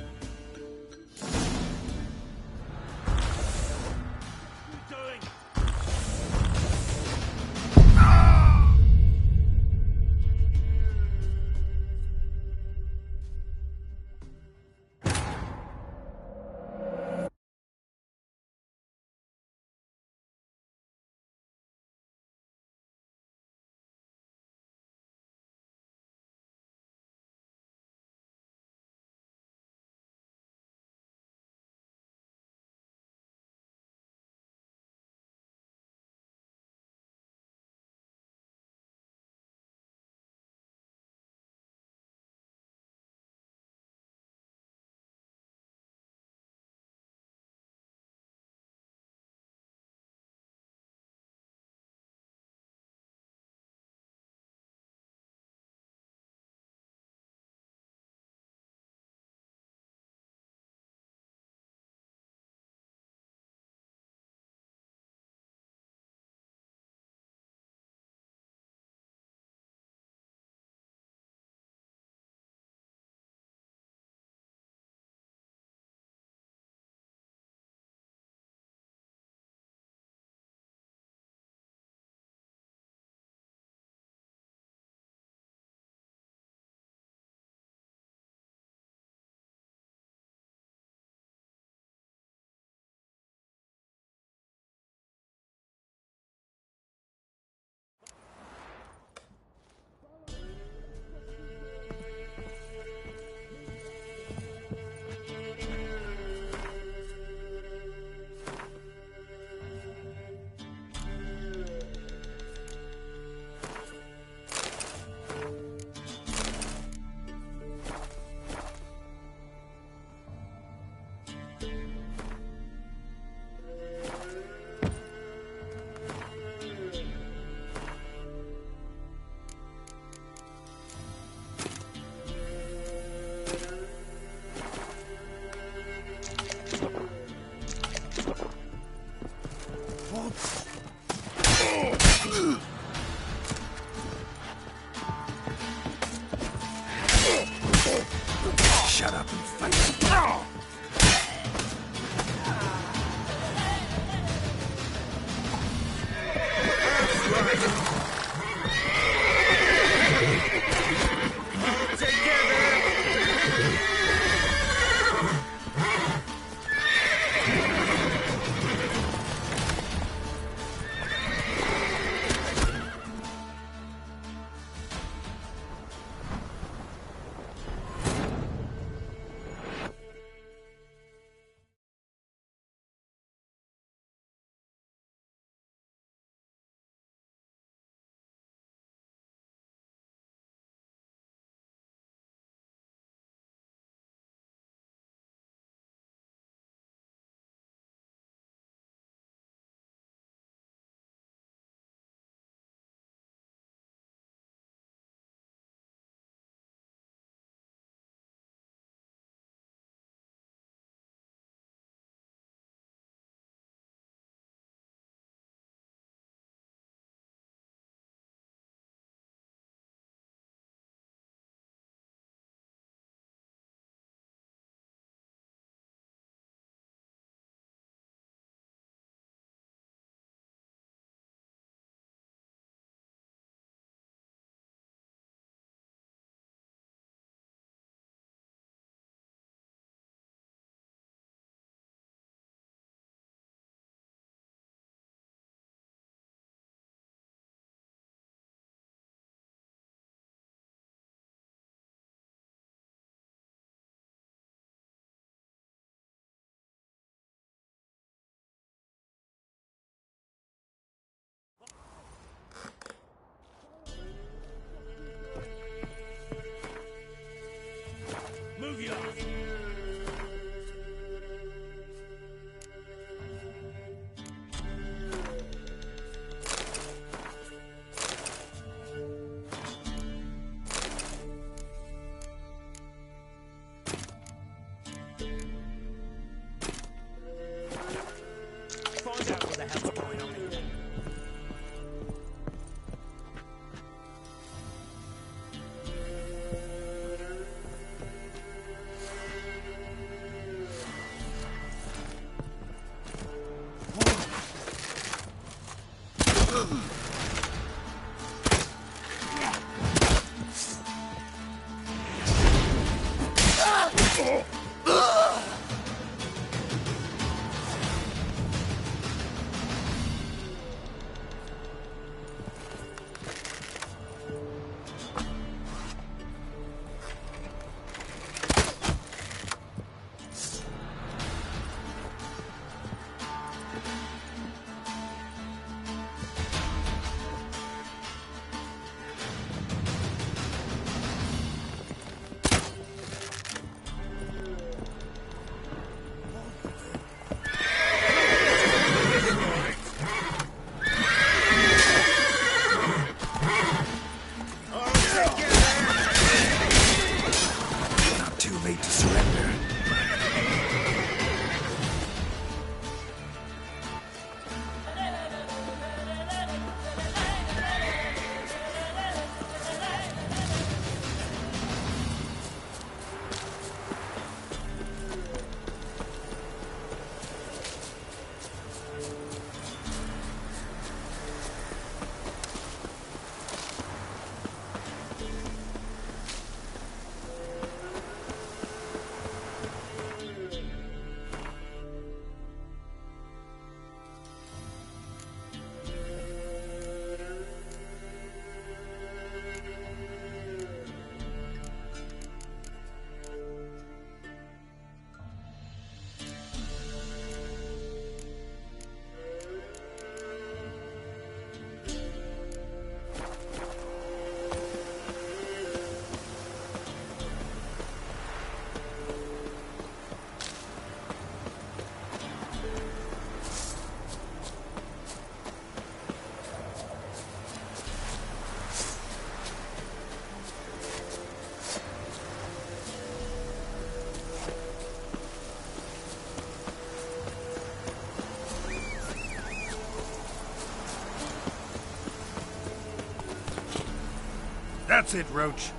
S18: That's it, Roach.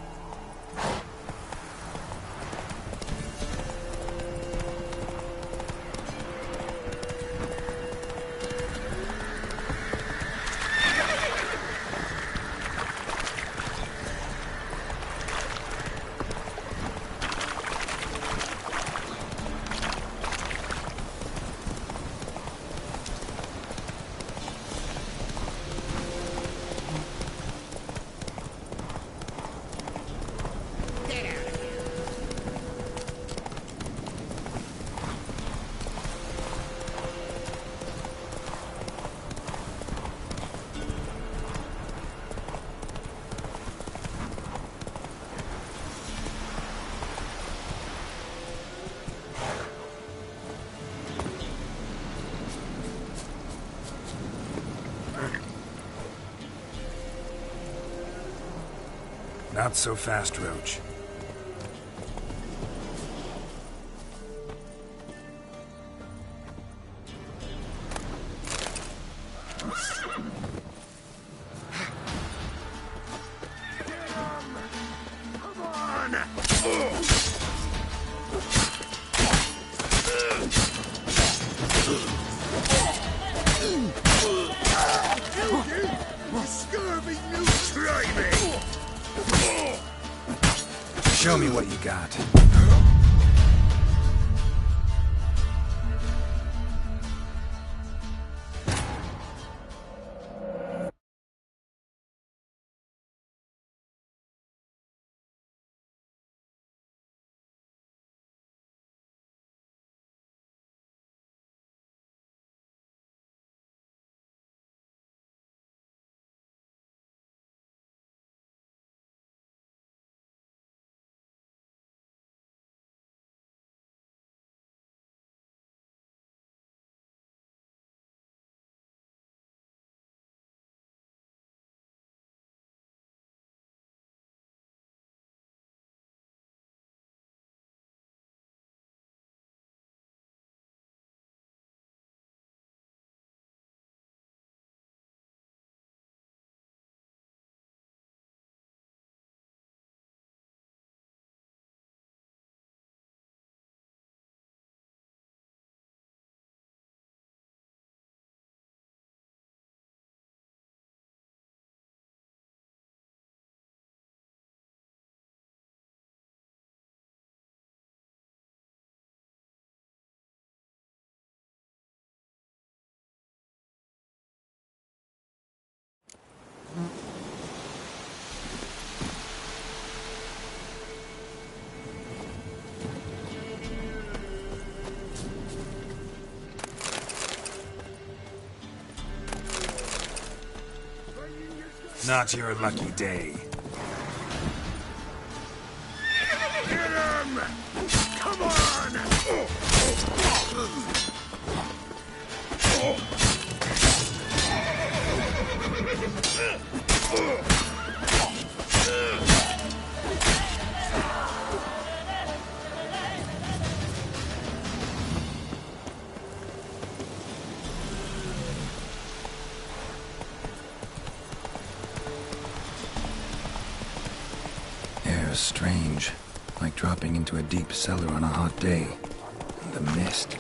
S18: Not so fast, Roach. Show me what you got. Not your lucky day.
S8: Get him! Come on!
S2: Air's strange, like dropping into a deep cellar on a hot day. And the mist.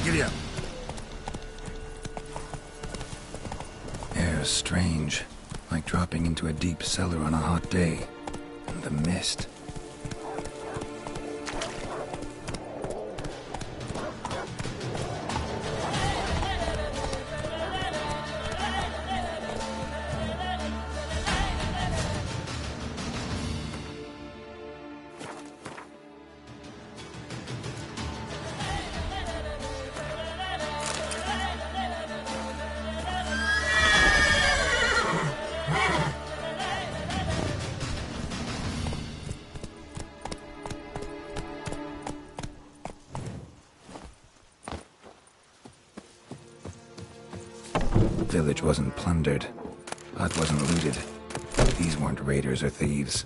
S2: Giddy up. Air's strange, like dropping into a deep cellar on a hot day. And the mist. The village wasn't plundered. Hut wasn't looted. These weren't raiders or thieves.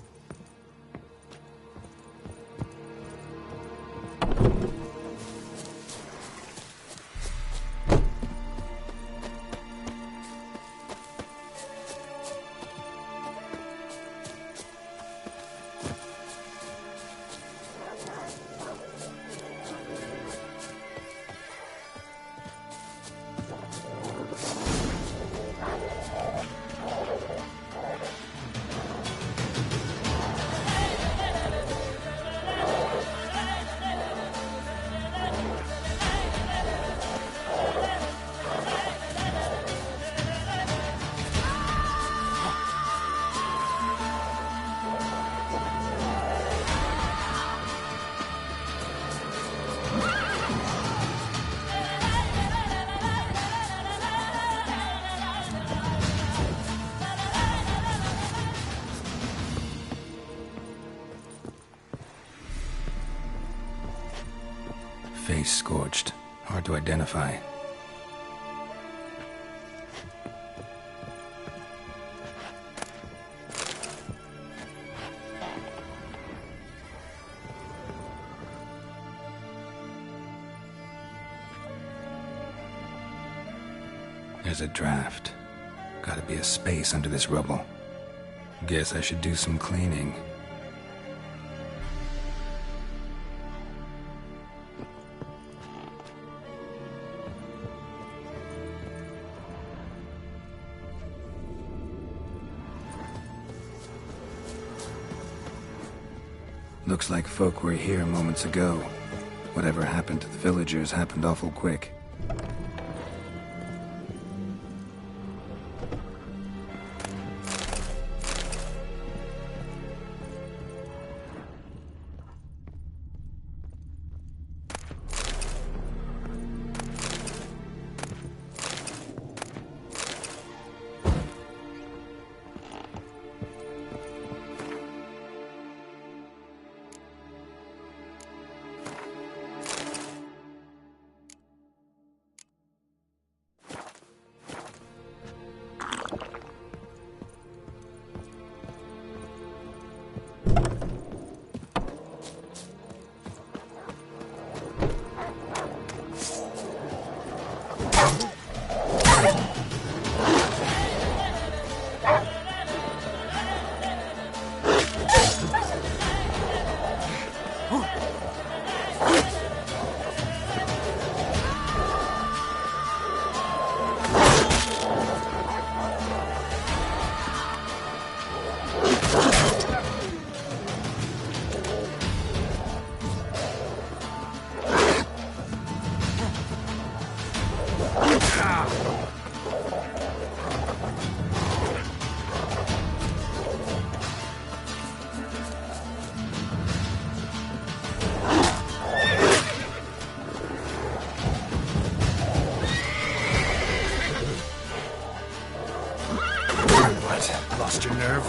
S2: Face scorched. Hard to identify. There's a draft. Gotta be a space under this rubble. Guess I should do some cleaning. Looks like folk were here moments ago. Whatever happened to the villagers happened awful quick. Lost your nerve?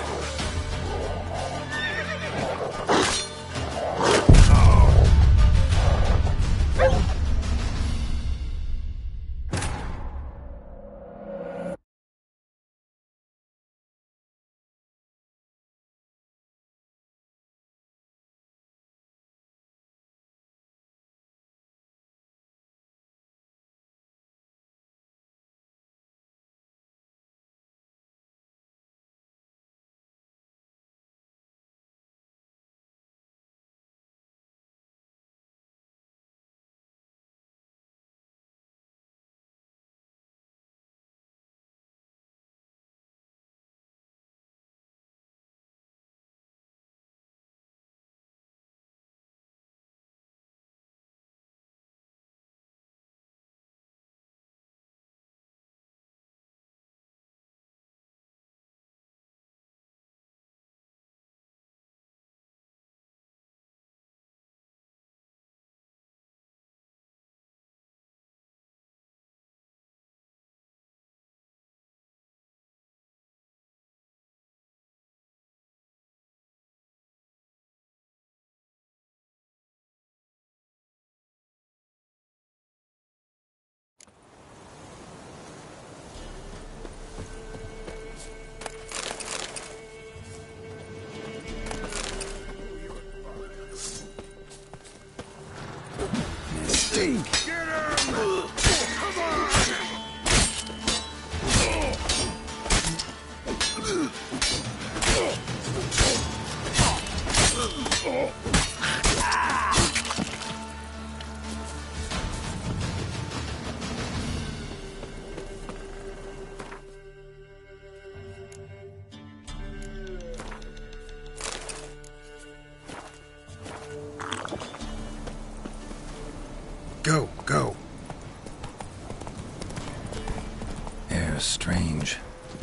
S2: was strange,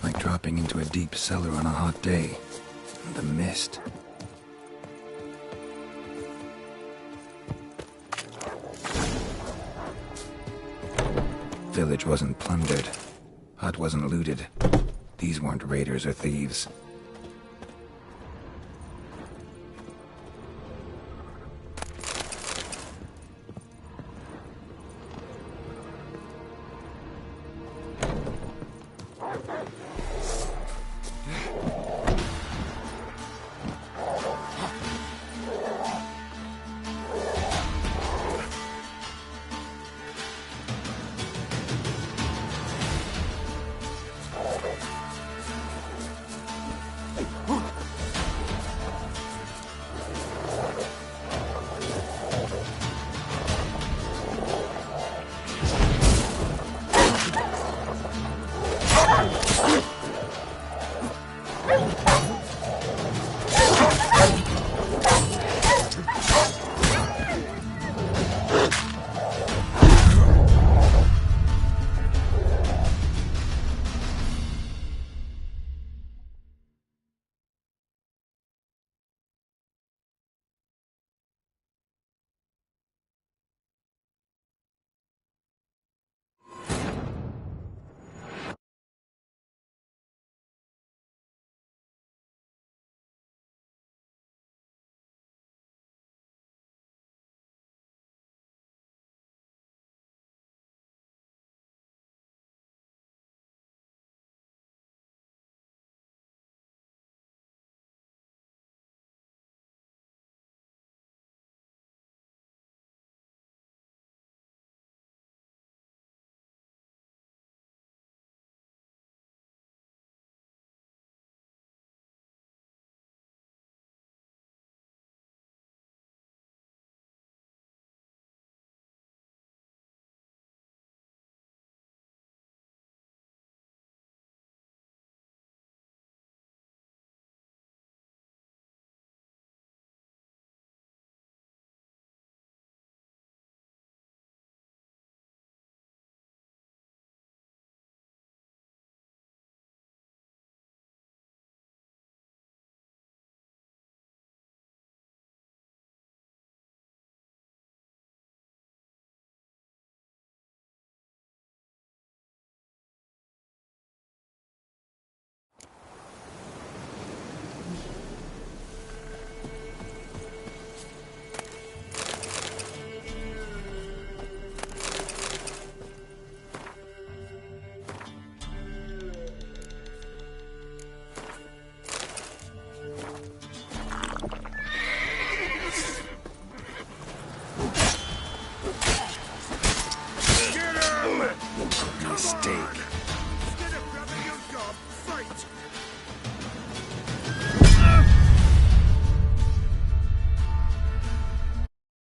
S2: like dropping into a deep cellar on a hot day. The mist. Village wasn't plundered. Hut wasn't looted. These weren't raiders or thieves.